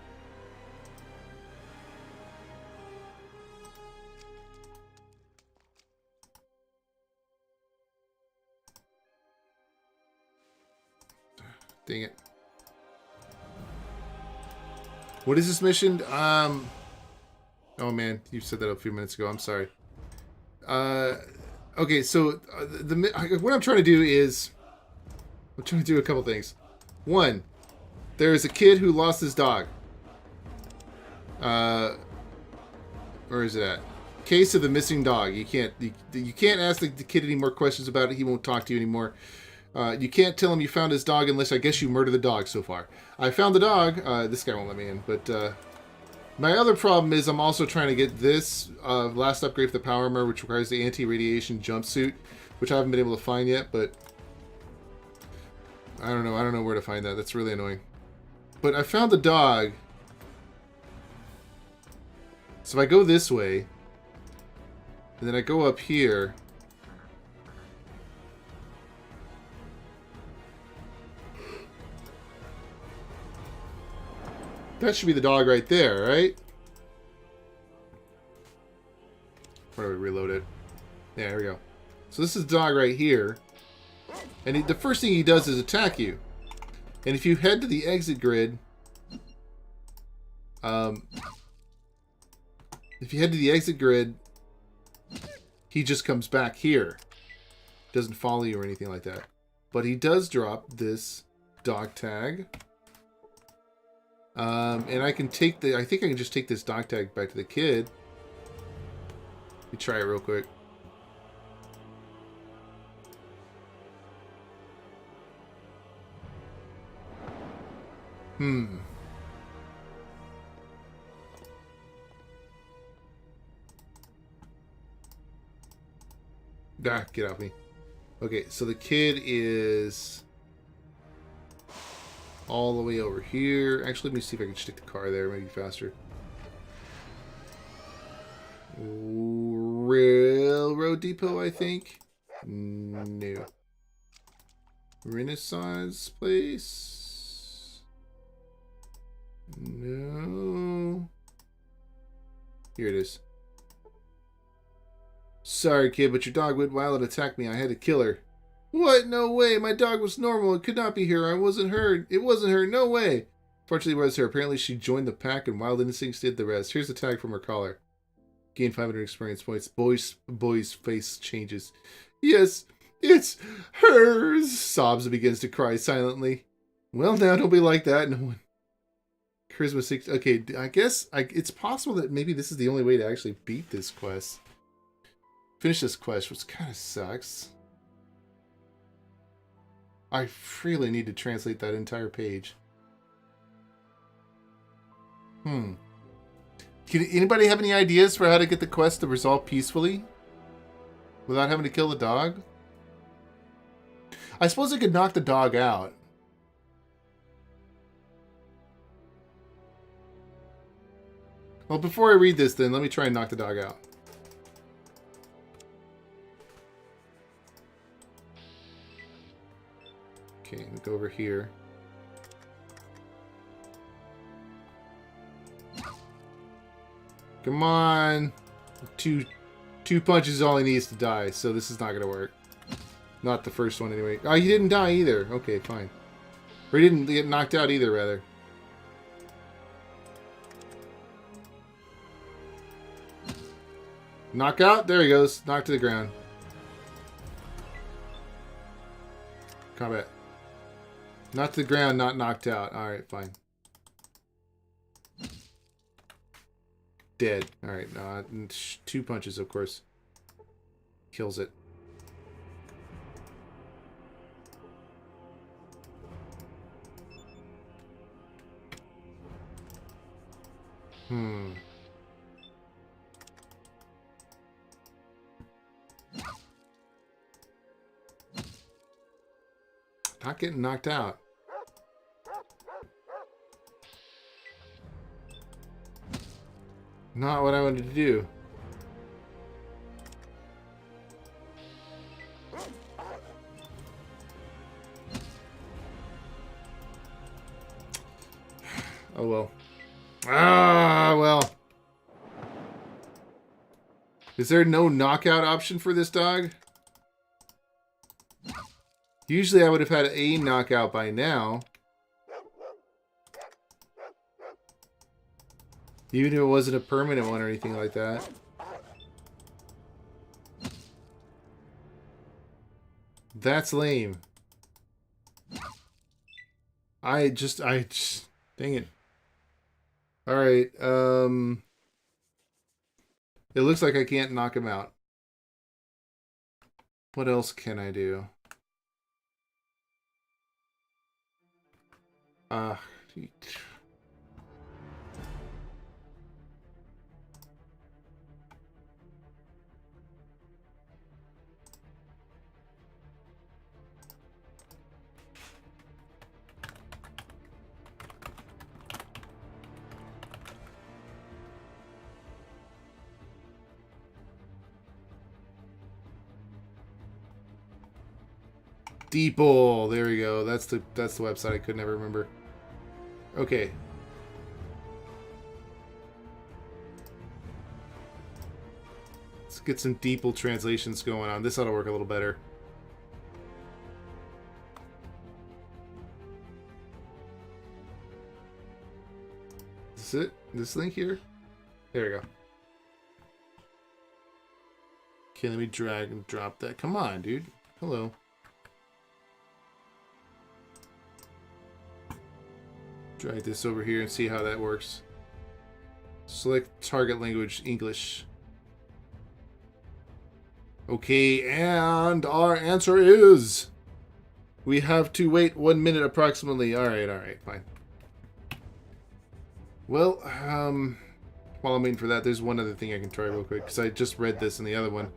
Dang it. What is this mission? Oh man, you said that a few minutes ago. I'm sorry. Okay, so what I'm trying to do is... I'm trying to do a couple things. One, there is a kid who lost his dog. Where is it at? Case of the missing dog. You can't ask the kid any more questions about it. He won't talk to you anymore. You can't tell him you found his dog unless I guess you murdered the dog so far. I found the dog. This guy won't let me in, but my other problem is I'm also trying to get this last upgrade for the power armor, which requires the anti-radiation jumpsuit, which I haven't been able to find yet, but I don't know. I don't know where to find that. That's really annoying. But I found the dog. So if I go this way, and then I go up here, that should be the dog right there, right? Where do we reload it? Yeah, here we go. So this is the dog right here. And the first thing he does is attack you. And if you head to the exit grid... if you head to the exit grid, he just comes back here. Doesn't follow you or anything like that. But he does drop this dog tag. And I can take I think I can just take this dog tag back to the kid. Let me try it real quick. Ah, get off me. Okay, so the kid is all the way over here. Actually, let me see if I can stick the car there. Maybe faster. Railroad Depot, I think. No. Renaissance Place. No. Here it is. Sorry, kid, but your dog went wild and attacked me. I had to kill her. What? No way. My dog was normal. It could not be her. I wasn't her. It wasn't her. No way. Fortunately, it was her. Apparently, she joined the pack and Wild Instincts did the rest. Here's the tag from her collar. Gain 500 experience points. Boy's face changes. Yes, it's hers. Sobs and begins to cry silently. Well, now don't be like that. No one. Charisma 6. Okay, I guess it's possible that maybe this is the only way to actually beat this quest. Finish this quest, which kind of sucks. I really need to translate that entire page. Can anybody have any ideas for how to get the quest to resolve peacefully? Without having to kill the dog? I suppose I could knock the dog out. Well, before I read this then, let me try and knock the dog out. Okay, go over here. Come on. Two punches is all he needs to die, so this is not going to work. Not the first one, anyway. Oh, he didn't die either. Okay, fine. Or he didn't get knocked out either, rather. Knockout? There he goes. Knocked to the ground. Combat. Not to the ground, not knocked out. Alright, fine. Dead. Alright, no, 2 punches, of course. Kills it. Not getting knocked out. Not what I wanted to do. Oh well. Ah, well. Is there no knockout option for this dog? Usually I would have had a knockout by now. Even if it wasn't a permanent one or anything like that. That's lame. I just, dang it. Alright, it looks like I can't knock him out. What else can I do? Deeple, there we go. That's the website I could never remember. Okay. Let's get some Deeple translations going on. This ought to work a little better. Is it? This link here? There we go. Okay, let me drag and drop that. Come on, dude. Hello. Drag this over here and see how that works. Select target language, English. Okay, and our answer is... we have to wait 1 minute approximately. Alright, fine. Well, while I'm waiting for that, there's one other thing I can try real quick, because I just read this in the other one.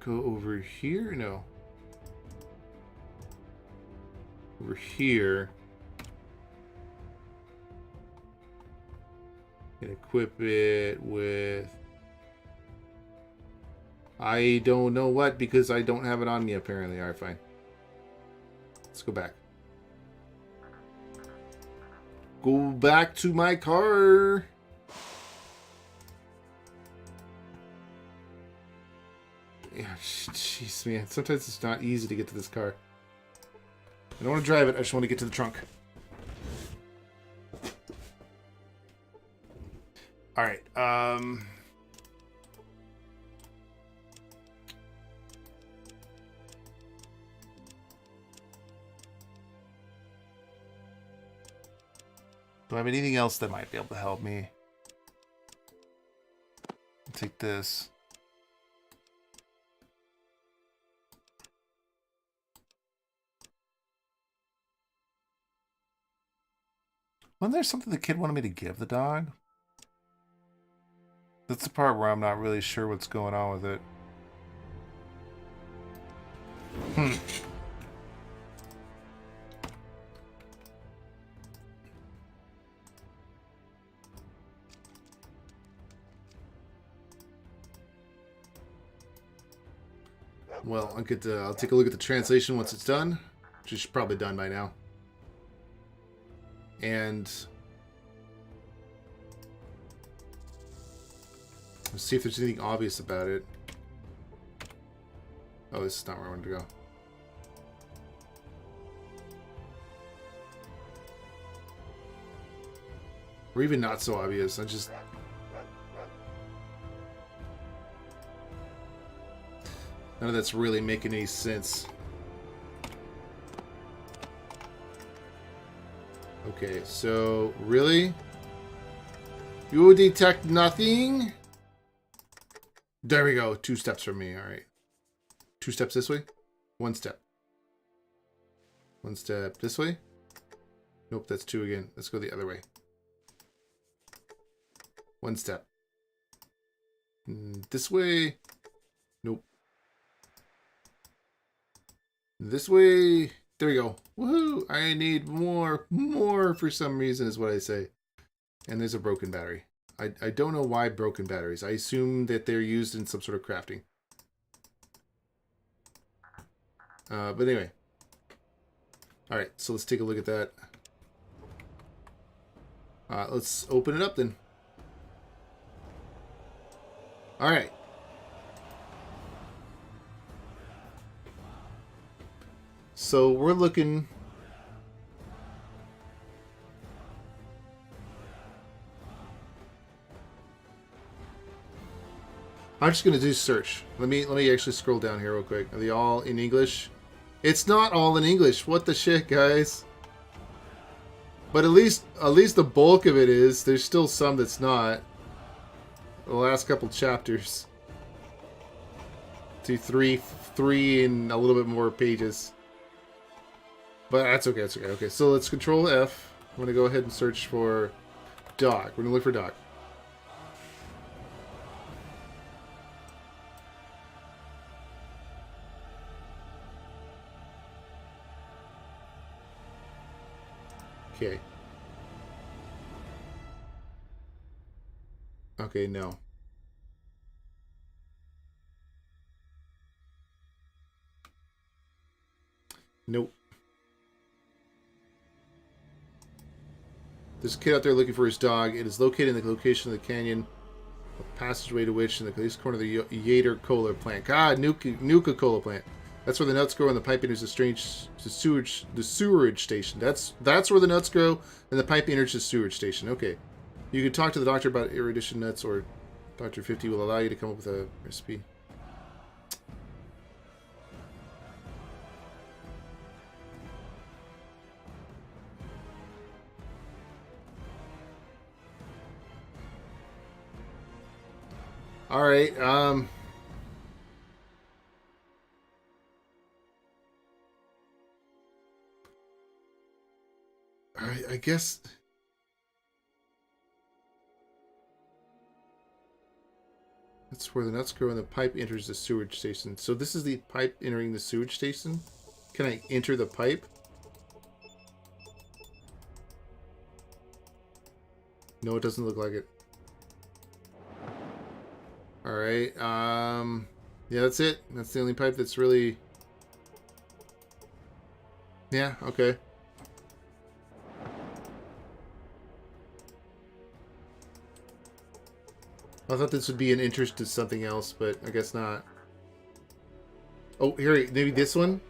Go over here? No. Over here. And equip it with... I don't know what, because I don't have it on me apparently. Alright, fine. Let's go back. Go back to my car. Yeah, jeez, man. Sometimes it's not easy to get to this car. I don't want to drive it. I just want to get to the trunk. Alright, do I have anything else that might be able to help me? I'll take this. Wasn't there something the kid wanted me to give the dog? That's the part where I'm not really sure what's going on with it. Well, I'll take a look at the translation once it's done, which is probably done by now. And Let's see if there's anything obvious about it. Oh, this is not where I wanted to go. Or even not so obvious. None of that's really making any sense. Okay, so really? You detect nothing? There we go. 2 steps from me. Alright. 2 steps this way. 1 step. 1 step this way. Nope, that's 2 again. Let's go the other way. 1 step. This way. Nope. This way. There we go. Woohoo! I need more. More for some reason is what I say. And there's a broken battery. I don't know why broken batteries. I assume that they're used in some sort of crafting. But anyway. Alright, so let's take a look at that. Let's open it up then. Alright. So we're looking... I'm just gonna do search. Let me actually scroll down here real quick. Are they all in English? It's not all in English. What the shit, guys? But at least the bulk of it is. There's still some that's not. The last couple chapters. 2, 3 and a little bit more pages. But that's okay. That's okay. Okay, so let's Control F. I'm gonna go ahead and search for Doc. We're gonna look for Doc. Okay. Okay, no. Nope. There's a kid out there looking for his dog. It is located in the location of the canyon, a passageway to which in the east corner of the Yater Cola plant. God, Nuka Cola plant. That's where the nuts grow, and the pipe enters the sewerage station. That's where the nuts grow, and the pipe enters the sewerage station. Okay. You can talk to the doctor about erudition nuts, or Dr. 50 will allow you to come up with a recipe. All right. I guess. That's where the nuts grow and the pipe enters the sewage station. So this is the pipe entering the sewage station? Can I enter the pipe? No, it doesn't look like it. Alright, yeah, that's it. That's the only pipe that's really... Yeah, okay. I thought this would be an interest to something else, but I guess not. Oh, here, maybe this one?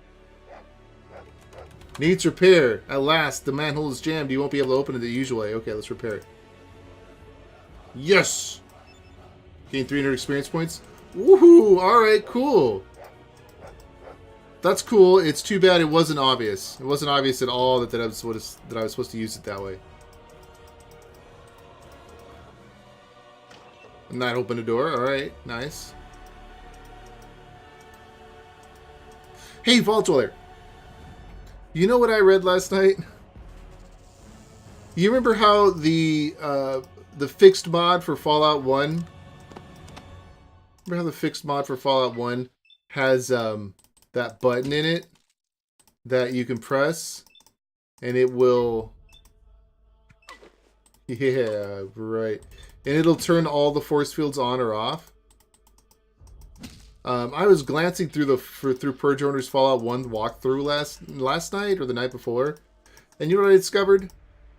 Needs repair. At last, the manhole is jammed. You won't be able to open it the usual way. Okay, let's repair it. Yes! Gain 300 experience points. Woohoo! Alright, cool. That's cool. It's too bad it wasn't obvious. It wasn't obvious at all that I was supposed to use it that way. And that opened a door. Alright, nice. Hey, Vault Dweller. You know what I read last night? You remember how the fixed mod for Fallout 1... Remember how the fixed mod for Fallout 1 has that button in it that you can press and it will... Yeah, right. And it'll turn all the force fields on or off. I was glancing through through Purge Owner's Fallout 1 walkthrough last night or the night before. And you know what I discovered?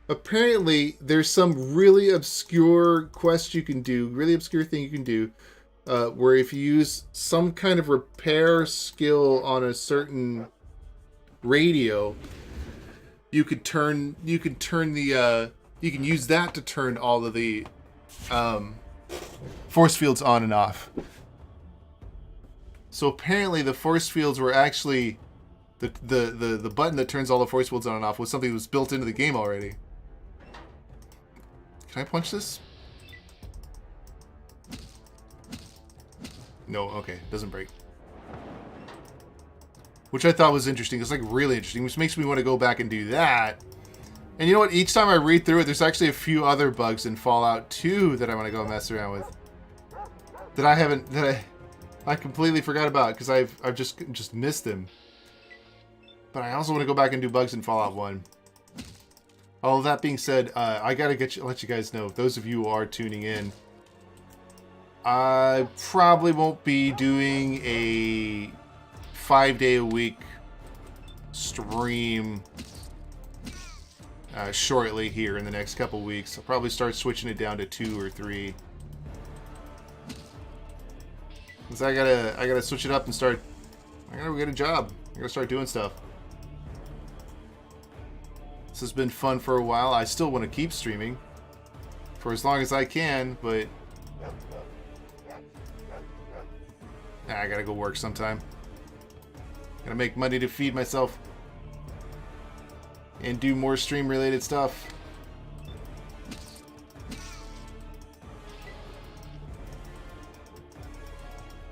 apparently there's some really obscure quest you can do, really obscure thing you can do, where if you use some kind of repair skill on a certain radio, you could use that to turn all of the force fields on and off. So apparently the force fields were actually the button that turns all the force fields on and off was something that was built into the game already. Can I punch this? No, okay, doesn't break. Which I thought was interesting. It's like really interesting, which makes me want to go back and do that. And you know what? Each time I read through it, there's actually a few other bugs in Fallout 2 that I want to go mess around with. That I completely forgot about because I've just missed them. But I also want to go back and do bugs in Fallout 1. All of that being said, I gotta let you guys know, those of you who are tuning in, I probably won't be doing a 5-day-a-week stream shortly here in the next couple weeks. I'll probably start switching it down to 2 or 3. Cause I gotta switch it up and start. I gotta get a job. I gotta start doing stuff. This has been fun for a while. I still want to keep streaming for as long as I can, but I gotta go work sometime. Gotta make money to feed myself and do more stream related stuff.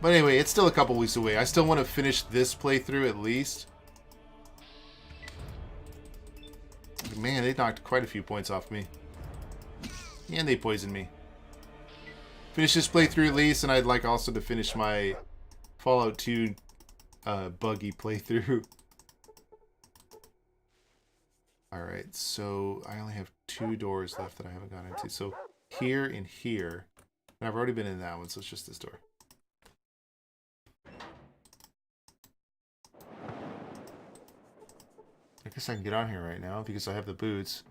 But anyway, it's still a couple weeks away. I still want to finish this playthrough at least. Man, they knocked quite a few points off me. And they poisoned me. Finish this playthrough at least, and I'd like also to finish my Fallout 2 buggy playthrough. Alright, so I only have 2 doors left that I haven't gone into. So here and here. And I've already been in that one, so it's just this door. I guess I can get on here right now because I have the boots.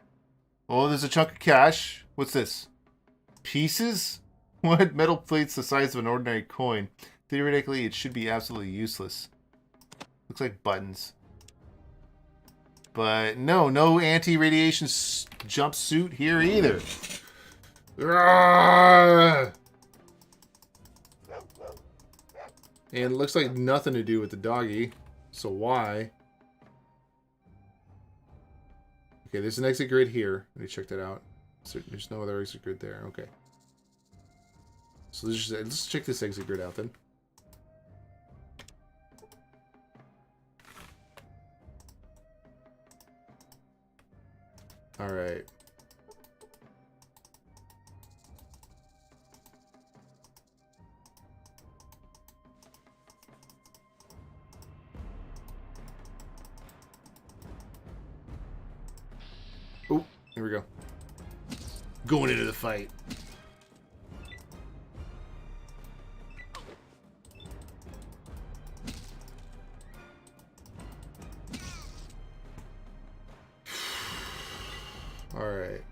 Oh, there's a chunk of cash. What's this? Pieces? What? Metal plates the size of an ordinary coin. Theoretically, it should be absolutely useless. Looks like buttons. But no anti-radiation jumpsuit here either. And it looks like nothing to do with the doggy. So why? Okay, there's an exit grid here. Let me check that out. So there's no other exit grid there. Okay. So let's check this exit grid out then. Alright. Oh, here we go. Going into the fight. Alright.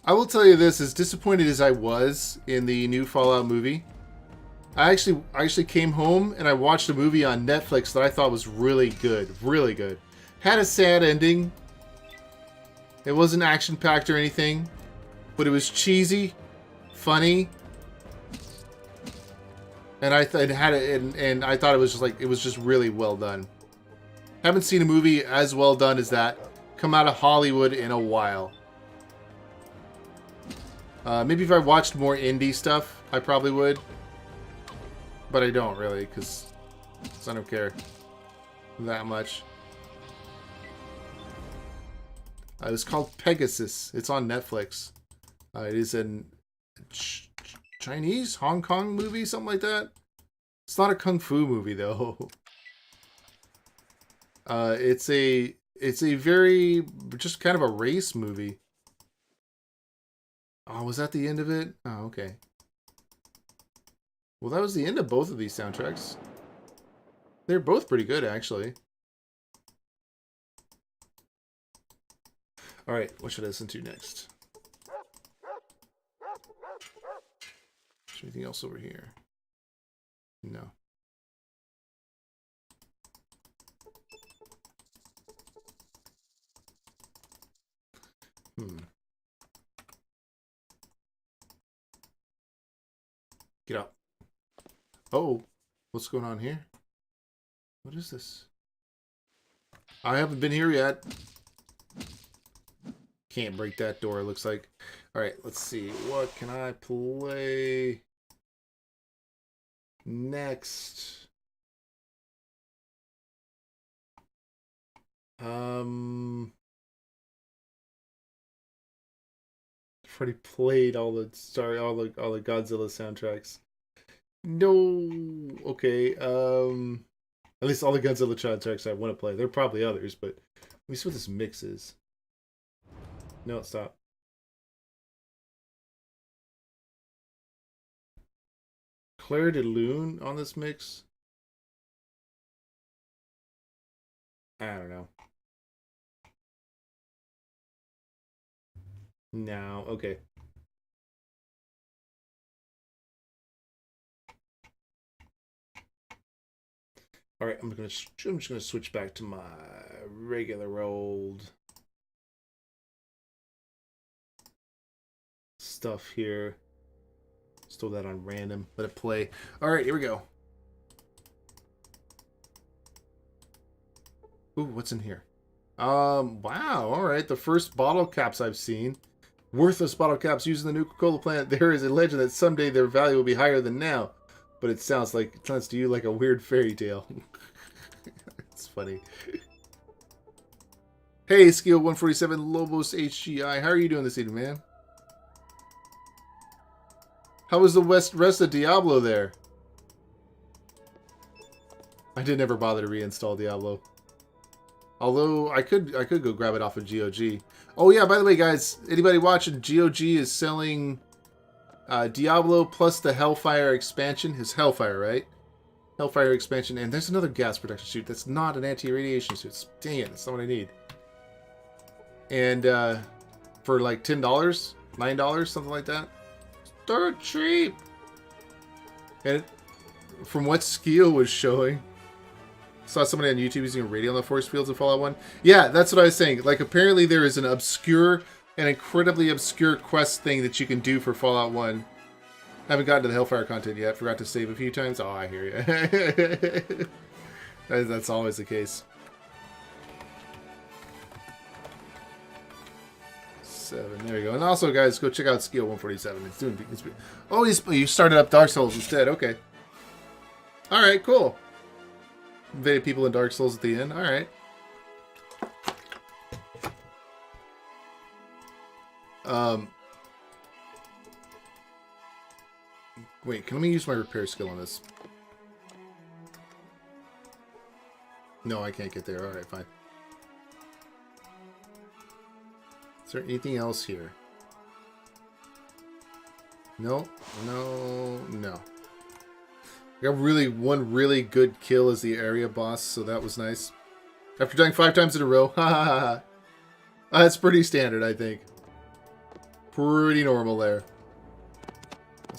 I will tell you this, as disappointed as I was in the new Fallout movie, I actually came home and I watched a movie on Netflix that I thought was really good. Really good. Had a sad ending. It wasn't action-packed or anything, but it was cheesy, funny, and I thought it was just like, it was just really well done. Haven't seen a movie as well done as that come out of Hollywood in a while. Maybe if I watched more indie stuff, I probably would. But I don't really, because I don't care that much. It's called Pegasus. It's on Netflix. It is a Chinese, Hong Kong movie, something like that. It's not a kung fu movie though. It's a very just kind of a race movie. Oh, was that the end of it? Oh, okay. Well, that was the end of both of these soundtracks. They're both pretty good, actually. All right, what should I listen to next? Is there anything else over here? No. Get up. Oh, what's going on here? What is this? I haven't been here yet. Can't break that door, it looks like. Alright, let's see. What can I play next? I've already played all the Godzilla soundtracks. No. Okay. At least all the Godzilla soundtracks I want to play. There are probably others, but let me see what this mix is. No, stop. Claire de Lune on this mix? I don't know. No, okay. All right, I'm just gonna switch back to my regular old stuff here. Just throw that on random. Let it play. All right, here we go. Ooh, what's in here? Wow. All right, the first bottle caps I've seen. Worthless bottle caps used in the Nuka-Cola plant. There is a legend that someday their value will be higher than now. But it sounds to you like a weird fairy tale. It's funny. Hey, Skill 147 Lobos HGI. How are you doing this evening, man? How was the rest of Diablo there? I did never bother to reinstall Diablo. Although I could go grab it off of GOG. Oh yeah, by the way, guys, anybody watching, GOG is selling Diablo plus the Hellfire expansion. His Hellfire, right? Hellfire expansion, and there's another gas protection suit that's not an anti-radiation suit. Dang it, that's not what I need. And for like $10, $9, something like that. They're cheap. And from what Skeel was showing, saw somebody on YouTube using a radio on the force fields in Fallout 1. Yeah, that's what I was saying. Like, apparently there is an incredibly obscure quest thing that you can do for Fallout 1. Haven't gotten to the Hellfire content yet. Forgot to save a few times. Oh, I hear you. That's always the case. 7. There we go. And also, guys, go check out Skill 147. It's doing. Oh, you started up Dark Souls instead. Okay. All right. Cool. Invaded people in Dark Souls at the end. All right. Wait, can let me use my repair skill on this? No, I can't get there. All right, fine. Is there anything else here? No, no, no. I got one really good kill as the area boss, so that was nice. After dying 5 times in a row. Ha ha ha. That's pretty standard, I think. Pretty normal there.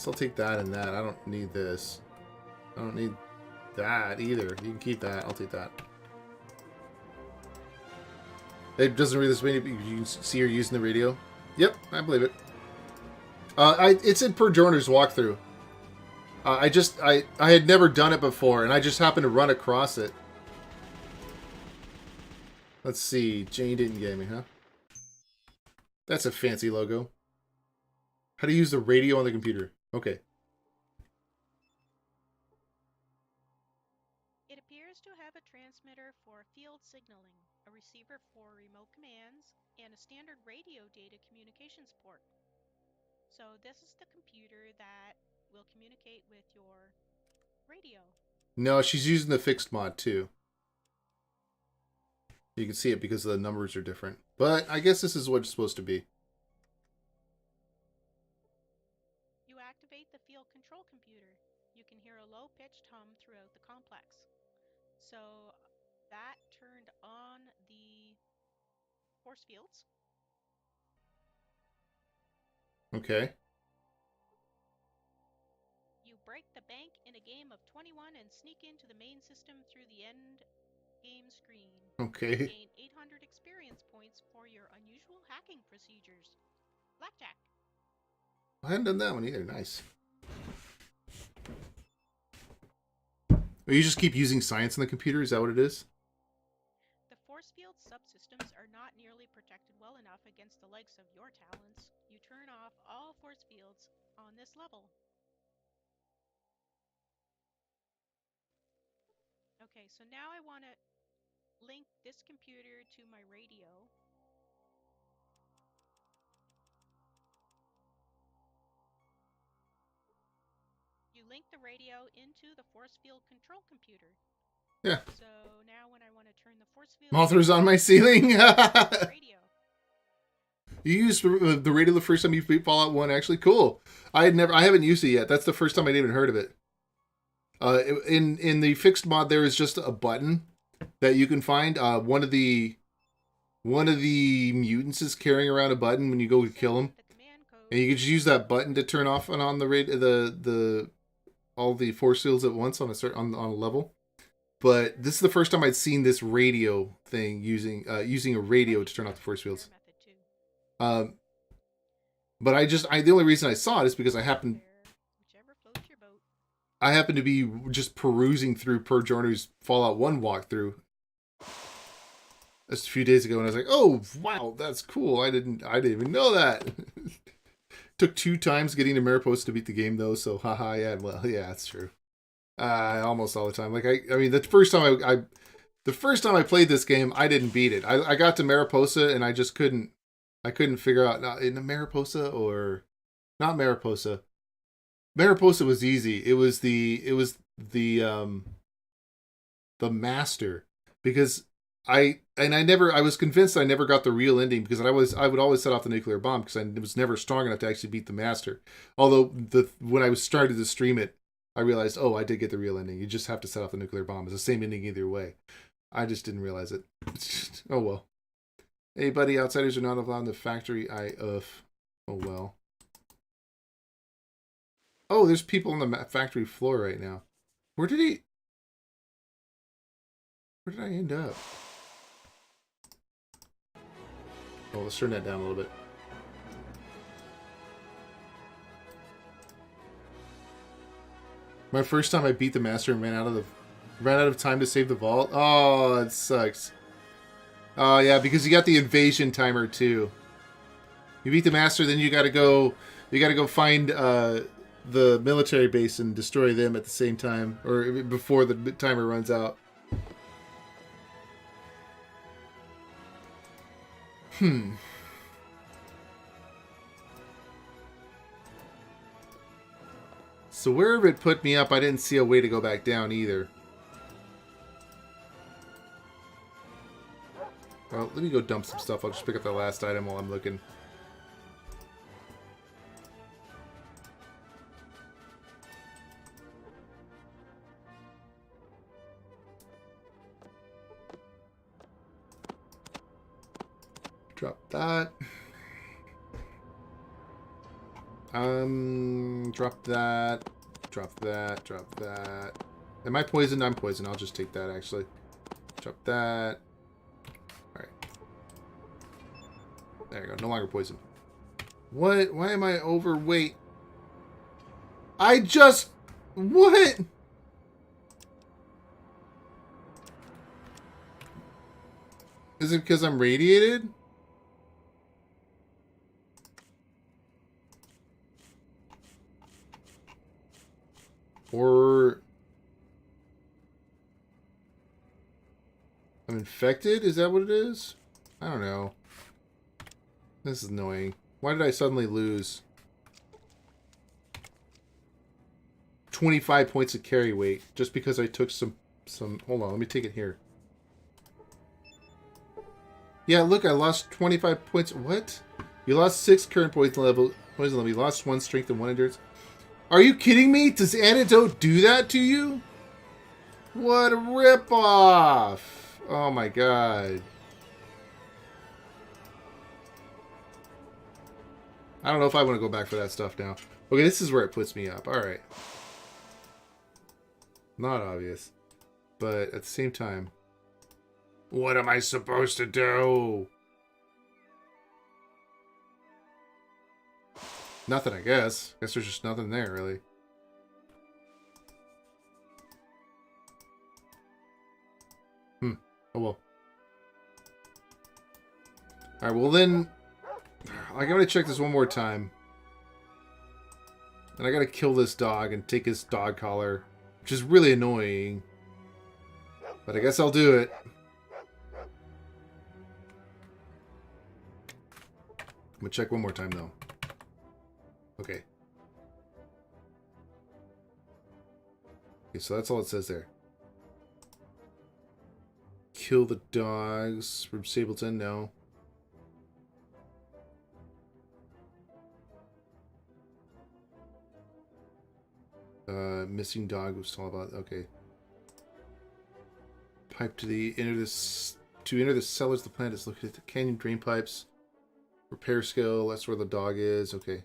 I'll take that and that. I don't need this. I don't need that either. You can keep that. I'll take that. It doesn't read this way. You can see her using the radio. Yep, I believe it. It's in Per Jorner's walkthrough. I had never done it before, and I just happened to run across it. Let's see. Jane Denton Gaming, huh? That's a fancy logo. How to use the radio on the computer. Okay. It appears to have a transmitter for field signaling, a receiver for remote commands, and a standard radio data communications port. So this is the computer that will communicate with your radio. No, she's using the fixed mod too. You can see it because the numbers are different. But I guess this is what it's supposed to be. You activate the field control computer. You can hear a low-pitched hum throughout the complex. So that turned on the force fields. Okay. You break the bank in a game of 21 and sneak into the main system through the end game screen. Okay. Gain 800 experience points for your unusual hacking procedures. Blackjack. I hadn't done that one either. Nice. Oh, you just keep using science in the computer? Is that what it is? The force field subsystems are not nearly protected well enough against the likes of your talents. You turn off all force fields on this level. Okay, so now I want to link this computer to my radio. You link the radio into the force field control computer. Yeah. So now when I want to turn the force field... Mothra's on my ceiling. radio. You used the radio the first time you beat Fallout 1. Actually, cool. I haven't used it yet. That's the first time I'd even heard of it. In the fixed mod, there is just a button that you can find. One of the mutants is carrying around a button when you go to kill him, and you can just use that button to turn off and on the all the force fields at once on a level. But this is the first time I'd seen this radio thing using a radio to turn off the force fields. But the only reason I saw it is because I happened to be just perusing through Per Jorner's Fallout 1 walkthrough just a few days ago, and I was like, "Oh, wow, that's cool! I didn't even know that." Took 2 times getting to Mariposa to beat the game, though. So, haha, yeah, well, yeah, that's true. Almost all the time. Like I mean, the first time I played this game, I didn't beat it. I got to Mariposa, and I just couldn't. I couldn't figure out in Mariposa or not Mariposa. Mariposa was easy. It was the master, because I was convinced I never got the real ending, because I would always set off the nuclear bomb because I was never strong enough to actually beat the master. Although when I was started to stream it, I realized, oh, I did get the real ending. You just have to set off the nuclear bomb. It's the same ending either way. I just didn't realize it. Oh well. Hey buddy, outsiders are not allowed in the factory. Oh well. Oh, there's people on the factory floor right now. Where did I end up? Oh, let's turn that down a little bit. My first time I beat the master and ran out of time to save the vault. Oh, it sucks. Oh yeah, because you got the invasion timer too. You beat the master, then you gotta go find the military base and destroy them at the same time, or before the timer runs out. So wherever it put me up, I didn't see a way to go back down either. Well, let me go dump some stuff. I'll just pick up the last item while I'm looking. Drop that. Drop that. Drop that. Drop that. Am I poisoned? I'm poisoned. I'll just take that, actually. Drop that. Alright. There you go. No longer poisoned. What? Why am I overweight? What? Is it because I'm radiated? Or I'm infected? Is that what it is? I don't know. This is annoying. Why did I suddenly lose 25 points of carry weight just because I took some hold on, let me take it here. Yeah, look, I lost 25 points. What? You lost 6 current poison level. You lost 1 strength and 1 endurance. Are you kidding me? Does Antidote do that to you? What a ripoff! Oh my god. I don't know if I want to go back for that stuff now. Okay, this is where it puts me up. Alright. Not obvious. But at the same time... What am I supposed to do? Nothing, I guess. Guess there's just nothing there, really. Oh, well. Alright, well then... I'm going to check this one more time. And I got to kill this dog and take his dog collar. Which is really annoying. But I guess I'll do it. I'm going to check one more time, though. Okay. Okay, so that's all it says there. Kill the dogs from Sableton, no. Missing dog was all about, okay. Pipe to the enter this to enter the cellars of the plant is located at the canyon drain pipes. Repair skill, that's where the dog is, okay.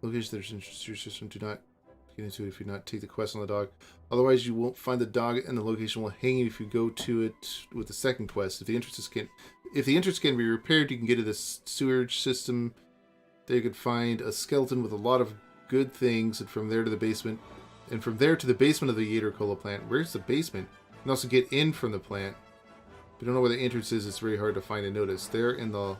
Locations that are interested in your system, do not get into it if you not take the quest on the dog. Otherwise, you won't find the dog, and the location will hang you if you go to it with the second quest. If the entrance can be repaired, you can get to the sewage system. There you can find a skeleton with a lot of good things, and from there to the basement, and from there to the basement of the Yater Cola plant. Where's the basement? You can also get in from the plant. If you don't know where the entrance is, it's very hard to find and notice. There in the...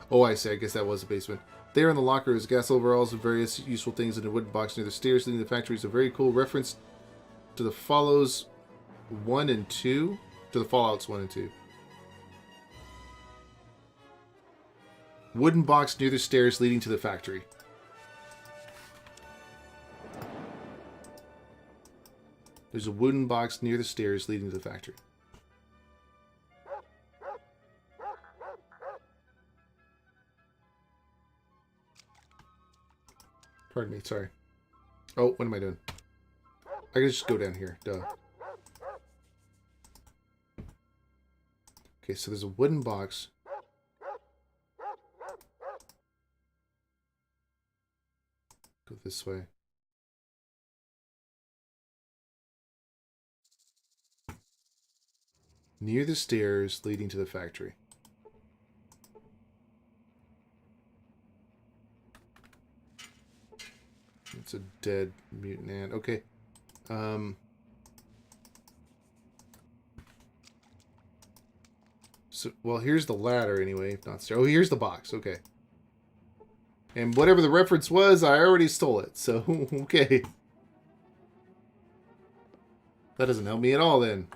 Oh, I see. I guess that was the basement. There in the locker is gas overalls and various useful things in a wooden box near the stairs leading to the factory. Is a very cool reference to the Fallouts 1 and 2. To the Fallouts 1 and 2. Wooden box near the stairs leading to the factory. There's a wooden box near the stairs leading to the factory. Pardon me, sorry. Oh, what am I doing? I can just go down here, duh. Okay, so there's a wooden box. Go this way. Near the stairs leading to the factory. It's a dead mutant ant. Okay. So, well, here's the ladder anyway. If not, oh, here's the box. Okay. And whatever the reference was, I already stole it. So, okay. That doesn't help me at all then.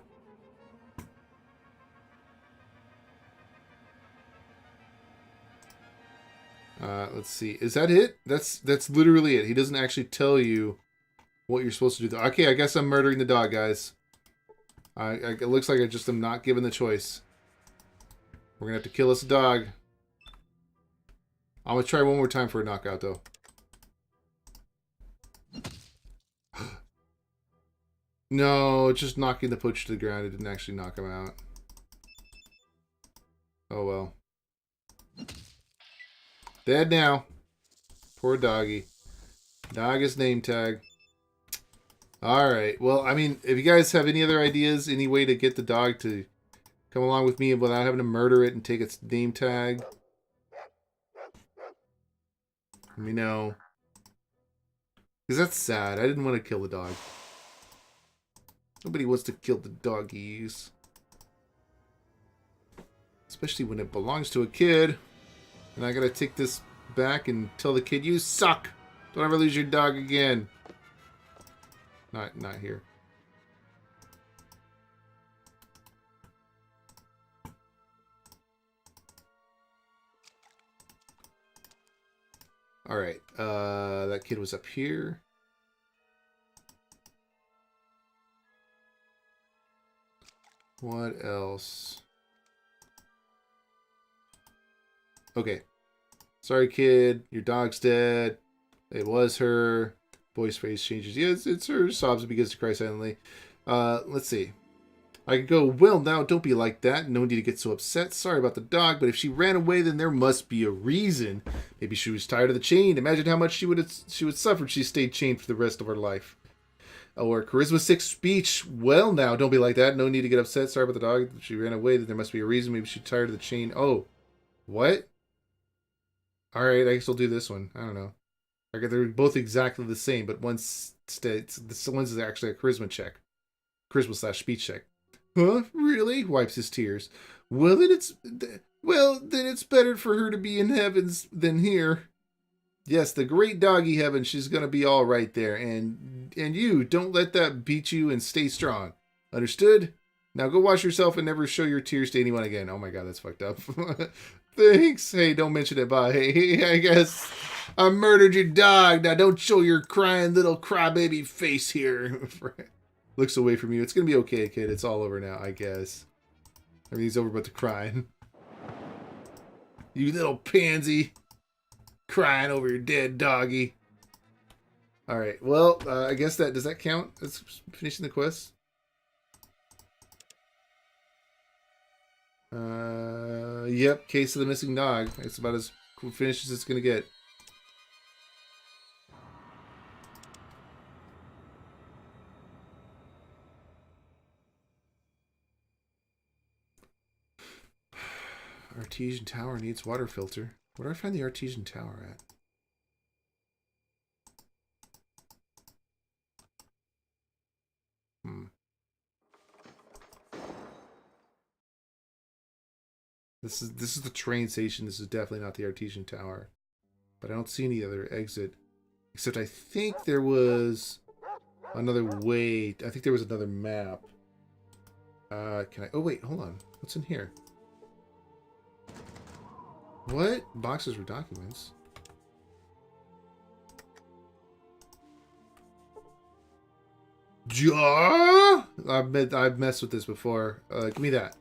Let's see. Is that it? That's literally it. He doesn't actually tell you what you're supposed to do. Okay, I guess I'm murdering the dog, guys. It looks like I just am not given the choice. We're going to have to kill this dog. I'm going to try one more time for a knockout, though. No, just knocking the poacher to the ground. It didn't actually knock him out. Oh, well. Dead now. Poor doggy. Dog is name tag. Alright. Well, I mean, if you guys have any other ideas, any way to get the dog to come along with me without having to murder it and take its name tag, let me know. Because that's sad. I didn't want to kill the dog. Nobody wants to kill the doggies. Especially when it belongs to a kid. And I gotta take this back and tell the kid, you suck! Don't ever lose your dog again. Not here. Alright, that kid was up here. What else? Okay. Sorry, kid. Your dog's dead. It was her. Boy's face changes. Yes, it's her. Sobs and begins to cry silently. Let's see. I could go, well, now don't be like that. No need to get so upset. Sorry about the dog, but if she ran away, then there must be a reason. Maybe she was tired of the chain. Imagine how much she would suffer if she stayed chained for the rest of her life. Or charisma 6 speech. Well, now don't be like that. No need to get upset. Sorry about the dog. If she ran away, then there must be a reason. Maybe she's tired of the chain. Oh, what? All right, I guess I'll do this one. I don't know. I get they're both exactly the same, but one's one's actually a charisma check, charisma / speech check. Huh? Really? Wipes his tears. Well, then it's better for her to be in heavens than here. Yes, the great doggy heaven. She's gonna be all right there, and you don't let that beat you and stay strong. Understood? Now go wash yourself and never show your tears to anyone again. Oh my god, that's fucked up. Thanks. Hey, don't mention it. Bye. Hey, I guess I murdered your dog. Now don't show your crying little crybaby face here. Looks away from you. It's gonna be okay, kid. It's all over now, I guess. Everything's over but the crying. You little pansy. Crying over your dead doggy. Alright, well, I guess does that count as finishing the quest? Yep, case of the missing dog. It's about as finished as it's gonna get. Artesian tower needs water filter. Where do I find the artesian tower at? This is the train station. This is definitely not the artesian tower. But I don't see any other exit. Except I think there was another way. I think there was another map. Can I... Oh, wait. Hold on. What's in here? What? Boxes for documents? Ja? I've messed with this before. Give me that.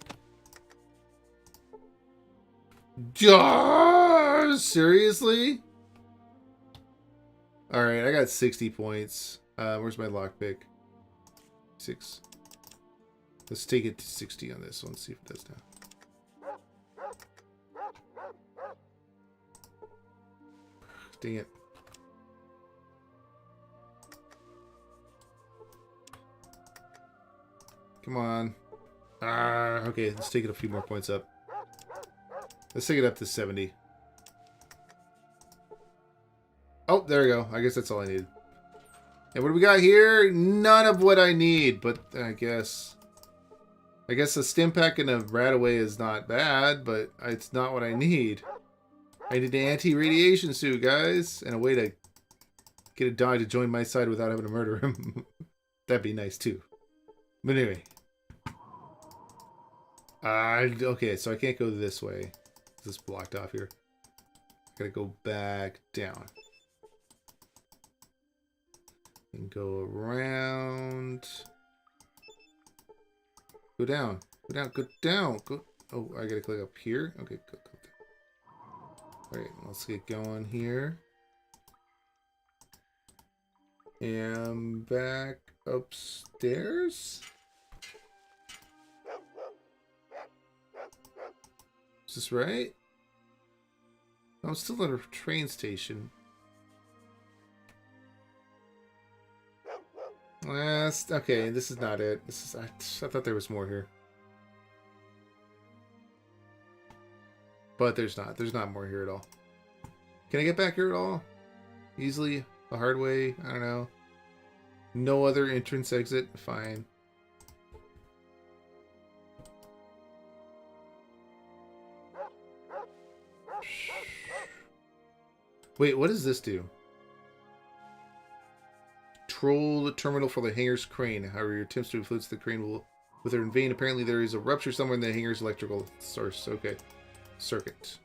Ja? Seriously? Alright, I got 60 points. Where's my lockpick? 6. Let's take it to 60 on this one. See if it does now. Dang it. Come on. Okay, let's take it a few more points up. Let's take it up to 70. Oh, there we go. I guess that's all I need. And what do we got here? None of what I need, but I guess a stim pack and a Radaway is not bad, but it's not what I need. I need an anti-radiation suit, guys, and a way to get a dog to join my side without having to murder him. That'd be nice, too. But anyway. Okay, so I can't go this way. This is blocked off here. I gotta go back down. And go around. Go down. Go down. Go down. Go. Oh, I gotta click up here. Okay, go. Alright, let's get going here. And back upstairs. Is this right? I'm still at a train station. Okay, this is not it. This is I thought there was more here. But there's not. There's not more here at all. Can I get back here at all? Easily? The hard way? I don't know. No other entrance exit? Fine. Wait, what does this do? Control the terminal for the hangar's crane. However, your attempts to influence the crane will wither in vain. Apparently, there is a rupture somewhere in the hangar's electrical source. Okay. Circuit.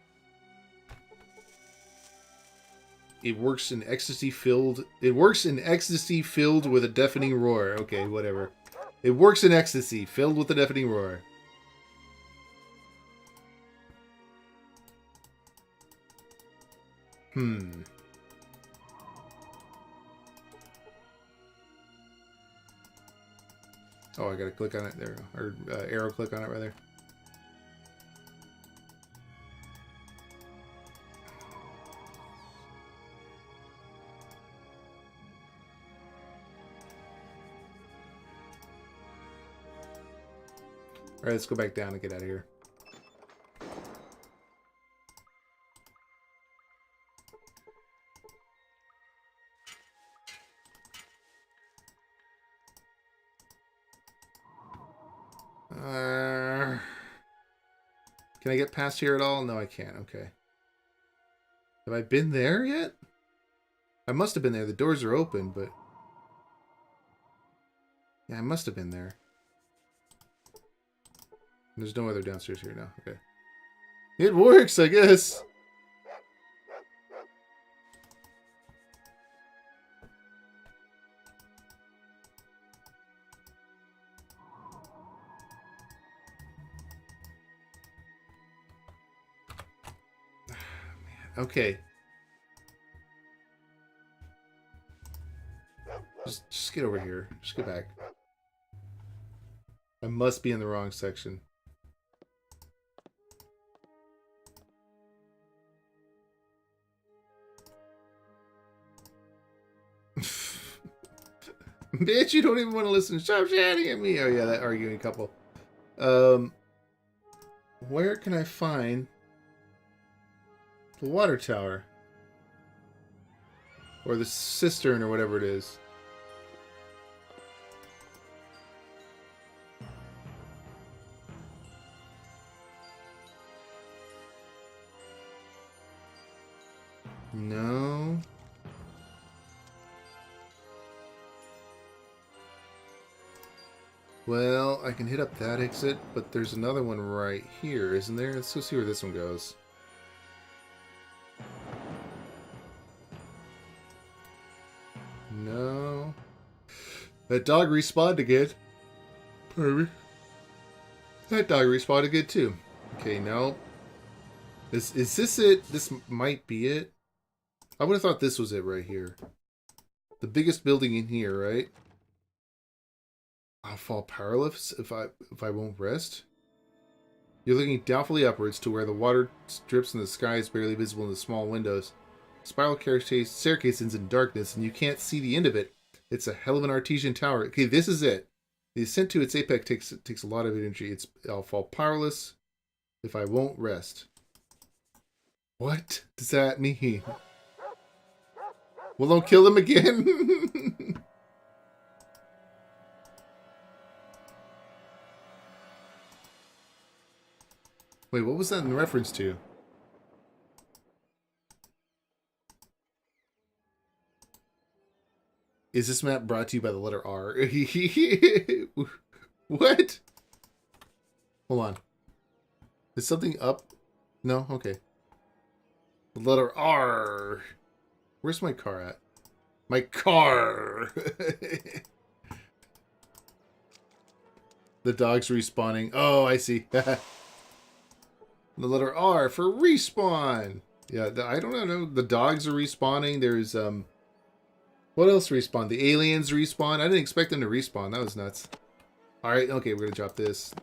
It works in ecstasy filled. It works in ecstasy filled with a deafening roar. Okay, whatever. It works in ecstasy filled with a deafening roar. Oh, I gotta click on it there. Or arrow click on it, rather. Alright, let's go back down and get out of here. Can I get past here at all? No, I can't. Okay. Have I been there yet? I must have been there. The doors are open, but... Yeah, I must have been there. There's no other downstairs here now. Okay. It works, I guess. Okay. Just get over here. Just get back. I must be in the wrong section. Bitch, you don't even want to listen. Stop shouting at me. Oh yeah, that arguing couple. Where can I find the water tower? Or the cistern or whatever it is. No. Well, I can hit up that exit, but there's another one right here, isn't there? Let's go see where this one goes. No. That dog respawned again. Pardon me. That dog respawned again too. Okay, no. Is this it? This might be it. I would have thought this was it right here. The biggest building in here, right? I'll fall powerless if I won't rest. You're looking doubtfully upwards to where the water drips and the sky is barely visible in the small windows. Spiral staircase ends in darkness, and you can't see the end of it. It's a hell of an artesian tower. Okay, this is it. The ascent to its apex takes a lot of energy. I'll fall powerless if I won't rest. What does that mean? Well, don't kill them again. Wait, what was that in reference to? Is this map brought to you by the letter R? What? Hold on. Is something up? No? Okay. The letter R. Where's my car at? My car! The dog's respawning. Oh, I see. The letter R for respawn. Yeah, I don't know. The dogs are respawning. There's, what else respawned? The aliens respawn. I didn't expect them to respawn. That was nuts. Alright, okay, we're gonna drop this.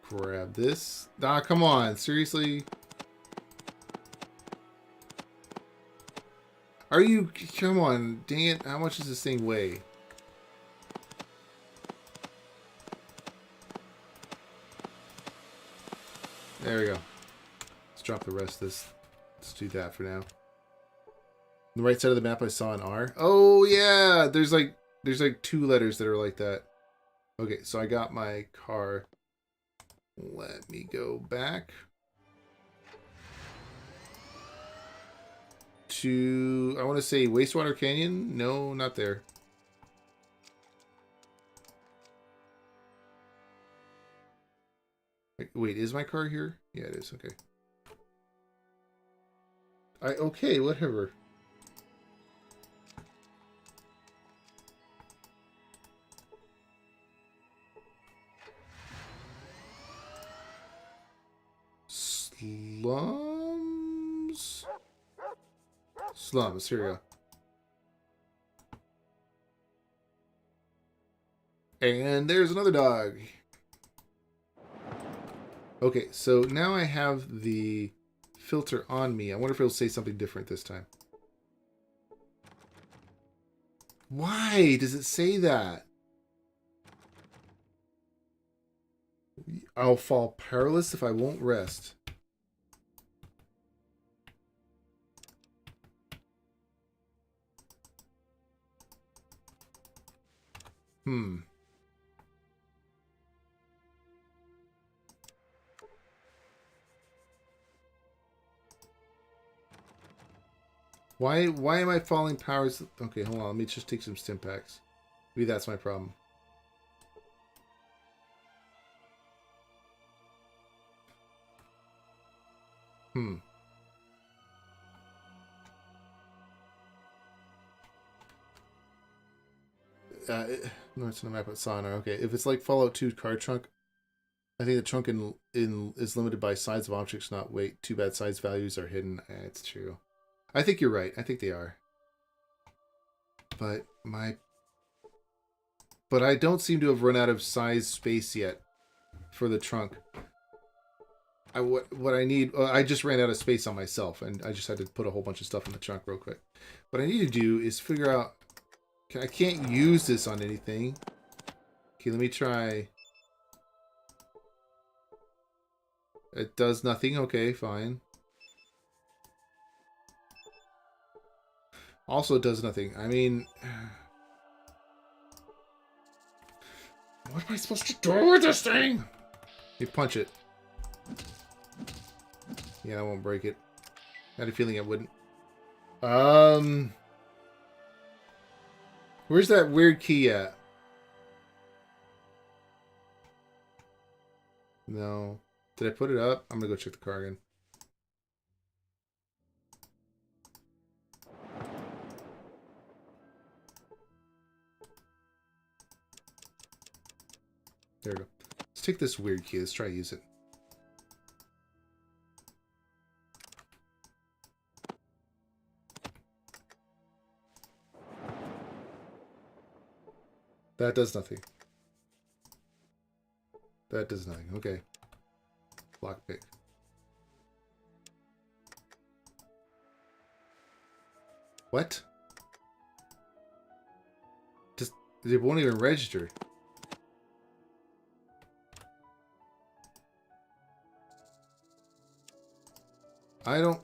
Grab this. Ah, come on. Seriously? Are you... Come on. Dang it. How much does this thing weigh? There we go. Let's drop the rest of this. Let's do that for now. On the right side of the map I saw an R. Oh yeah! There's like 2 letters that are like that. Okay, so I got my car. Let me go back to, I want to say Wastewater Canyon. No, not there. Wait, is my car here? Yeah, it is. Okay. Okay, whatever. Slums. Here we go. And there's another dog. Okay, so now I have the filter on me. I wonder if it'll say something different this time. Why does it say that? I'll fall powerless if I won't rest. Why am I falling powers? Okay, hold on. Let me just take some stim packs. Maybe that's my problem. No, it's on the map at Sauna. Okay, if it's like Fallout 2 card trunk, I think the trunk is limited by size of objects, not weight. Too bad size values are hidden. It's true. I think you're right. I think they are. But I don't seem to have run out of size space yet for the trunk. What I need, I just ran out of space on myself, and I just had to put a whole bunch of stuff in the trunk real quick. What I need to do is figure out. I can't use this on anything. Okay, let me try. It does nothing. Okay, fine. Also, it does nothing. I mean, what am I supposed to do with this thing? You punch it. Yeah, I won't break it. I had a feeling I wouldn't. Where's that weird key at? No. Did I put it up? I'm gonna go check the car again. There we go. Let's take this weird key. Let's try to use it. That does nothing. That does nothing. Okay. Lockpick. What? Just it won't even register. I don't.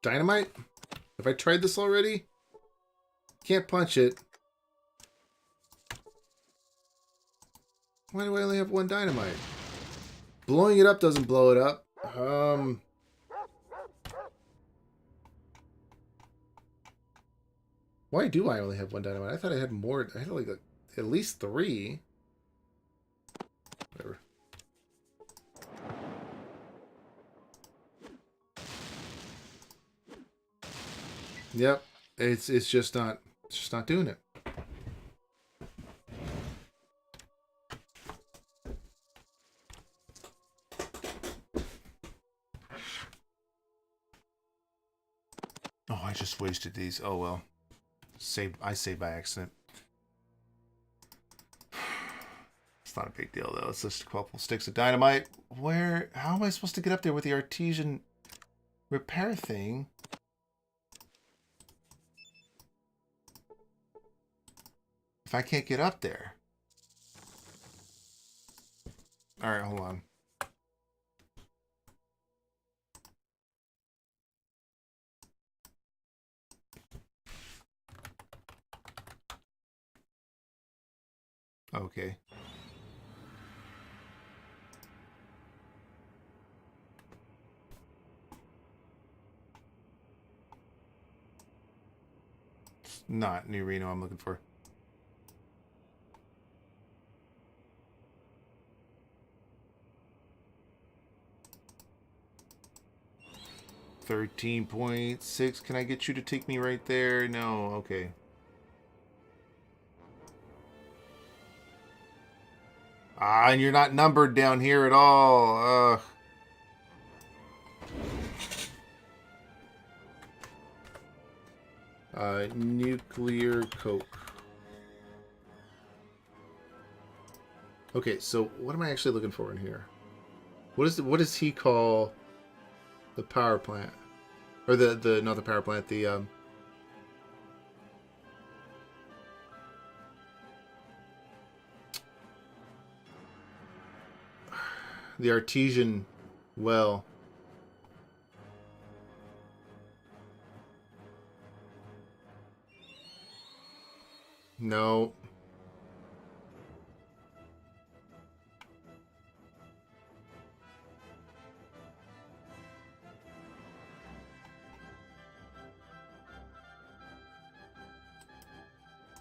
Dynamite? Have I tried this already? Can't punch it. Why do I only have one dynamite? Blowing it up doesn't blow it up. Why do I only have one dynamite? I thought I had more. I had like at least 3. Whatever. Yep. It's just not doing it. Oh, I just wasted these. Oh well. I saved by accident. It's not a big deal though. It's just a couple sticks of dynamite. How am I supposed to get up there with the artesian repair thing? If I can't get up there. Alright, hold on. Okay. It's not New Reno I'm looking for. $13.6. Can I get you to take me right there? No. Okay. Ah, and you're not numbered down here at all. Nuclear coke. Okay, so what am I actually looking for in here? What does he call the power plant? Or the not the power plant, the artesian well. No.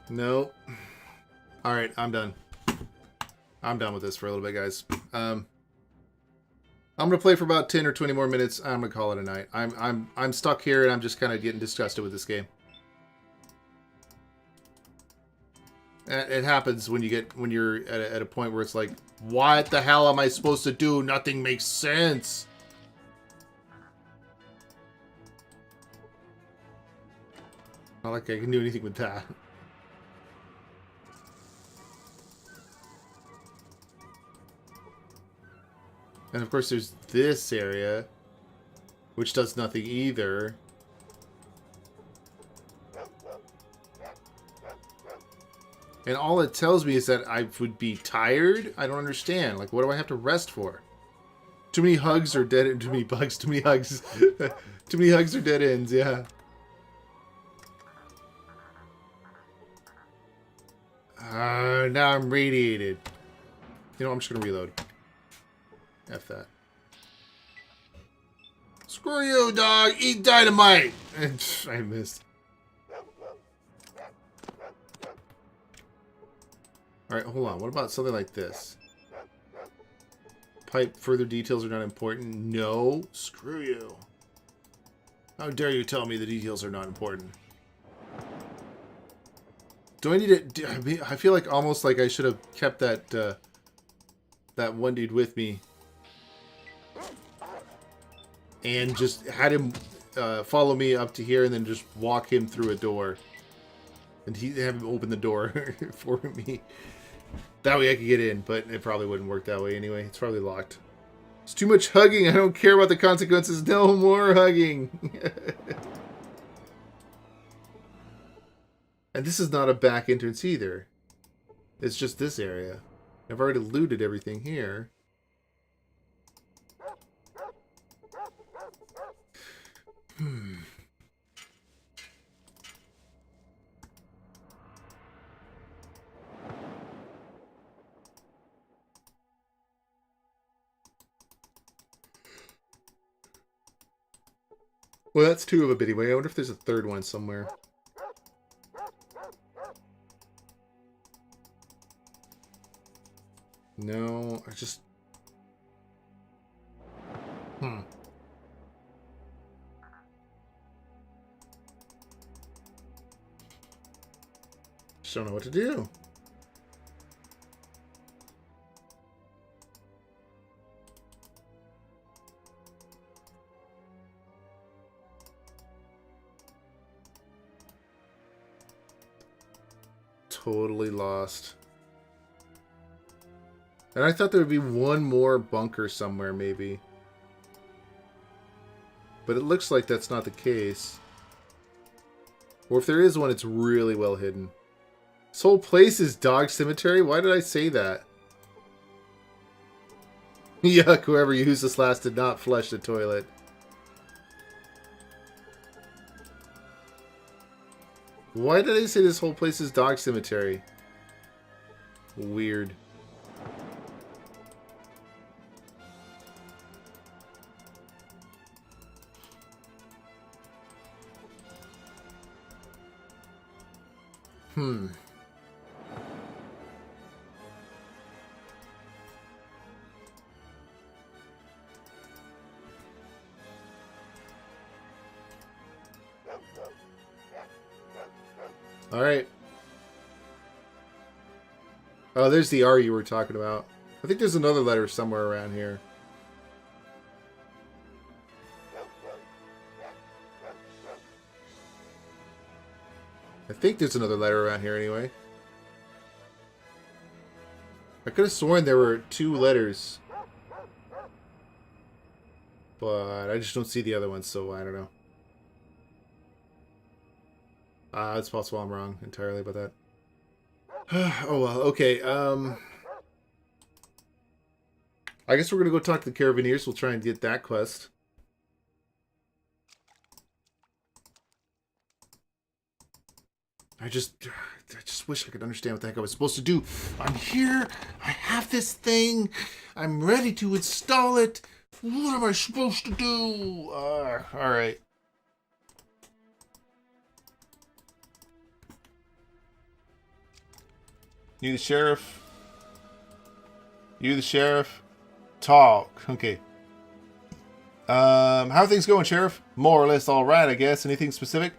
No. All right, I'm done. I'm done with this for a little bit, guys. I'm gonna play for about 10 or 20 more minutes. I'm gonna call it a night. I'm stuck here, and I'm just kind of getting disgusted with this game. It happens when you're at a point where it's like, what the hell am I supposed to do? Nothing makes sense. Not like I can do anything with that. And of course there's this area, which does nothing either. And all it tells me is that I would be tired? I don't understand. Like, what do I have to rest for? Too many hugs are dead. Too many bugs. Too many hugs. Too many hugs are dead ends, yeah. Now I'm radiated. You know, I'm just going to reload. F that. Screw you, dog! Eat dynamite! I missed. Alright, hold on. What about something like this? Pipe, further details are not important. No. Screw you. How dare you tell me the details are not important? Do I need to... I feel like almost like I should have kept that, that one dude with me. And just had him follow me up to here and then just walk him through a door. And have him open the door for me. That way I could get in, but it probably wouldn't work that way anyway. It's probably locked. It's too much hugging. I don't care about the consequences. No more hugging. And this is not a back entrance either. It's just this area. I've already looted everything here. Well, that's two of them anyway. I wonder if there's a third one somewhere. No, I just... Just don't know what to do. Totally lost. And I thought there would be one more bunker somewhere, maybe. But it looks like that's not the case. Or if there is one, it's really well hidden. This whole place is dog cemetery? Why did I say that? Yuck, whoever used this last did not flush the toilet. Why did I say this whole place is dog cemetery? Weird. Alright. Oh, there's the R you were talking about. I think there's another letter somewhere around here. think there's another letter around here anyway. I could have sworn there were 2 letters. But I just don't see the other ones, so I don't know. It's possible I'm wrong entirely about that. Oh well, okay. I guess we're gonna go talk to the Carabineers. We'll try and get that quest. I just wish I could understand what the heck I was supposed to do. I'm here. I have this thing. I'm ready to install it. What am I supposed to do? All right. You the sheriff? You the sheriff? Talk. Okay. How are things going, Sheriff? More or less all right, I guess. Anything specific?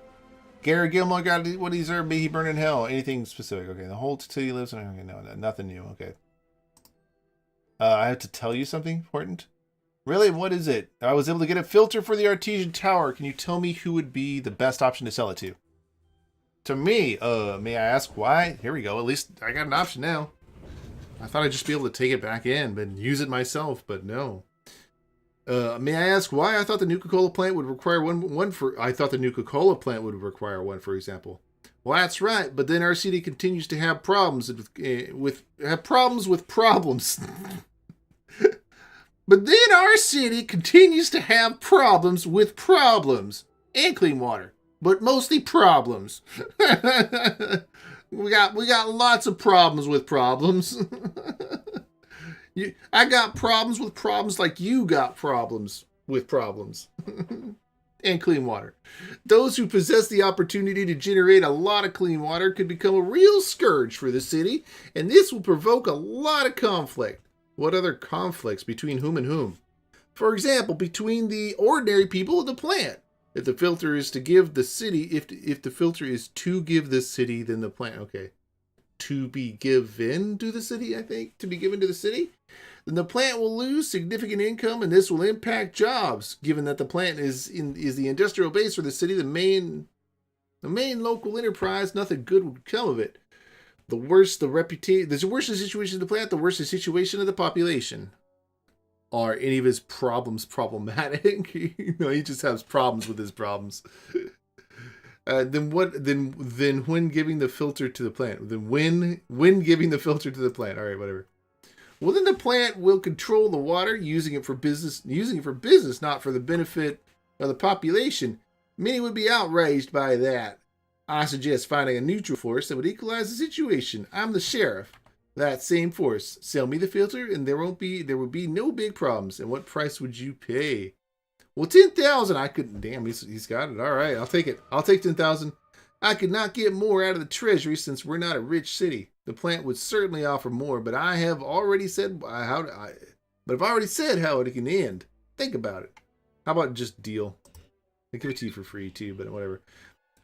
Gary Gilmore got what he deserved. May he burn in hell. Anything specific? Okay. The whole city lives in. Okay, no, nothing new. Okay. I have to tell you something important. Really? What is it? I was able to get a filter for the Artesian Tower. Can you tell me who would be the best option to sell it to? To me? May I ask why? Here we go. At least I got an option now. I thought I'd just be able to take it back in and use it myself, but no. May I ask why? I thought the Nuka-Cola plant would require one for... I thought the Nuka-Cola plant would require one, for example. Well, that's right, but then our city continues to have problems with problems. But then our city continues to have problems with problems. And clean water. But mostly problems. we got lots of problems with problems. I got problems with problems like you got problems with problems. And clean water. Those who possess the opportunity to generate a lot of clean water could become a real scourge for the city, and this will provoke a lot of conflict. What other conflicts? Between whom and whom? For example, between the ordinary people of the plant. If the filter is to give the city, if the filter is to give the city, then the plant, okay. To be given to the city, I think. To be given to the city. Then the plant will lose significant income, and this will impact jobs. Given that the plant is the industrial base for the city, the main local enterprise, nothing good would come of it. The worse the reputation, the worse the situation of the plant, the worse the situation of the population. Are any of his problems problematic? He just has problems with his problems. Then when giving the filter to the plant? Then when giving the filter to the plant? All right, whatever. Well, then the plant will control the water, using it for business, not for the benefit of the population. Many would be outraged by that. I suggest finding a neutral force that would equalize the situation. I'm the sheriff. That same force. Sell me the filter, and there would be no big problems. And what price would you pay? Well, 10,000. I couldn't. Damn, he's got it. All right, I'll take it. I'll take 10,000. I could not get more out of the treasury since we're not a rich city. The plant would certainly offer more, but I have already said how it can end. Think about it. How about just deal? I give it to you for free too, but whatever.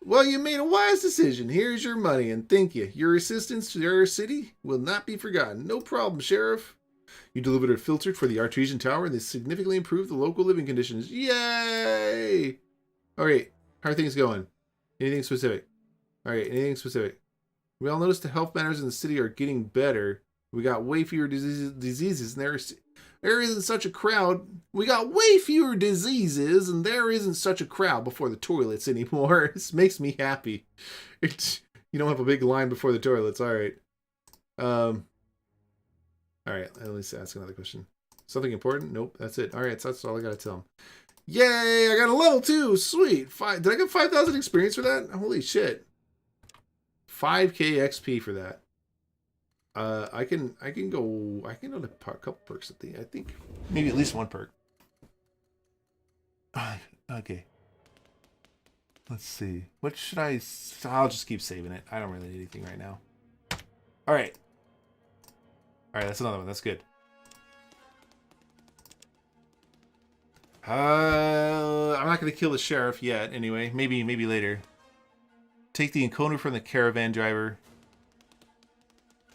Well, you made a wise decision. Here's your money, and thank you. Your assistance to our city will not be forgotten. No problem, Sheriff. You delivered a filter for the Artesian Tower, and this significantly improved the local living conditions. Yay! All right, how are things going? Anything specific? All right, anything specific? We all noticed the health matters in the city are getting better. We got way fewer diseases, and there isn't such a crowd. We got way fewer diseases, and there isn't such a crowd before the toilets anymore. This makes me happy. You don't have a big line before the toilets. All right. All right. Let me ask another question. Something important? Nope. That's it. All right. So that's all I got to tell him. Yay! I got a level 2. Sweet. Did I get 5,000 experience for that? Holy shit. 5k XP for that. I can go to a couple perks at I think maybe at least one perk. Okay. Let's see. What should I'll just keep saving it. I don't really need anything right now. All right. That's another one. That's good. I'm not going to kill the sheriff yet anyway. Maybe later. Take the encoder from the caravan driver.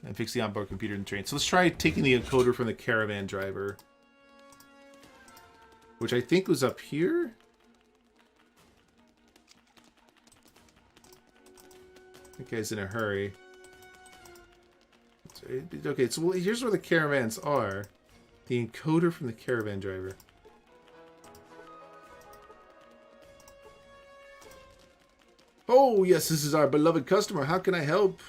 And fix the onboard computer in the train. So let's try taking the encoder from the caravan driver. Which I think was up here. That guy's in a hurry. Okay, so here's where the caravans are. The encoder from the caravan driver. Oh, yes, this is our beloved customer. How can I help?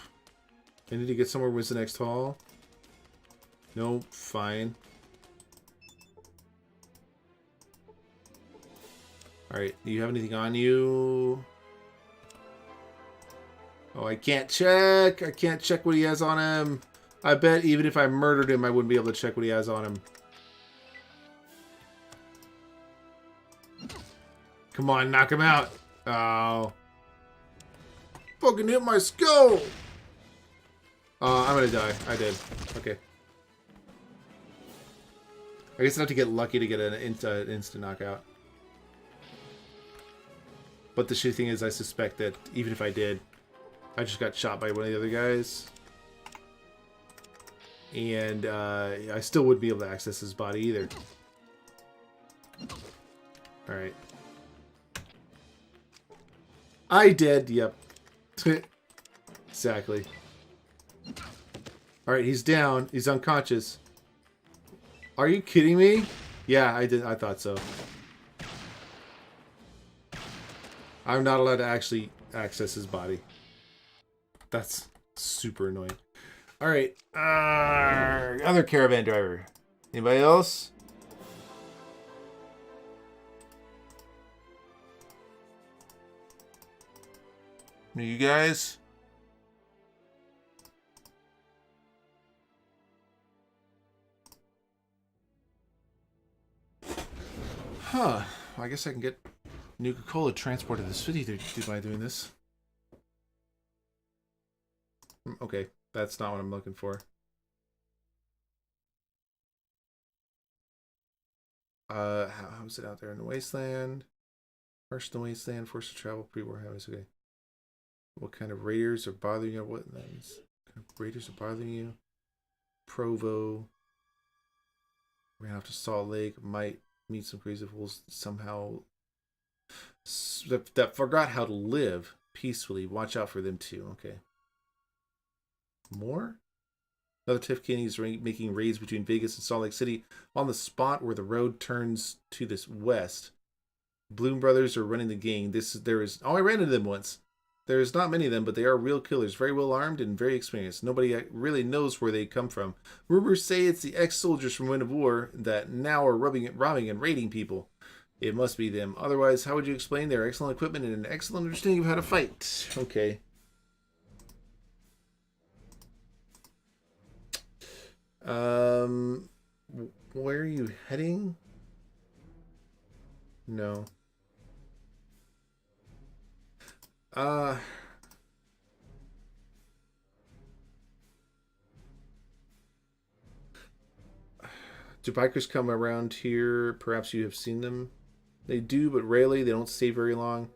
I need to get somewhere. Where's the next hall? Nope, fine. Alright, do you have anything on you? Oh, I can't check. I can't check what he has on him. I bet even if I murdered him, I wouldn't be able to check what he has on him. Come on, knock him out. Oh. Fucking hit my skull. I'm gonna die. I did. Okay. I guess I have to get lucky to get an instant knockout. But the shitty thing is, I suspect that even if I did, I just got shot by one of the other guys. And I still wouldn't be able to access his body either. Alright. I did, yep. Exactly. Alright, he's down. He's unconscious. Are you kidding me? Yeah, I did. I thought so. I'm not allowed to actually access his body. That's super annoying. Alright. Other caravan driver. Anybody else? You guys? Huh. I guess I can get Nuka-Cola transported to the city by doing this. Okay, that's not what I'm looking for. How's it out there in the wasteland? Harsh in the wasteland, forced to travel pre-war highways. Okay. What kind of raiders are bothering you? What kind of raiders are bothering you? Provo. We're gonna have to Salt Lake. Might meet some crazy fools somehow that forgot how to live peacefully. Watch out for them too. Okay. More? Another Tiff Kenny is making raids between Vegas and Salt Lake City on the spot where the road turns to the west. Bloom Brothers are running the gang. I ran into them once. There's not many of them, but they are real killers, very well armed and very experienced. Nobody really knows where they come from. Rumors say it's the ex-soldiers from Wind of War that now are robbing and raiding people. It must be them. Otherwise, how would you explain their excellent equipment and an excellent understanding of how to fight? Okay. Where are you heading? No. Do bikers come around here? Perhaps you have seen them. They do, but rarely. They don't stay very long.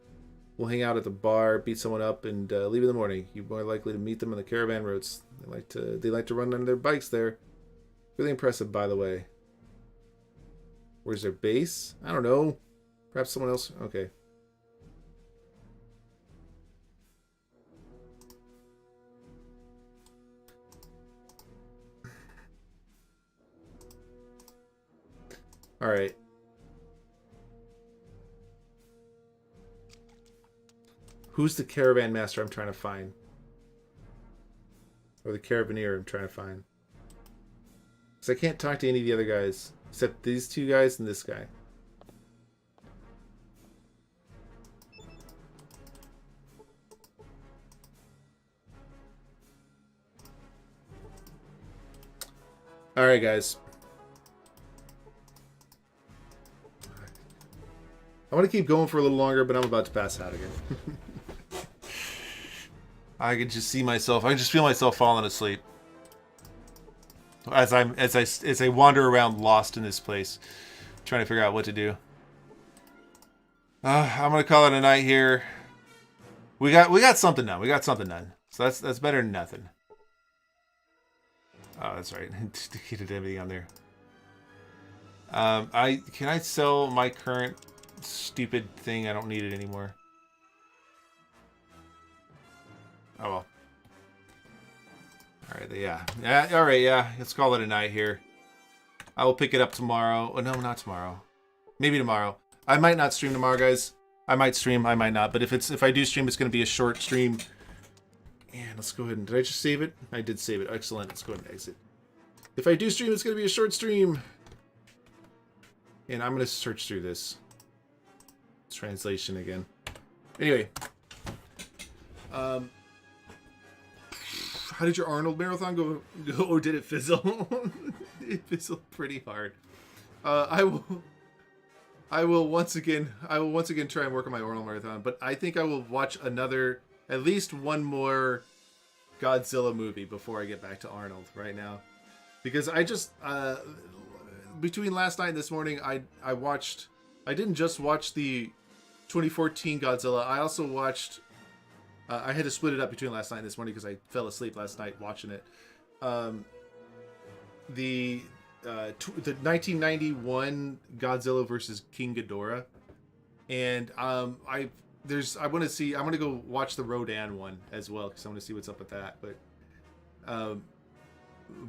We'll hang out at the bar, beat someone up, and leave in the morning. You're more likely to meet them on the caravan roads. They like to run on their bikes there. Really impressive, by the way. Where's their base? I don't know. Perhaps someone else. Okay. All right. Who's the caravan master I'm trying to find? Or the caravaneer I'm trying to find? Because I can't talk to any of the other guys. Except these two guys and this guy. Alright, guys. I want to keep going for a little longer, but I'm about to pass out again. I can just see myself. I can just feel myself falling asleep as I wander around lost in this place, trying to figure out what to do. I'm gonna call it a night here. We got something done. We got something done. So that's better than nothing. Oh, that's right. Did everything on there. Can I sell my current stupid thing? I don't need it anymore. Oh well. All right, yeah. All right, yeah. Let's call it a night here. I will pick it up tomorrow. Oh no, not tomorrow. Maybe tomorrow. I might not stream tomorrow, guys. I might stream, I might not. But if I do stream, it's going to be a short stream. And let's go ahead and... Did I just save it? I did save it. Excellent. Let's go ahead and exit. If I do stream, it's going to be a short stream. And I'm going to search through this. Translation again. Anyway. How did your Arnold marathon go? Or did it fizzle? It fizzled pretty hard. I will once again try and work on my Arnold marathon, but I think I will watch at least one more Godzilla movie before I get back to Arnold right now, because I just between last night and this morning, I didn't just watch the 2014 Godzilla. I also watched. I had to split it up between last night and this morning because I fell asleep last night watching it. The 1991 Godzilla versus King Ghidorah, and I'm going to go watch the Rodan one as well because I want to see what's up with that.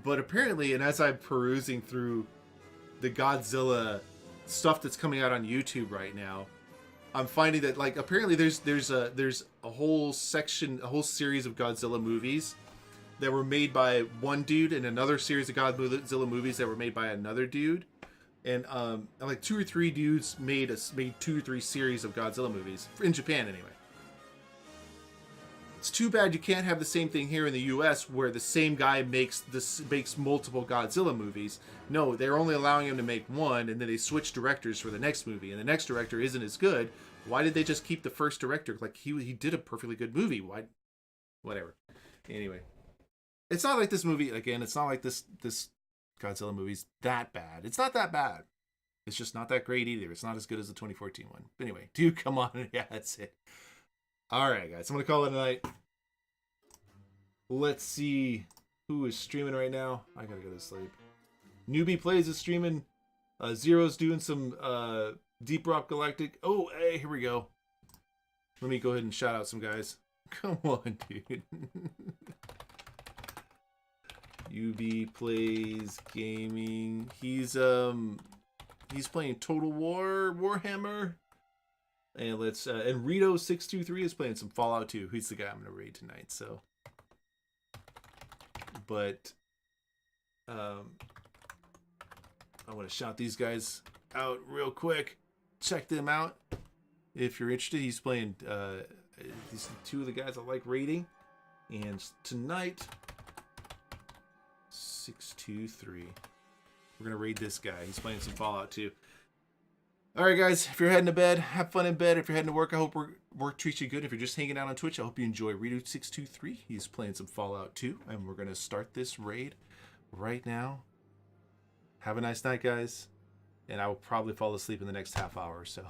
But apparently, and as I'm perusing through the Godzilla stuff that's coming out on YouTube right now, I'm finding that like apparently there's a whole section, a whole series of Godzilla movies that were made by one dude, and another series of Godzilla movies that were made by another dude, and like 2 or 3 dudes made 2 or 3 series of Godzilla movies in Japan anyway. It's too bad you can't have the same thing here in the U.S. where the same guy makes multiple Godzilla movies. No, they're only allowing him to make one, and then they switch directors for the next movie, and the next director isn't as good. Why did they just keep the first director? Like he did a perfectly good movie. Why? Whatever. Anyway. It's not like this movie, again, it's not like this Godzilla movie's that bad. It's not that bad. It's just not that great either. It's not as good as the 2014 one. But anyway, dude, come on. Yeah, that's it. All right, guys. I'm going to call it a night. Let's see who is streaming right now. I got to go to sleep. Newbie Plays is streaming. Zero's doing some Deep Rock Galactic. Oh, hey, here we go. Let me go ahead and shout out some guys. Come on, dude. UB Plays Gaming. He's playing Total War Warhammer. And and Rito623 is playing some Fallout 2. He's the guy I'm gonna raid tonight, so. But I want to shout these guys out real quick. Check them out if you're interested. He's playing these 2 of the guys I like raiding. And tonight 623. We're gonna raid this guy. He's playing some Fallout 2. Alright guys, if you're heading to bed, have fun in bed. If you're heading to work, I hope work treats you good. If you're just hanging out on Twitch, I hope you enjoy Rito623. He's playing some Fallout 2, and we're gonna start this raid right now. Have a nice night, guys. And I will probably fall asleep in the next half hour, so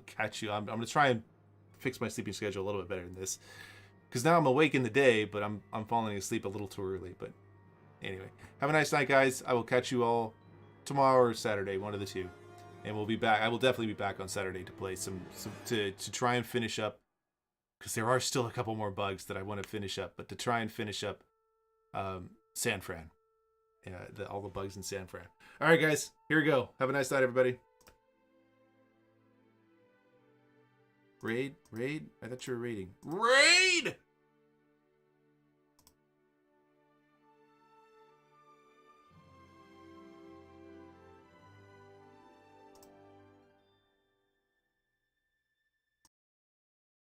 catch you. I'm gonna try and fix my sleeping schedule a little bit better than this. Because now I'm awake in the day, but I'm falling asleep a little too early. But anyway, have a nice night, guys. I will catch you all tomorrow or Saturday, one of the two. And we'll be back. I will definitely be back on Saturday to play to try and finish up, because there are still a couple more bugs that I want to finish up. But to try and finish up San Fran, all the bugs in San Fran. All right, guys, here we go. Have a nice night, everybody. Raid. I thought you were raiding. Raid.